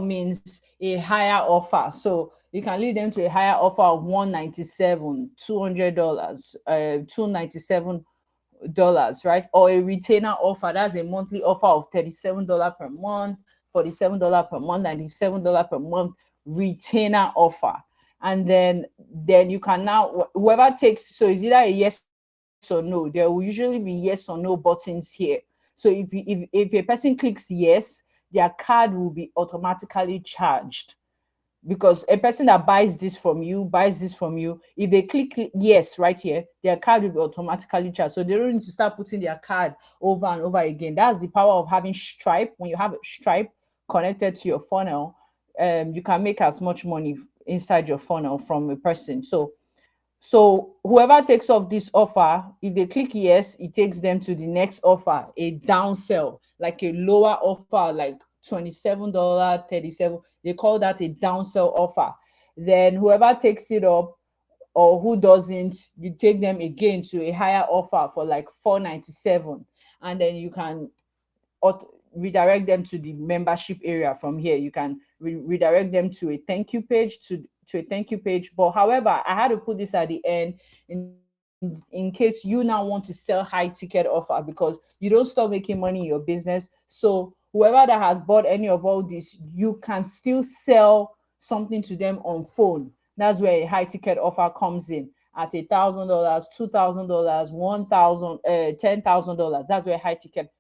means a higher offer. So you can lead them to a higher offer of $197, $200, $297, right? Or a retainer offer. That's a monthly offer of $37 per month, $47 per month, $97 per month retainer offer. And then you can now, whoever takes, so it's either a yes or no. There will usually be yes or no buttons here. So if a person clicks yes, their card will be automatically charged, because a person that buys this from you, if they click yes right here, their card will be automatically charged. So they don't need to start putting their card over and over again. That's the power of having Stripe. When you have Stripe connected to your funnel, you can make as much money inside your funnel from a person. So whoever takes off this offer, if they click yes, it takes them to the next offer, a downsell, like a lower offer, like $27, $37. They call that a downsell offer. Then whoever takes it up or who doesn't, you take them again to a higher offer for like $4.97, and then you can redirect them to the membership area. From here you can redirect them to a thank you page, to a thank you page. But however, I had to put this at the end in case you now want to sell high ticket offer, because you don't stop making money in your business. So whoever that has bought any of all this, you can still sell something to them on phone. That's where a high ticket offer comes in at $1,000, $2,000, $1,000, $10,000. That's where high ticket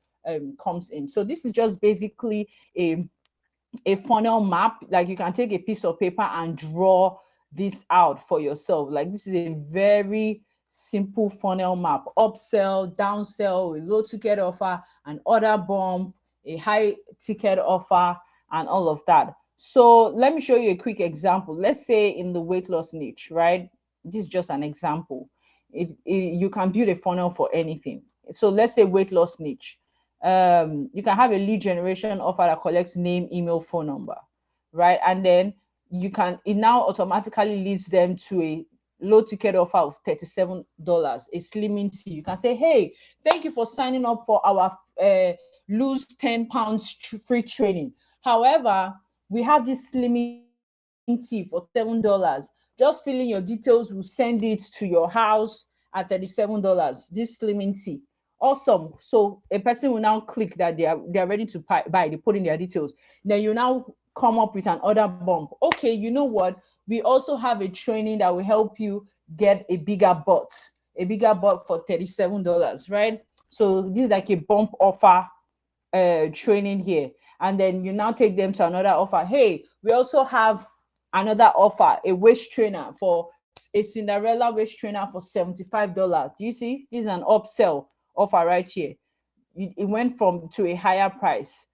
comes in. So this is just basically a funnel map. Like you can take a piece of paper and draw this out for yourself. Like this is a very simple funnel map: upsell, downsell, a low ticket offer, an order bump, a high ticket offer, and all of that. So let me show you a quick example. Let's say in the weight loss niche, right? This is just an example. You can build a funnel for anything. So let's say weight loss niche. You can have a lead generation offer that collects name, email, phone number, right? And then it now automatically leads them to a low ticket offer of $37, a slimming tea. You can say, hey, thank you for signing up for our lose 10 pounds free training. However, we have this slimming tea for $7. Just fill in your details, we'll send it to your house at $37. This slimming tea. Awesome. So a person will now click that they are ready to buy. They put in their details. Then you now come up with an order bump. Okay, you know what? We also have a training that will help you get a bigger butt for $37, right? So this is like a bump offer training here. And then you now take them to another offer. Hey, we also have another offer, a waist trainer, for a Cinderella waist trainer for $75. Do you see? This is an upsell offer right here. It went to a higher price,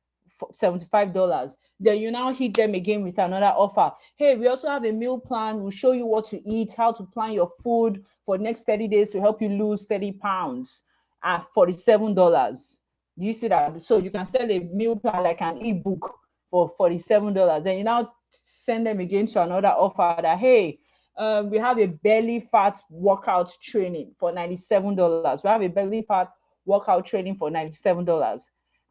$75. Then you now hit them again with another offer. Hey, we also have a meal plan. We'll show you what to eat, how to plan your food for the next 30 days to help you lose 30 pounds at $47. Do you see that? So you can sell a meal plan like an ebook for $47. Then you now send them again to another offer that, hey, we have a belly fat workout training for $97. We have a belly fat workout training for $97.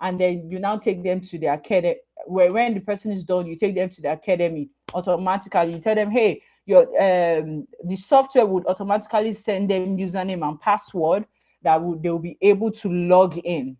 And then you now take them to the academy, where when the person is done, you take them to the academy automatically. You tell them, hey, the software would automatically send them username and password that they'll be able to log in,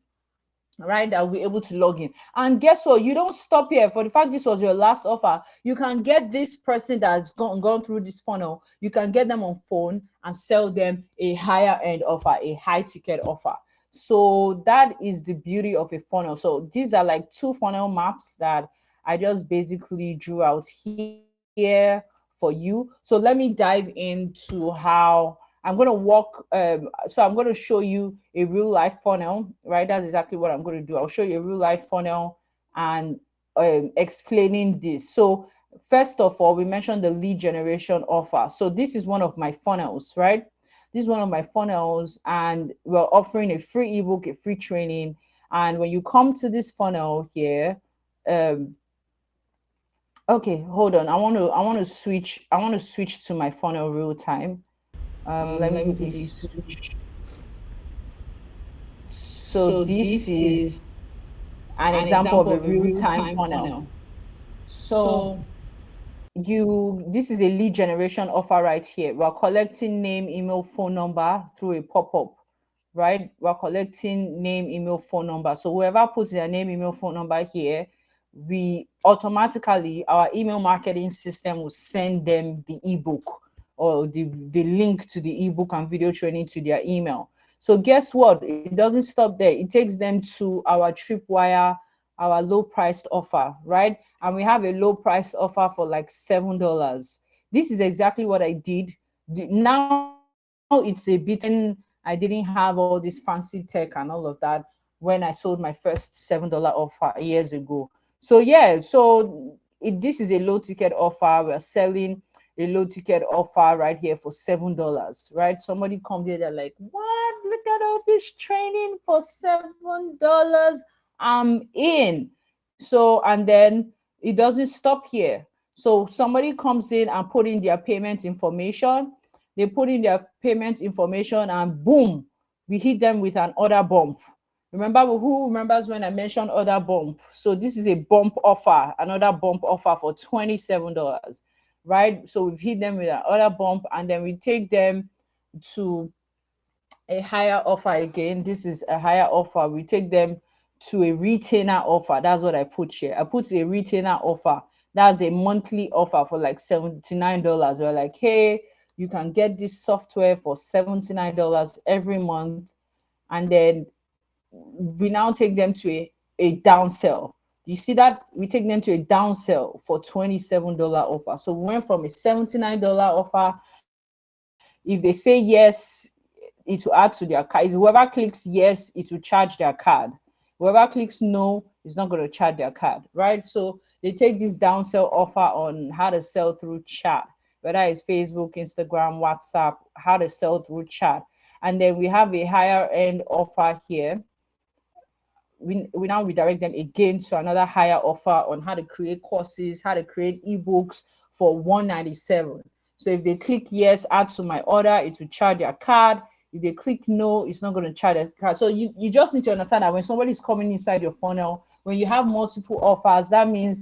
right? That will be able to log in. And guess what? You don't stop here. For the fact this was your last offer, you can get this person that's gone through this funnel, you can get them on phone and sell them a higher end offer, a high ticket offer. So that is the beauty of a funnel. So these are like two funnel maps that I just basically drew out here for you. So let me dive into how I'm going to walk. So I'm going to show you a real life funnel, right? That's exactly what I'm going to do. I'll show you a real life funnel and explaining this. So first of all, we mentioned the lead generation offer. So this is one of my funnels, right? This is one of my funnels, and we're offering a free ebook, a free training. And when you come to this funnel here, um, okay, hold on. I want to switch to my funnel real time. Let me Let me quickly quickly switch. So So this this is is an an example of example a of a real-time real-time funnel. funnel. So So this is a lead generation offer right here. We're collecting name, email, phone number through a pop-up, right? We're collecting name, email, phone number. So whoever puts their name, email, phone number here, we automatically, our email marketing system will send them the ebook or the link to the ebook and video training to their email. So guess what? It doesn't stop there. It takes them to our Tripwire, our low priced offer, right? And we have a low price offer for like $7. This is exactly what I did. Now it's a bit I didn't have all this fancy tech and all of that when I sold my first $7 offer years ago. So yeah, this is a low ticket offer. We're selling a low ticket offer right here for $7, right? Somebody comes here, they're like, what? Look at all this training for $7. I'm in. So, and then it doesn't stop here. So somebody comes in and put in their payment information. They put in their payment information and boom, we hit them with an order bump. Remember, who remembers when I mentioned order bump? So this is a bump offer, another bump offer for $27, right? So we've hit them with an order bump, and then we take them to a higher offer again. This is a higher offer. We take them to a retainer offer. That's what I put here. I put a retainer offer. That's a monthly offer for like $79. We're like, hey, you can get this software for $79 every month. And then we now take them to a downsell. You see that? We take them to a downsell for $27 offer. So we went from a $79 offer. If they say yes, it will add to their card. If whoever clicks yes, it will charge their card. Whoever clicks no, is not going to charge their card, right? So they take this downsell offer on how to sell through chat, whether it's Facebook, Instagram, WhatsApp, how to sell through chat. And then we have a higher end offer here. We now redirect them again to another higher offer on how to create courses, how to create ebooks for 197. So if they click yes, add to my order, it will charge their card. If they click no, it's not going to charge their card. So you just need to understand that when somebody is coming inside your funnel, when you have multiple offers, that means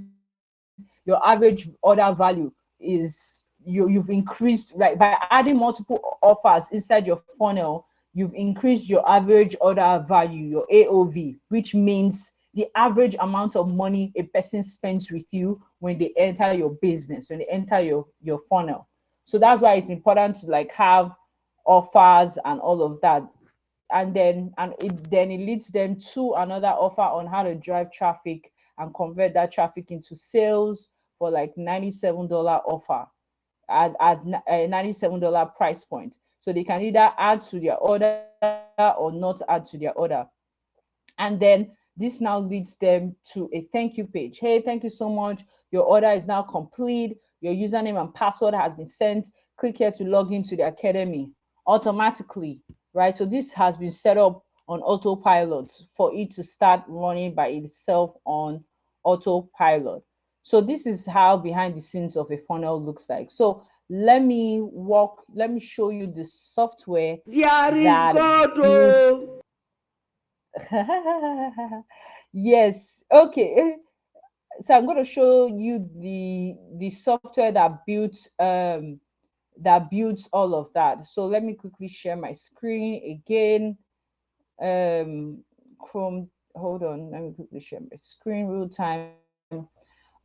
your average order value is you've increased, like by adding multiple offers inside your funnel, you've increased your average order value, your AOV, which means the average amount of money a person spends with you when they enter your business, when they enter your funnel. So that's why it's important to like have offers and all of that. And it leads them to another offer on how to drive traffic and convert that traffic into sales for like $97 offer at a $97 price point. So they can either add to their order or not add to their order. And then this now leads them to a thank you page. Hey, thank you so much. Your order is now complete. Your username and password has been sent. Click here to log into the academy automatically, right? So this has been set up on autopilot for it to start running by itself on autopilot. So this is how behind the scenes of a funnel looks like. So let me show you the software there is that God. builds. Oh. Yes. Okay. So I'm going to show you the software that builds all of that. So let me quickly share my screen again. Chrome. Hold on, let me quickly share my screen real time.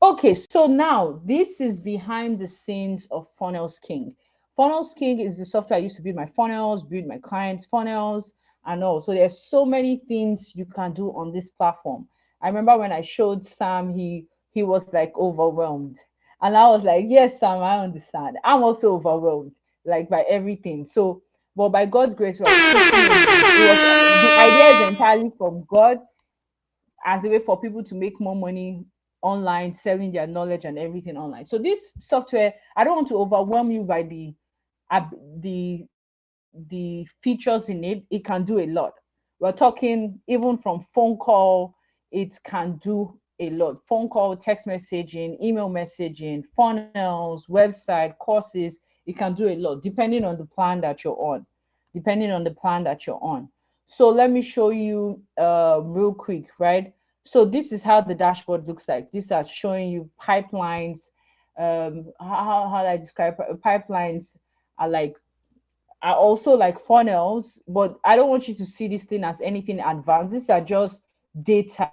Okay, so now this is behind the scenes of Funnels King. Funnels King is the software I used to build my funnels, build my clients' funnels, and all. So there's so many things you can do on this platform. I remember when I showed Sam, he was like overwhelmed. And I was like, yes, Sam, I understand. I'm also overwhelmed, like by everything. So, but by God's grace, we are taking it. It was the idea is entirely from God as a way for people to make more money online, selling their knowledge and everything online. So this software, I don't want to overwhelm you by ab- the the features in it. It can do a lot. We're talking even from phone call, it can do a lot. Phone call, text messaging, email messaging, funnels, website, courses, it can do a lot depending on the plan that you're on. Depending on the plan that you're on. So let me show you real quick, right? So this is how the dashboard looks like. These are showing you pipelines. How do I describe pipelines? Are like are also like funnels, but I don't want you to see this thing as anything advanced. These are just data.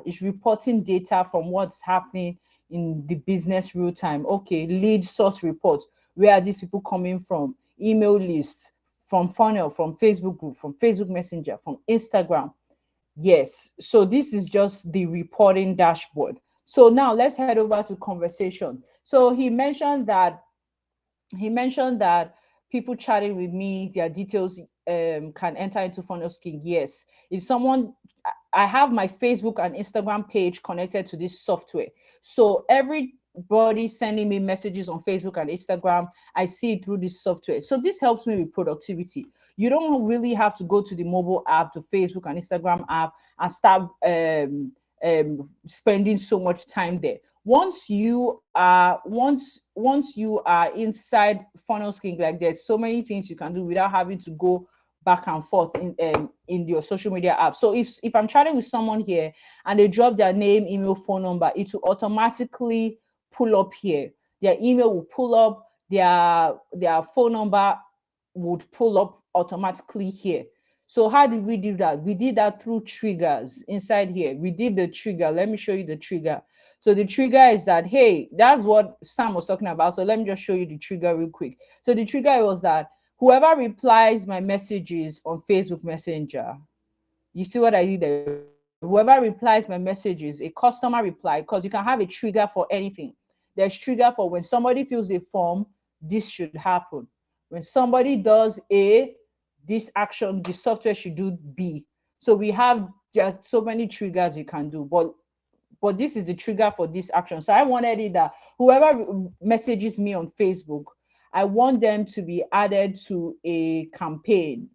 It's reporting data from what's happening in the business real time. Okay, lead source reports. Where are these people coming from? Email lists, from funnel, from Facebook group, from Facebook Messenger, from Instagram. Yes. So this is just the reporting dashboard. So now let's head over to conversation. So he mentioned that people chatting with me, their details can enter into funnel skin. Yes. If someone, I have my Facebook and Instagram page connected to this software. So everybody sending me messages on Facebook and Instagram, I see it through this software. So this helps me with productivity. You don't really have to go to the mobile app, to Facebook and Instagram app, and start spending so much time there. Once you are inside funnel skin, like there's so many things you can do without having to go back and forth in your social media app. So if I'm chatting with someone here and they drop their name, email, phone number, it will automatically pull up here. Their email will pull up, their phone number would pull up automatically here. So how did we do that? We did that through triggers inside here. We did the trigger. Let me show you the trigger. So the trigger is that, hey, that's what Sam was talking about. So let me just show you the trigger real quick. So the trigger was that whoever replies my messages on Facebook Messenger, you see what I did there? Whoever replies my messages, a customer reply, because you can have a trigger for anything. There's trigger for when somebody fills a form, this should happen. When somebody does A, this action, the software should do B. So we have just so many triggers you can do, but this is the trigger for this action. So I wanted it that whoever messages me on Facebook, I want them to be added to a campaign,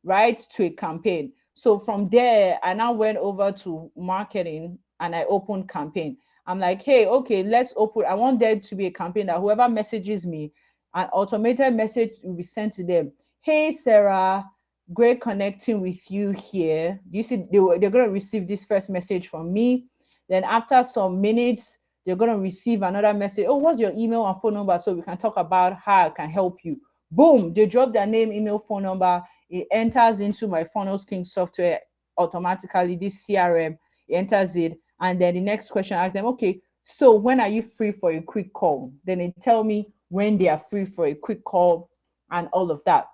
right? To a campaign. So from there, I now went over to marketing and I opened campaign. I'm like, hey, okay, let's open. I want there to be a campaign that whoever messages me, an automated message will be sent to them. Hey, Sarah, great connecting with you here. You see, they're going to receive this first message from me. Then after some minutes, they're going to receive another message. Oh, what's your email and phone number so we can talk about how I can help you? Boom, they drop their name, email, phone number. It enters into my Funnels King software automatically, this CRM, it enters it. And then the next question, I ask them, okay, so when are you free for a quick call? Then they tell me when they are free for a quick call and all of that.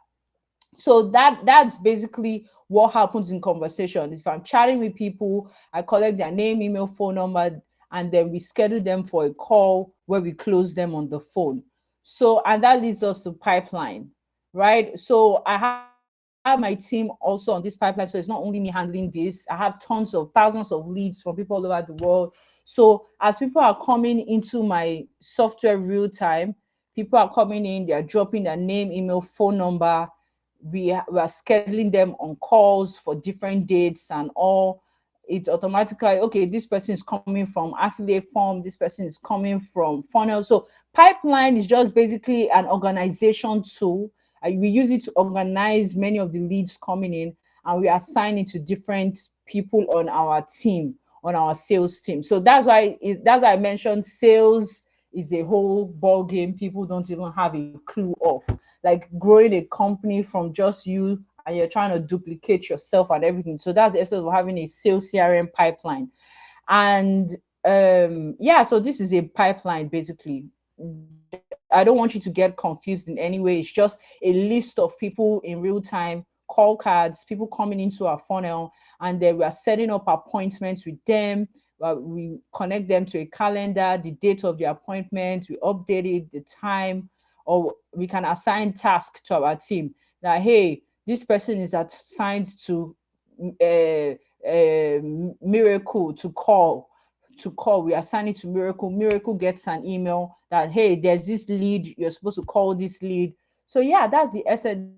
So that's basically what happens in conversation. If I'm chatting with people, I collect their name, email, phone number, and then we schedule them for a call where we close them on the phone. So, and that leads us to pipeline, right? So I have my team also on this pipeline. So it's not only me handling this. I have tons of thousands of leads from people all over the world. So as people are coming into my software real time, people are coming in, they're dropping their name, email, phone number. We are scheduling them on calls for different dates and all. It automatically, okay, this person is coming from affiliate form, this person is coming from funnel. So pipeline is just basically an organization tool. We use it to organize many of the leads coming in, and we assign it to different people on our team, on our sales team. So that's why I mentioned sales is a whole ball game people don't even have a clue of. Like growing a company from just you and you're trying to duplicate yourself and everything. So that's the essence of having a sales CRM pipeline. And yeah, so this is a pipeline basically. I don't want you to get confused in any way. It's just a list of people in real time, call cards, people coming into our funnel, and then we are setting up appointments with them. We connect them to a calendar, the date of the appointment, we update it, the time, or we can assign tasks to our team that, hey, this person is assigned to Miracle to call. We assign it to Miracle gets an email that, hey, there's this lead, you're supposed to call this lead. So yeah, that's the essence.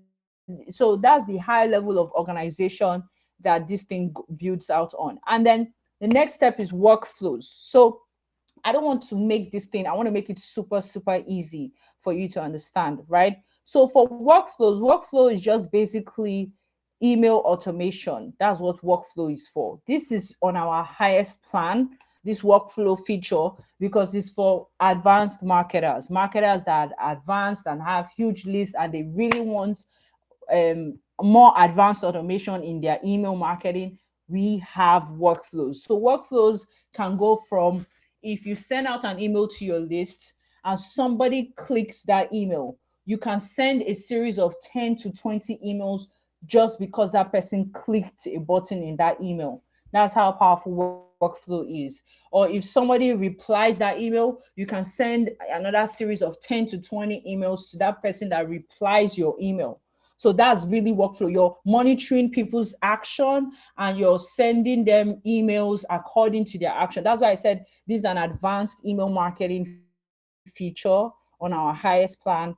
So that's the high level of organization that this thing builds out on. And then the next step is workflows. So I don't want to make this thing, I want to make it super, super easy for you to understand, right? So for workflow is just basically email automation. That's what workflow is for. This is on our highest plan, this workflow feature, because it's for advanced marketers that are advanced and have huge lists, and they really want more advanced automation in their email marketing. We have workflows. So workflows can go from, if you send out an email to your list and somebody clicks that email, you can send a series of 10 to 20 emails just because that person clicked a button in that email. That's how powerful workflow is. Or if somebody replies that email, you can send another series of 10 to 20 emails to that person that replies your email. So that's really workflow. You're monitoring people's action and you're sending them emails according to their action. That's why I said this is an advanced email marketing feature on our highest plan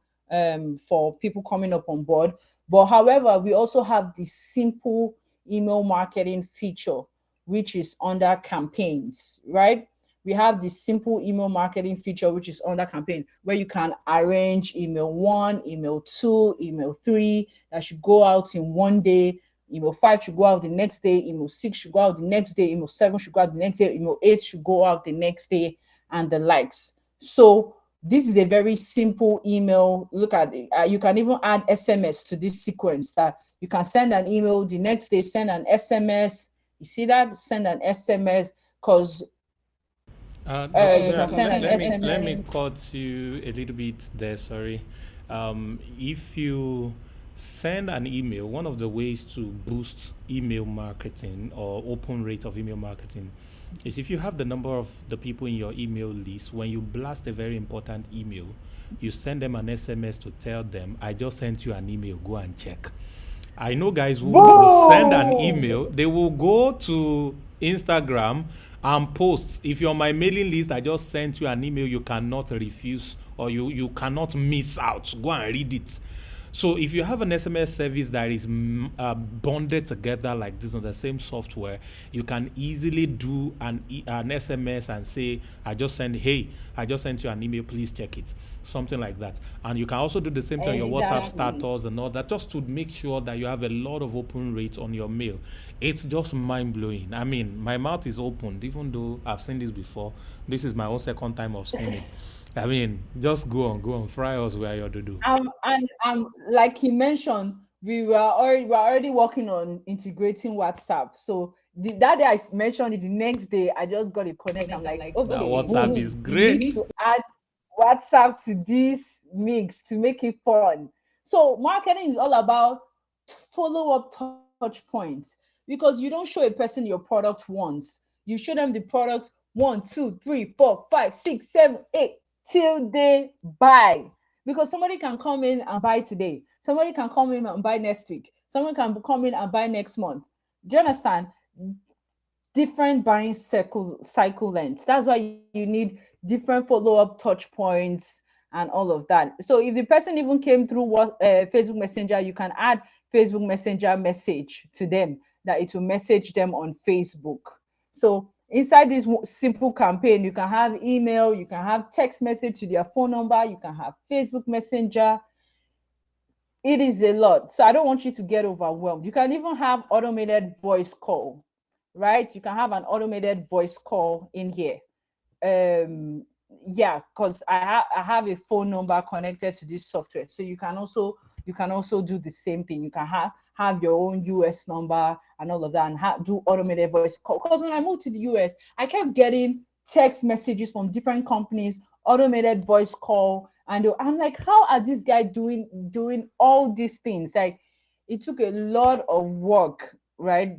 for people coming up on board. But however, we also have the simple email marketing feature, which is under campaigns, right? We have the simple email marketing feature, which is under campaign, where you can arrange email 1, email 2, email 3 that should go out in one day. Email 5 should go out the next day. Email 6 should go out the next day. Email 7 should go out the next day. Email 8 should go out the next day, and the likes. So this is a very simple email. Look at it. You can even add SMS to this sequence, that you can send an email the next day, send an SMS. You see that? Send an SMS, because Dr. you can Zara, send an SMS. let me cut you a little bit there. Sorry. If you send an email, one of the ways to boost email marketing or open rate of email marketing is if you have the number of the people in your email list. When you blast a very important email, you send them an SMS to tell them, I just sent you an email, go and check. I know guys who will send an email, they will go to Instagram and post. If you're on my mailing list, I just sent you an email, you cannot refuse, or you cannot miss out. Go and read it. So if you have an SMS service that is bonded together like this on the same software, you can easily do an SMS and say, I just sent you an email, please check it. Something like that. And you can also do the same thing on your WhatsApp status and all that, just to make sure that you have a lot of open rates on your mail. It's just mind-blowing. I mean, my mouth is opened, even though I've seen this before. This is my own second time of seeing it. I mean, just go on, fry us where you're to do. And like he mentioned, we were already working on integrating WhatsApp. So that day I mentioned it, the next day I just got a connect. I'm like, okay, WhatsApp is great. We need to add WhatsApp to this mix to make it fun. So marketing is all about follow-up touch points, because you don't show a person your product once. You show them the product 1, 2, 3, 4, 5, 6, 7, 8 till they buy. Because somebody can come in and buy today. Somebody can come in and buy next week. Someone can come in and buy next month. Do you understand? Different buying cycle lengths. That's why you need different follow-up touch points and all of that. So if the person even came through Facebook Messenger, you can add Facebook Messenger message to them, that it will message them on Facebook. So inside this simple campaign, you can have email, you can have text message to their phone number, you can have Facebook Messenger. It is a lot. So I don't want you to get overwhelmed. You can even have automated voice call, right? You can have an automated voice call in here. Yeah, because I have a phone number connected to this software. So you can also you can also do the same thing. You can have your own US number and all of that, and do automated voice call. Because when I moved to the US, I kept getting text messages from different companies, automated voice call, and I'm like, how are these guys doing all these things? Like, it took a lot of work, right?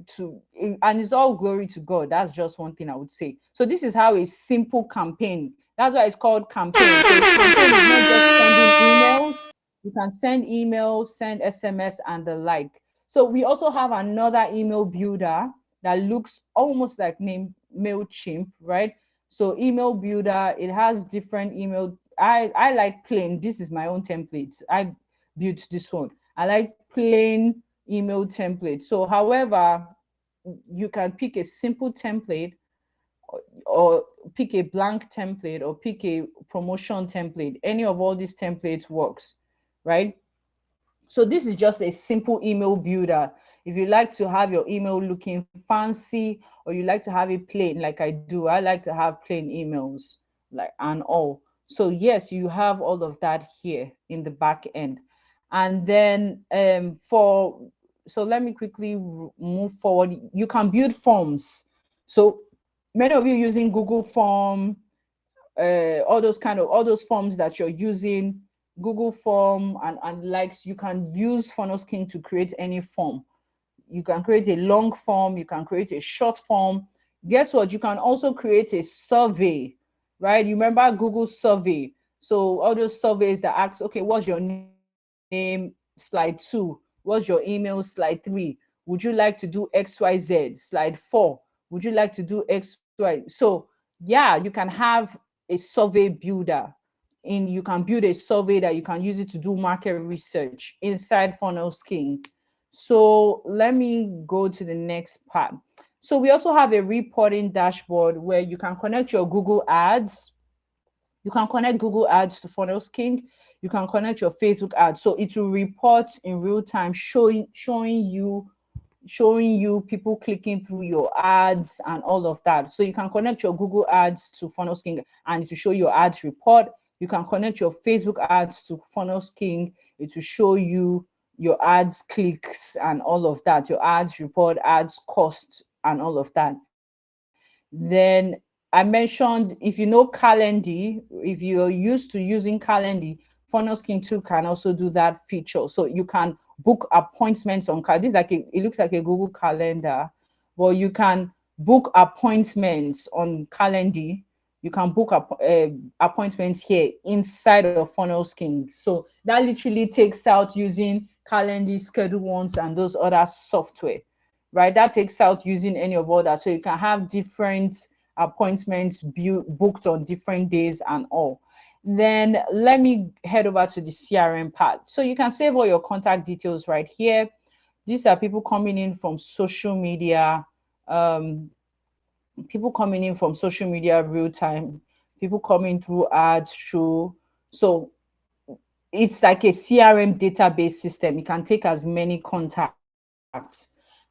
And it's all glory to God. That's just one thing I would say. So this is how a simple campaign. That's why it's called campaign. So campaign is not just sending emails. You can send emails, send SMS, and the like. So we also have another email builder that looks almost like name MailChimp, right? So email builder, it has different email. I like plain. This is my own template. I built this one. I like plain email template. So however, you can pick a simple template, or pick a blank template, or pick a promotion template. Any of all these templates works, right? So this is just a simple email builder. If you like to have your email looking fancy, or you like to have it plain like I do, I like to have plain emails, like, and all. So yes, you have all of that here in the back end. And then so let me quickly move forward. You can build forms. So many of you using Google Form, all those forms that you're using, Google Form and likes, you can use Funnels King to create any form. You can create a long form, you can create a short form. Guess what? You can also create a survey, right? You remember Google survey? So all those surveys that ask, okay, what's your name? Slide 2. What's your email? Slide 3. Would you like to do XYZ? Slide 4. Would you like to do XY? So yeah, you can have a survey builder. You can build a survey that you can use it to do market research inside Funnels King. So let me go to the next part. So we also have a reporting dashboard where you can connect your Google Ads. You can connect Google Ads to Funnels King. You can connect your Facebook ads. So it will report in real time, showing you people clicking through your ads and all of that. So you can connect your Google ads to Funnels King and it will show your ads report. You can connect your Facebook ads to Funnels King. It will show you your ads clicks and all of that, your ads report, ads cost, and all of that. Then I mentioned, if you know Calendly, if you're used to using Calendly, Funnels King 2 can also do that feature. So you can book appointments on Calendly. It looks like a Google Calendar, but you can book appointments on Calendly. You can book appointments here inside of Funnels King. So that literally takes out using Calendly, Schedule Ones, and those other software, right? That takes out using any of all that. So you can have different appointments booked on different days and all. Then let me head over to the CRM part. So you can save all your contact details right here. These are people coming in from social media, real time, people coming through ads, through. So it's like a CRM database system. You can take as many contacts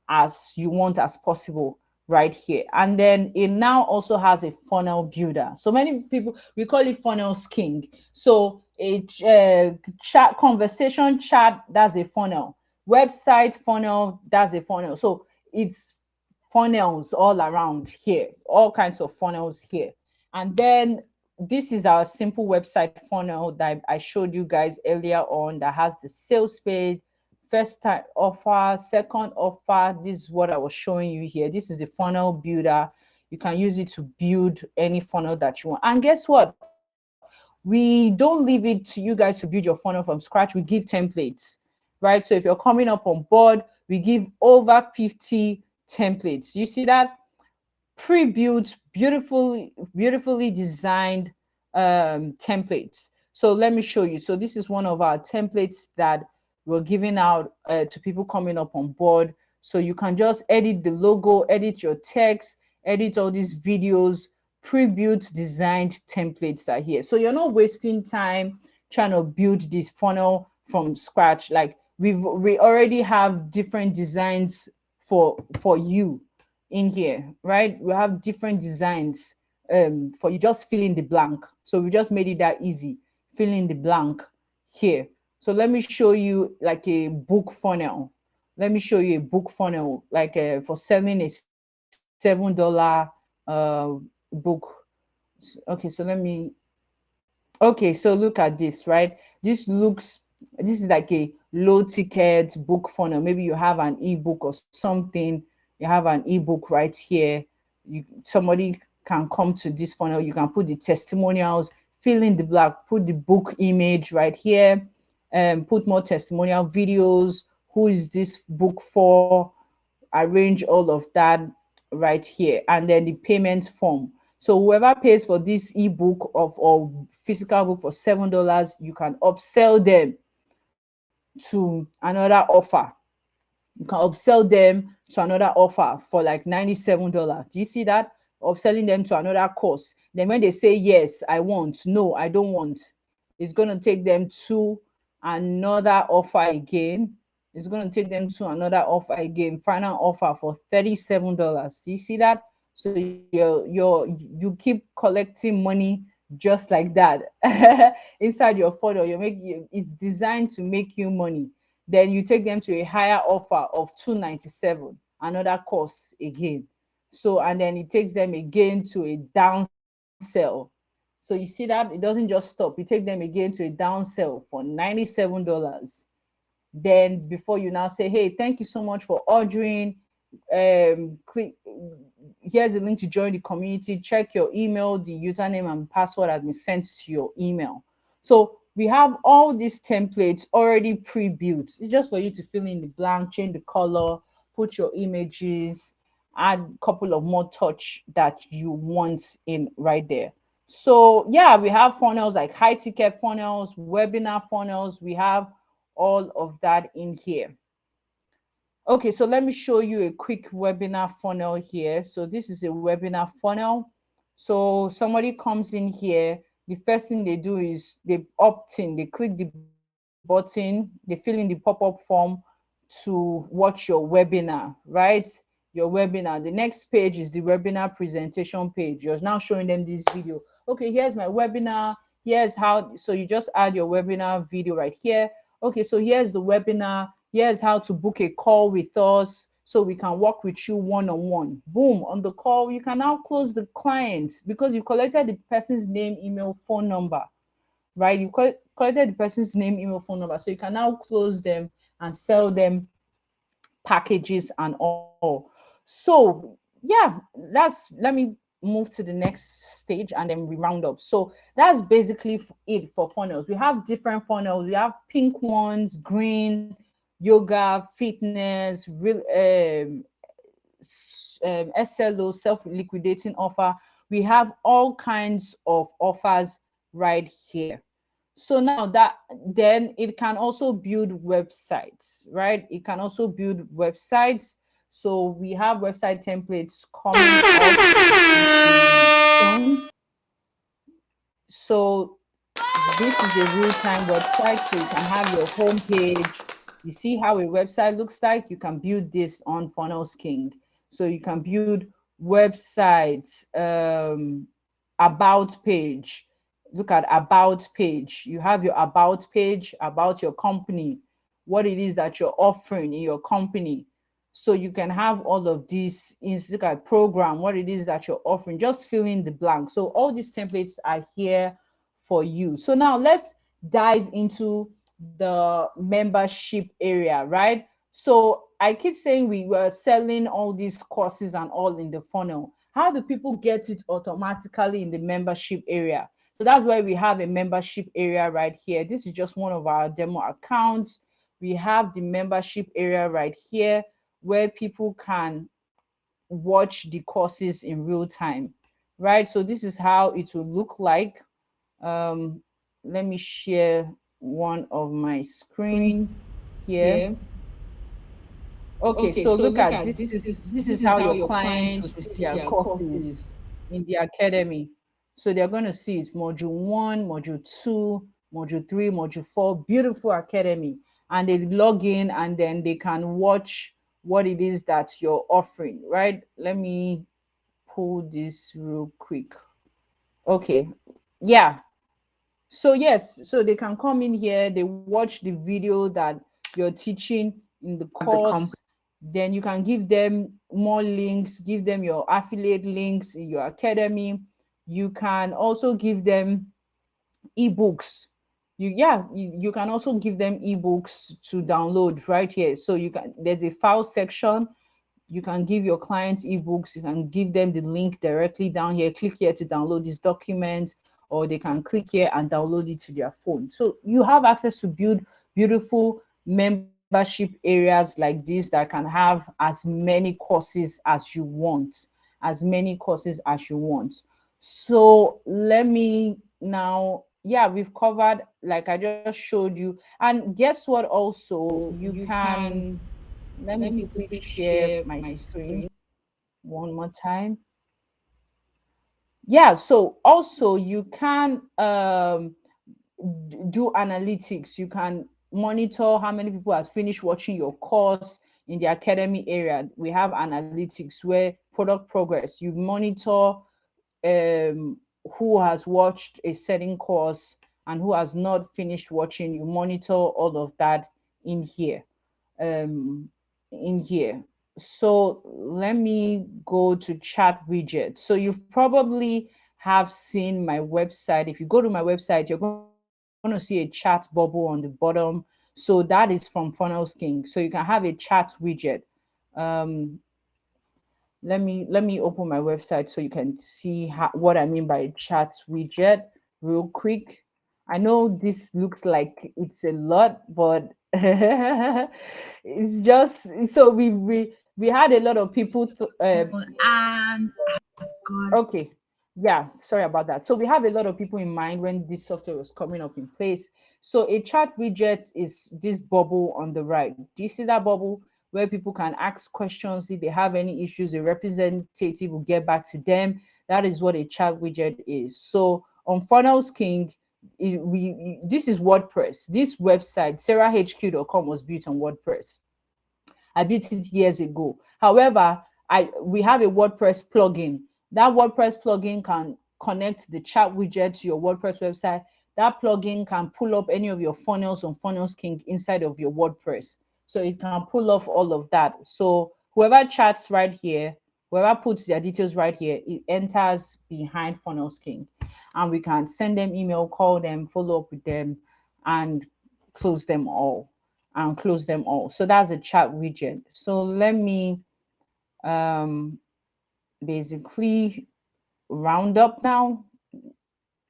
as you want as possible right here. And then it now also has a funnel builder. So many people, we call it Funnels King. So a chat, conversation chat, that's a funnel. Website funnel, that's a funnel. So it's funnels all around here, all kinds of funnels here. And then this is our simple website funnel that I showed you guys earlier on, that has the sales page, first time offer, second offer. This is what I was showing you here. This is the funnel builder. You can use it to build any funnel that you want. And guess what? We don't leave it to you guys to build your funnel from scratch. We give templates, right? So if you're coming up on board, we give over 50 templates. You see that? Pre-built, beautifully designed templates. So let me show you. So this is one of our templates that we're giving out to people coming up on board. So you can just edit the logo, edit your text, edit all these videos. Pre-built designed templates are here. So you're not wasting time trying to build this funnel from scratch. Like we already have different designs for you in here, right? We have different designs for you. Just fill in the blank. So we just made it that easy. Fill in the blank here. So let me show you like a book funnel. Let me show you a book funnel, like for selling a $7 book. Okay, so let me. Okay, so look at this, right? This is like a low ticket book funnel. Maybe you have an ebook or something. You have an ebook right here. Somebody can come to this funnel. You can put the testimonials, fill in the blank, put the book image right here, and put more testimonial videos. Who is this book for? Arrange all of that right here, and then the payment form. So whoever pays for this ebook of or physical book for $7, you can upsell them to another offer. You can upsell them to another offer for like $97. Do you see that? Upselling them to another course. Then when they say yes, I want, no, I don't want, it's going to take them to another offer again. It's going to take them to another offer again. Final offer for $37. Do you see that? So you keep collecting money just like that inside your funnel. It's designed to make you money. Then you take them to a higher offer of 297, another course again. So and then it takes them again to a downsell. So you see that it doesn't just stop. You take them again to a downsell for $97. Then before you now say, hey, thank you so much for ordering, click, here's a link to join the community. Check your email. The username and password has been sent to your email. So we have all these templates already pre-built. It's just for you to fill in the blank, change the color, put your images, add a couple of more touch that you want in right there. So yeah, we have funnels like high ticket funnels, webinar funnels. We have all of that in here. Okay, so let me show you a quick webinar funnel here. So this is a webinar funnel. So somebody comes in here, the first thing they do is they opt in, they click the button, they fill in the pop-up form to watch your webinar, right? Your webinar. The next page is the webinar presentation page. You're now showing them this video. Okay, here's my webinar. Here's how, so you just add your webinar video right here. Okay, so here's the webinar. Here's how to book a call with us so we can work with you one-on-one. Boom, on the call, you can now close the client because you collected the person's name, email, phone number, right? You collected the person's name, email, phone number. So you can now close them and sell them packages and all. So yeah, let me move to the next stage and then we round up. So that's basically it for funnels. We have different funnels. We have pink ones, green, yoga, fitness, real SLO, self-liquidating offer. We have all kinds of offers right here. So now that then it can also build websites, right? It can also build websites. So we have website templates coming up soon. So this is a real-time website, so you can have your home page. You see how a website looks like? You can build this on Funnels King. So you can build websites, about page. Look at about page. You have your about page about your company, what it is that you're offering in your company. So you can have all of these. Look at program, what it is that you're offering. Just fill in the blank. So all these templates are here for you. So now let's dive into the membership area, right? So I keep saying we were selling all these courses and all in the funnel. How do people get it automatically in the membership area? So that's why we have a membership area right here. This is just one of our demo accounts. We have the membership area right here where people can watch the courses in real time, right? So this is how it will look like. Let me share one of my screen here. Okay, so look at this is how your clients will see their courses in the academy. So they're going to see it module 1, module 2, module 3, module 4, beautiful academy. And they log in and then they can watch what it is that you're offering, right? Let me pull this real quick. Okay. Yeah. So yes, so they can come in here, they watch the video that you're teaching in the course, then you can give them more links, give them your affiliate links in your academy. You can also give them ebooks. You can also give them ebooks to download right here. So you can, there's a file section, you can give your clients ebooks, you can give them the link directly down here, click here to download this document, or they can click here and download it to their phone. So you have access to build beautiful membership areas like this that can have as many courses as you want, so let me now, yeah, we've covered, like I just showed you. And guess what, also you can, let me quickly share my screen one more time. Yeah, so also you can do analytics. You can monitor how many people have finished watching your course in the academy area. We have analytics where product progress, you monitor who has watched a certain course and who has not finished watching. You monitor all of that in here. um in here. So let me go to chat widget. So you've probably have seen my website. If you go to my website, you're going to see a chat bubble on the bottom. So that is from Funnels King. So you can have a chat widget. um let me open my website so you can see what I mean by chat widget real quick. I know this looks like it's a lot, but it's just, so we had a lot of people And God. okay, yeah, sorry about that. So we have a lot of people in mind when this software was coming up in place. So a chat widget is this bubble on the right. Do you see that bubble where people can ask questions? If they have any issues, a representative will get back to them. That is what a chat widget is. So on Funnels King, this is WordPress. This website, sarahhq.com, was built on WordPress. I built it years ago. However, we have a WordPress plugin. That WordPress plugin can connect the chat widget to your WordPress website. That plugin can pull up any of your funnels on Funnels King inside of your WordPress. So it can pull off all of that. So whoever chats right here, whoever puts their details right here, it enters behind Funnels King. And we can send them email, call them, follow up with them, and close them all So that's a chat widget. So let me um, basically round up now.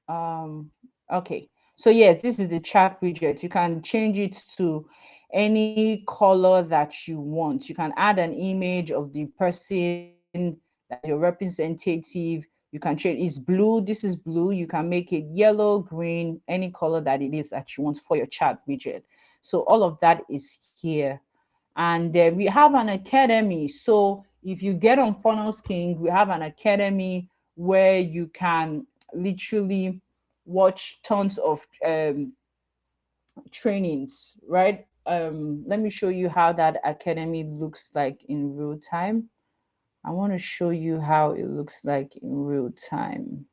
Um, okay. So yes, this is the chat widget. You can change it to any color that you want. You can add an image of the person that is your representative. You can change, it's blue. This is blue. You can make it yellow, green, any color that it is that you want for your chat widget. So all of that is here. And we have an academy. So if you get on Funnels King, we have an academy where you can literally watch tons of trainings, right? Let me show you how that academy looks like in real time. I want to show you how it looks like in real time.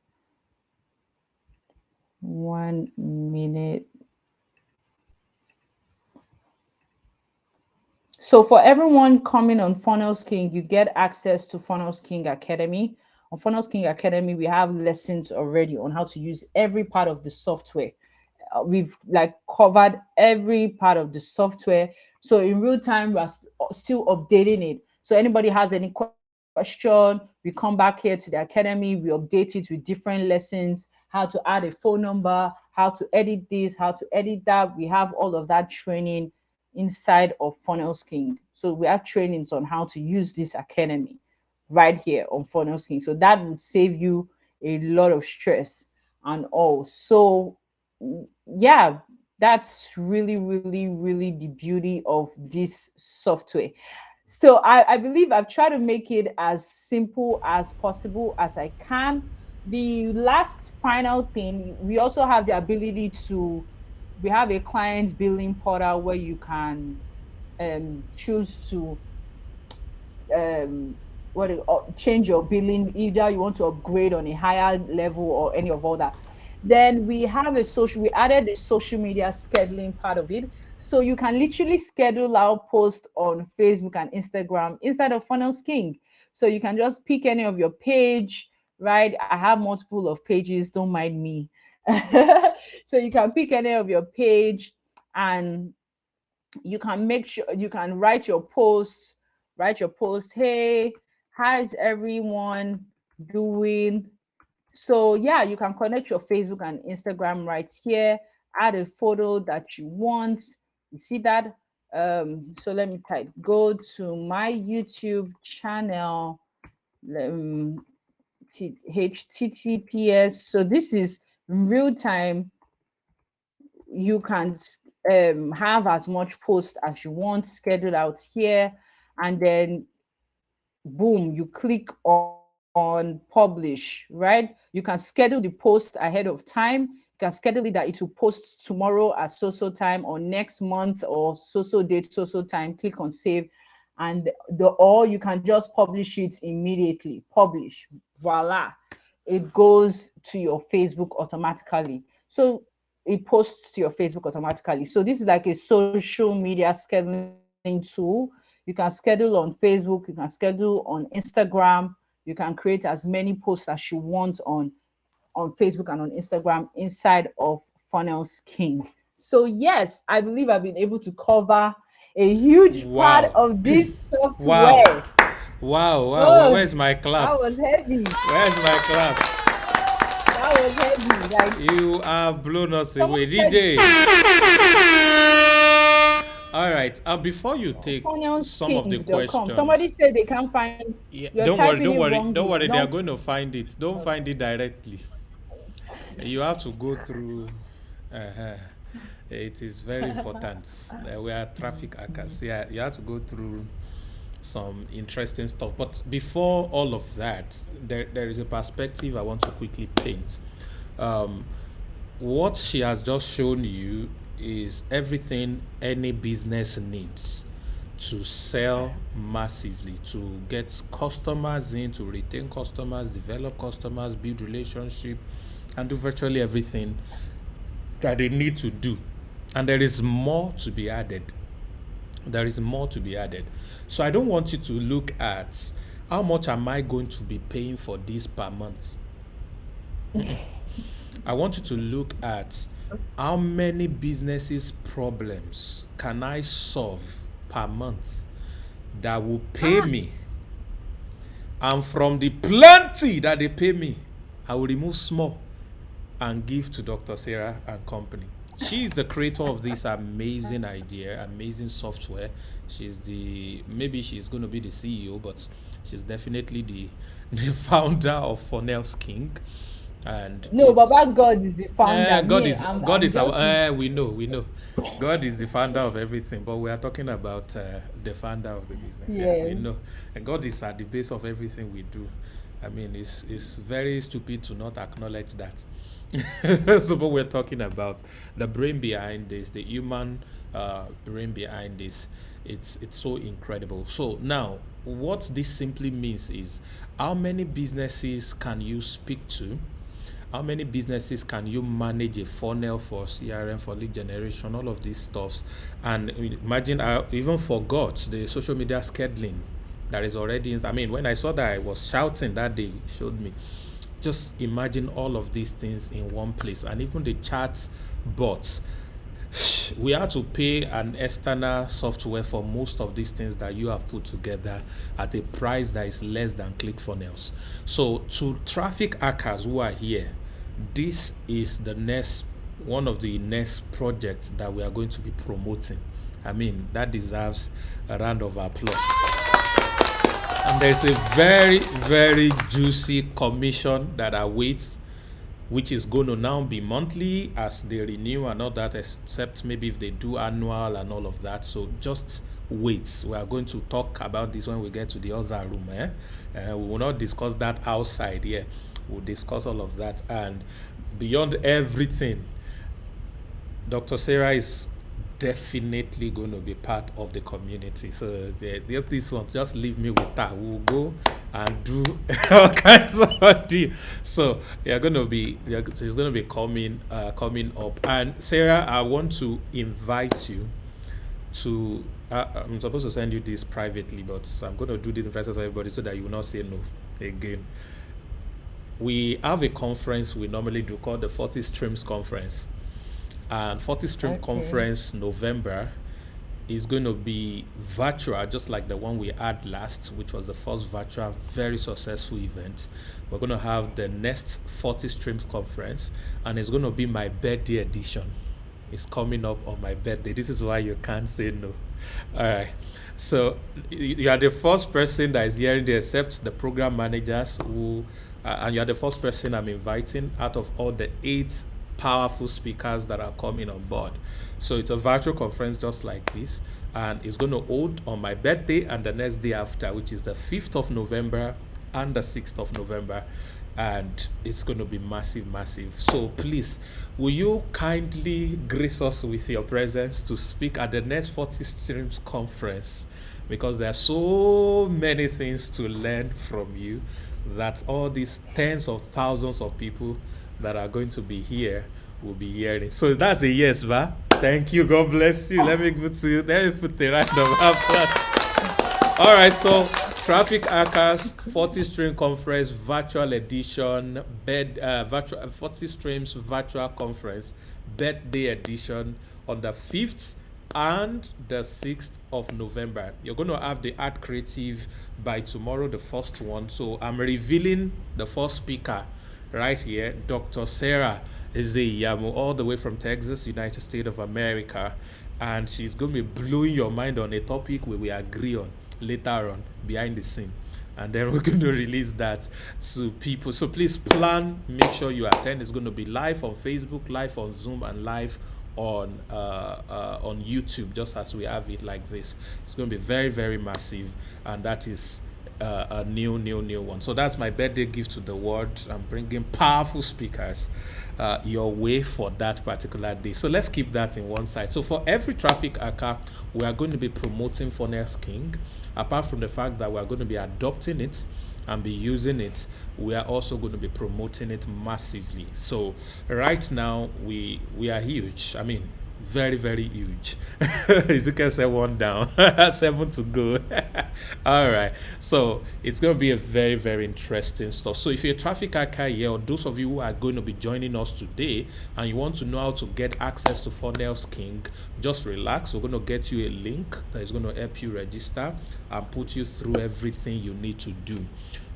1 minute. So for everyone coming on Funnels King, you get access to Funnels King Academy. On Funnels King Academy, we have lessons already on how to use every part of the software. We've like covered every part of the software. So in real time, we're still updating it. So anybody has any question, we come back here to the academy, we update it with different lessons, how to add a phone number, how to edit this, how to edit that. We have all of that training inside of Funnels King. So we have trainings on how to use this academy right here on Funnels King. So that would save you a lot of stress and all. So yeah, that's really the beauty of this software. So I believe I've tried to make it as simple as possible as I can. The last final thing, we also have the ability to, we have a client billing portal where you can choose to change your billing. Either you want to upgrade on a higher level or any of all that. Then we added a social media scheduling part of it. So you can literally schedule out posts on Facebook and Instagram inside of Funnels King. So you can just pick any of your page, right? I have multiple of pages, don't mind me. So you can pick any of your page, and you can make sure you can write your post. Hey, how's everyone doing? So yeah, you can connect your Facebook and Instagram right here. Add a photo that you want. You see that? So let me type. Go to my YouTube channel. HTTPS. So this is real time. You can have as much post as you want scheduled out here, and then boom, you click on publish, right? You can schedule the post ahead of time. You can schedule it that it will post tomorrow at so time, or next month, or so date, so time. Click on save, and or you can just publish it immediately. Publish, voila, it goes to your Facebook automatically. So it posts to your Facebook automatically. So this is like a social media scheduling tool. You can schedule on Facebook, you can schedule on Instagram, you can create as many posts as you want on Facebook and on Instagram inside of Funnels King. So yes, I believe I've been able to cover a huge part Wow. of this Wow. software. Wow. Oh, Where's my clap? that was heavy. Where's my clap? That was heavy. Like, You have blown us someone away, said DJ. All right. Before you take some of the funnelsking.com. questions, Somebody said they can't find. yeah, You're don't worry, typing don't it worry, wrongly. don't worry. They are No. going to find it. Don't find it directly. You have to go through. Uh-huh. It is very important. We are traffic hackers. Yeah, you have to go through some interesting stuff. But before all of that, there is a perspective I want to quickly paint. What she has just shown you is everything any business needs to sell massively, to get customers in, to retain customers, develop customers, build relationship, and do virtually everything that they need to do. And there is more to be added. There is more to be added. So I don't want you to look at how much am I going to be paying for this per month. I want you to look at how many businesses' problems can I solve per month that will pay me. And from the plenty that they pay me, I will remove small and give to Dr. Sarah and company. She is the creator of this amazing idea, amazing software. Maybe she's going to be the CEO, but she's definitely the founder of Funnels King. And No, Baba God is the founder. God Me, is I'm God is just our we know God is the founder of everything, but we are talking about the founder of the business. Yeah, we Yeah. know, and God is at the base of everything we do. I mean, it's very stupid to not acknowledge that. So, but we're talking about the brain behind this, the human brain behind this. It's so incredible. So now, what this simply means is, how many businesses can you speak to? How many businesses can you manage a funnel for CRM, for lead generation, all of these stuffs? And imagine, I even forgot the social media scheduling that is already in. I mean, when I saw that, I was shouting that day, showed me. Just imagine all of these things in one place, and even the chat bots. We have to pay an external software for most of these things that you have put together at a price that is less than ClickFunnels. So to traffic hackers who are here, this is one of the next projects that we are going to be promoting. I mean, that deserves a round of applause. And there's a very, very juicy commission that awaits, which is going to now be monthly as they renew and all that, except maybe if they do annual and all of that. So just wait. We are going to talk about this when we get to the other room. We will not discuss that outside here. We'll discuss all of that. And beyond everything, Dr. Sarah is definitely going to be part of the community. So this one, just leave me with that. We'll go and do all kinds of deal. So she's gonna be coming up. And Sarah, I want to invite you to. I'm supposed to send you this privately, but I'm going to do this in presence of everybody so that you will not say no again. We have a conference we normally do called the 40 Streams Conference, and 40 Stream Conference November is going to be virtual, just like the one we had last, which was the first virtual, very successful event. We're going to have the next 40 Streams Conference, and it's going to be my birthday edition. It's coming up on my birthday. This is why you can't say no. All right. So you are the first person that is hearing this, except the program managers who, and you are the first person I'm inviting out of all the 8 powerful speakers that are coming on board. So it's a virtual conference just like this, and it's going to hold on my birthday and the next day after, which is the 5th of November and the 6th of November. And it's going to be massive. So please, will you kindly grace us with your presence to speak at the next 40 Streams Conference? Because there are so many things to learn from you that all these tens of thousands of people that are going to be here will be hearing. So that's a yes, va? Thank you. God bless you. Let me put the right number. All right, so Traffic Hackers 40 Stream Conference Virtual Edition, 40 Streams Virtual Conference, Birthday Edition on the 5th and the 6th of November. You're going to have the art creative by tomorrow, the first one. So I'm revealing the first speaker right here, Dr. Sarah Yamu, all the way from Texas, United States of America. And she's going to be blowing your mind on a topic we agree on later on behind the scene, and then we're going to release that to people. So please plan, make sure you attend. It's going to be live on Facebook, live on Zoom, and live on YouTube, just as we have it like this. It's going to be very massive, and that is a new one. So that's my birthday gift to the world. I'm bringing powerful speakers your way for that particular day. So let's keep that in one side. So for every traffic hacker, we are going to be promoting Funnels King. Apart from the fact that we are going to be adopting it and be using it, we are also going to be promoting it massively. So right now we are huge. I mean, very huge. Ezekiel said 1 down, 7 to go. All right, so it's going to be a very interesting stuff. So if you're a traffic hacker here, or those of you who are going to be joining us today and you want to know how to get access to Funnels King, just relax. We're going to get you a link that is going to help you register and put you through everything you need to do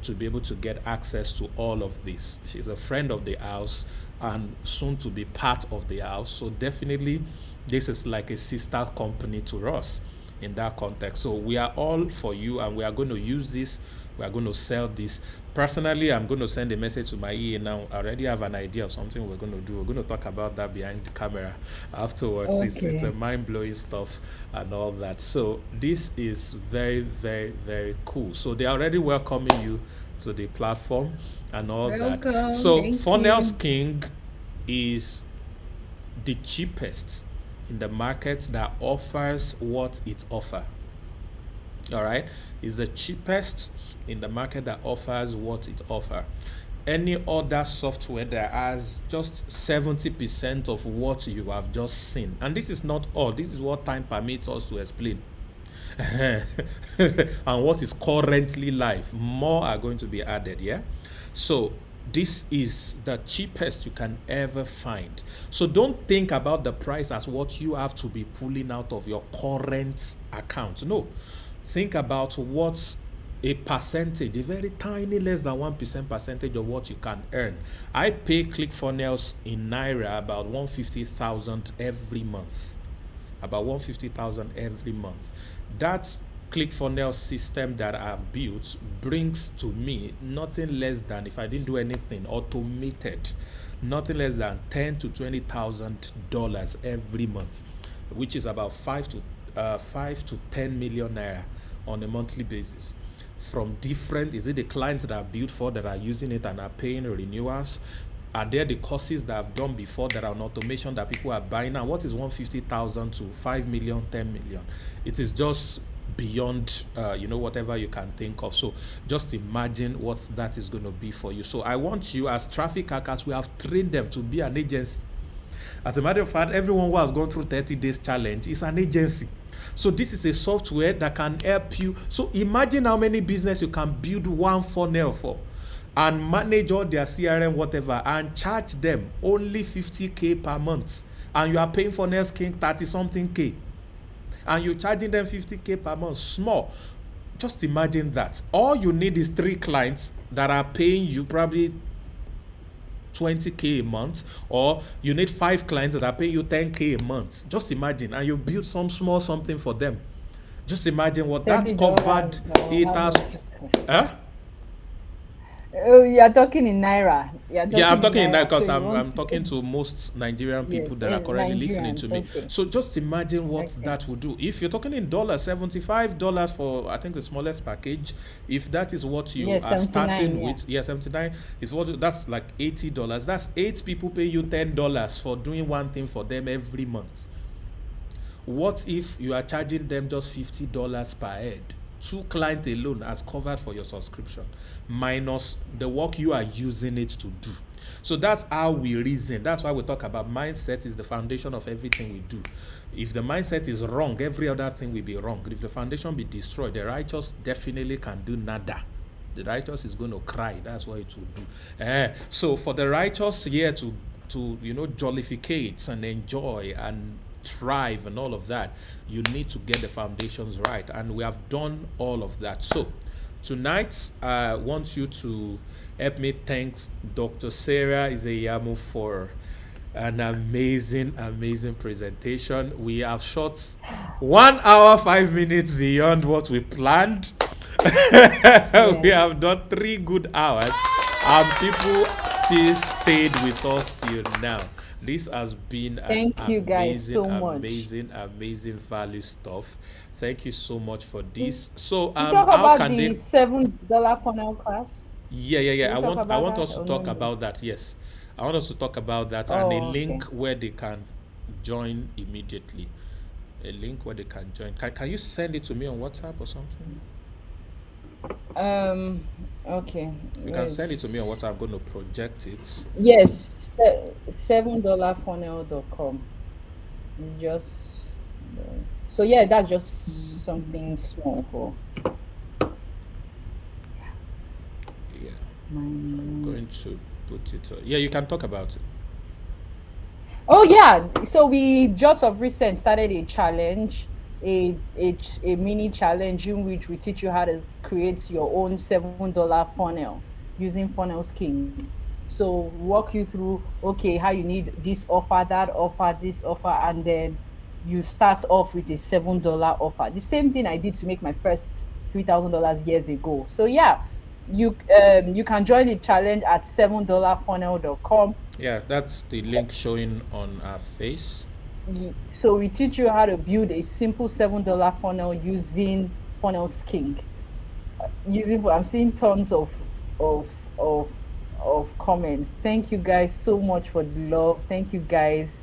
to be able to get access to all of this. She's a friend of the house and soon to be part of the house. So definitely this is like a sister company to us in that context. So we are all for you, and we are going to use this. We are going to sell this. Personally, I'm going to send a message to my EA now. I already have an idea of something we're going to do. We're going to talk about that behind the camera afterwards. Okay. It's a mind-blowing stuff and all that. So this is very cool. So they're already welcoming you to the platform and all that. So Funnels King is the cheapest in the market that offers what it offers. All right, is the cheapest in the market that offers what it offers. Any other software that has just 70% of what you have just seen, and this is not all. This is what time permits us to explain. And what is currently live. More are going to be added. Yeah, so this is the cheapest you can ever find. So don't think about the price as what you have to be pulling out of your current account. No, think about what a percentage, a very tiny, less than 1% percentage of what you can earn. I pay ClickFunnels in Naira about 150,000 every month. About 150,000 every month. That ClickFunnels system that I've built brings to me nothing less than, if I didn't do anything, automated, nothing less than $10,000 to $20,000 every month, which is about 5 to 10 million naira on a monthly basis. From different, is it the clients that I've built for that are using it and are paying renewals? Are there the courses that I've done before that are on automation that people are buying now? What is 150,000 to 5 million, 10 million? It is just beyond whatever you can think of. So just imagine what that is going to be for you. So I want you, as traffic hackers, we have trained them to be an agency. As a matter of fact, everyone who has gone through 30 days challenge is an agency. So this is a software that can help you. So imagine how many business you can build one funnel for and manage all their CRM, whatever, and charge them only 50K per month. And you are paying Funnel King 30 something K. And you're charging them 50K per month. Small. Just imagine that. All you need is 3 clients that are paying you probably 20K a month, or you need 5 clients that are paying you 10K a month. Just imagine, and you build some small something for them. Just imagine what that's covered. It has. Huh? Oh, you are talking in naira. Yeah, I'm talking in that because so I'm talking to most Nigerian yes, people that are currently listening to me. okay. So just imagine what Okay. that would do. If you're talking in dollars, $75 for I think the smallest package. If that is what you Yeah, are 79, starting yeah. with, 79 is what that's like $80. That's 8 people pay you $10 for doing one thing for them every month. What if you are charging them just $50 per head? 2 clients alone has covered for your subscription, minus the work you are using it to do. So that's how we reason. That's why we talk about mindset is the foundation of everything we do. If the mindset is wrong, every other thing will be wrong. If the foundation be destroyed, the righteous definitely can do nada. The righteous is going to cry. That's what it will do. So for the righteous here to jollificate and enjoy and thrive and all of that, you need to get the foundations right, and we have done all of that. So tonight I want you to help me thank Dr. Sarah Izeyamu for an amazing presentation. We have shot 1 hour 5 minutes beyond what we planned. We have done 3 good hours and people still stayed with us till now. This has been Thank you guys so much. amazing value stuff. Thank you so much for this. So You talk how about can the they? $7 funnel class. Yeah. Did I we talk want about us that to or talk no? about that. Yes, I want us to talk about that and Oh, a okay. link where they can join immediately. A link where they can join. Can you send it to me on WhatsApp or something? Okay. You can send it to me on WhatsApp. I'm going to project it. Yes, $7funnel.com. Just so yeah, that's just something small for Yeah, my. I'm going to put it. Yeah, you can talk about it. Oh yeah, so we just of recent started a challenge, a mini challenge in which we teach you how to create your own $7 funnel using Funnel King. So walk you through okay how you need this offer, that offer, this offer, and then you start off with a $7 offer. The same thing I did to make my first $3,000 years ago. So yeah, you can join the challenge at $7funnel.com. Yeah, that's the link showing on our face. So we teach you how to build a simple $7 funnel using Funnel King. I'm seeing tons of of comments. Thank you guys so much for the love. Thank you guys.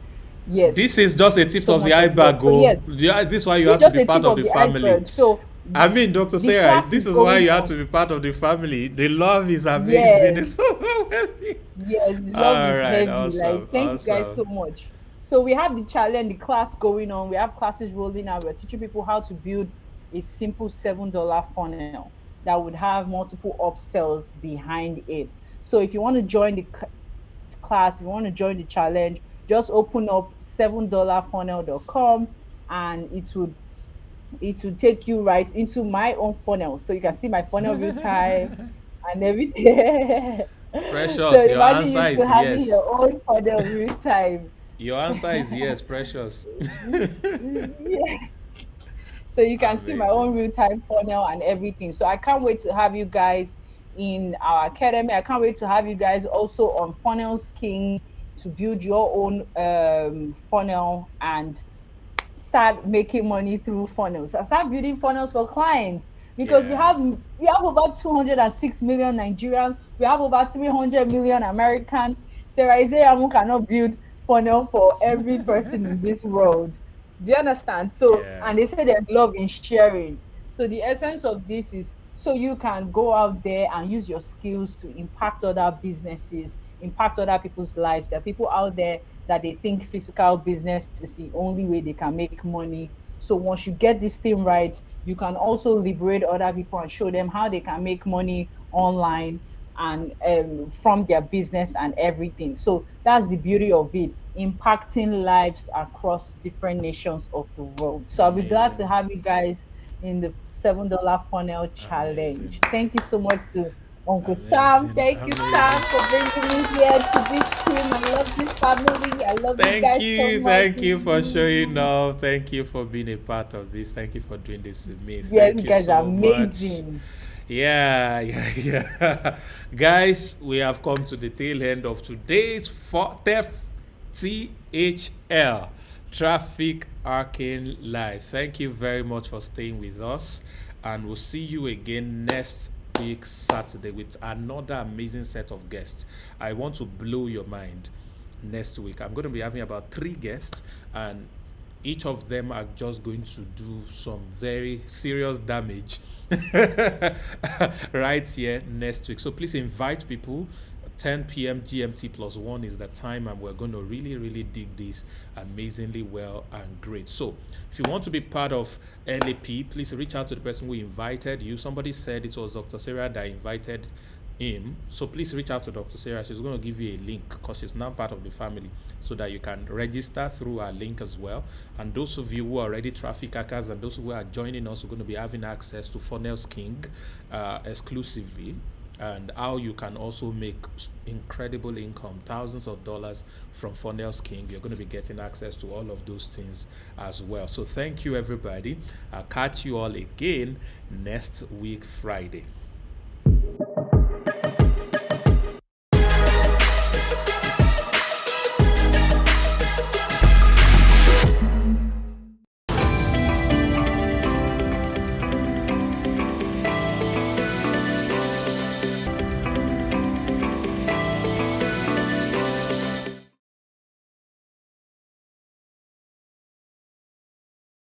Yes. This is just a tip so of the much love. iceberg. So yes, Yeah, this is why you it's have to just be a part tip of the the family. iceberg. So I mean, Dr. the Sarah, class this is is why going you have on. to be part of the family. The love is amazing. Yes. It's overwhelming. Yes, the love All is right, heavy. awesome, Like, thank you guys so much. So we have the challenge, the class going on. We have classes rolling out. We're teaching people how to build a simple $7 funnel that would have multiple upsells behind it. So if you want to join the class, if you want to join the challenge, just open up $7funnel.com and it would take you right into my own funnel. So you can see my funnel real time and everything. Precious, So your imagine answer you is to having yes. your own funnel real time. Your answer is yes, Precious. Yeah. So you can see my own Amazing. real time funnel and everything. So I can't wait to have you guys in our academy. I can't wait to have you guys also on Funnels King to build your own funnel and start making money through funnels. I start building funnels for clients because Yeah. we have over 206 million Nigerians. We have over 300 million Americans. Sarah Izeyamu cannot build funnel for every person in this world. Do you understand? So, Yeah. and they say there's love in sharing. So the essence of this is so you can go out there and use your skills to impact other businesses, impact other people's lives. There are people out there that they think physical business is the only way they can make money. So once you get this thing right, you can also liberate other people and show them how they can make money online and from their business and everything. So that's the beauty of it, impacting lives across different nations of the world. So I'll be glad to Amazing. have you guys in the $7 funnel Amazing. challenge. Thank you so much to Uncle Sam. Amazing. Thank you, Amazing. Sam, for bringing me here to this team. I love this family. I love you Thank guys so you. much. Thank you for showing up. Thank you for being a part of this. Thank you for doing this with me. Yes, Thank you you guys are so much. amazing. Yeah, yeah, yeah. Guys, we have come to the tail end of today's THL Traffic Arcane Live. Thank you very much for staying with us, and we'll see you again next week, Saturday, with another amazing set of guests. I want to blow your mind next week. I'm going to be having about 3 guests, and each of them are just going to do some very serious damage right here next week. So please invite people. 10 p.m. GMT plus 1 is the time, and we're going to really, really dig this amazingly well and great. So if you want to be part of LAP, please reach out to the person who invited you. Somebody said it was Dr. Sarah that invited him, so please reach out to Dr. Sarah. She's going to give you a link because she's now part of the family, so that you can register through our link as well. And those of you who are already traffic hackers and those who are joining us are going to be having access to Funnels King exclusively, and how you can also make incredible income, thousands of dollars from Funnels King. You're going to be getting access to all of those things as well. So thank you, everybody. I'll catch you all again next week, Friday.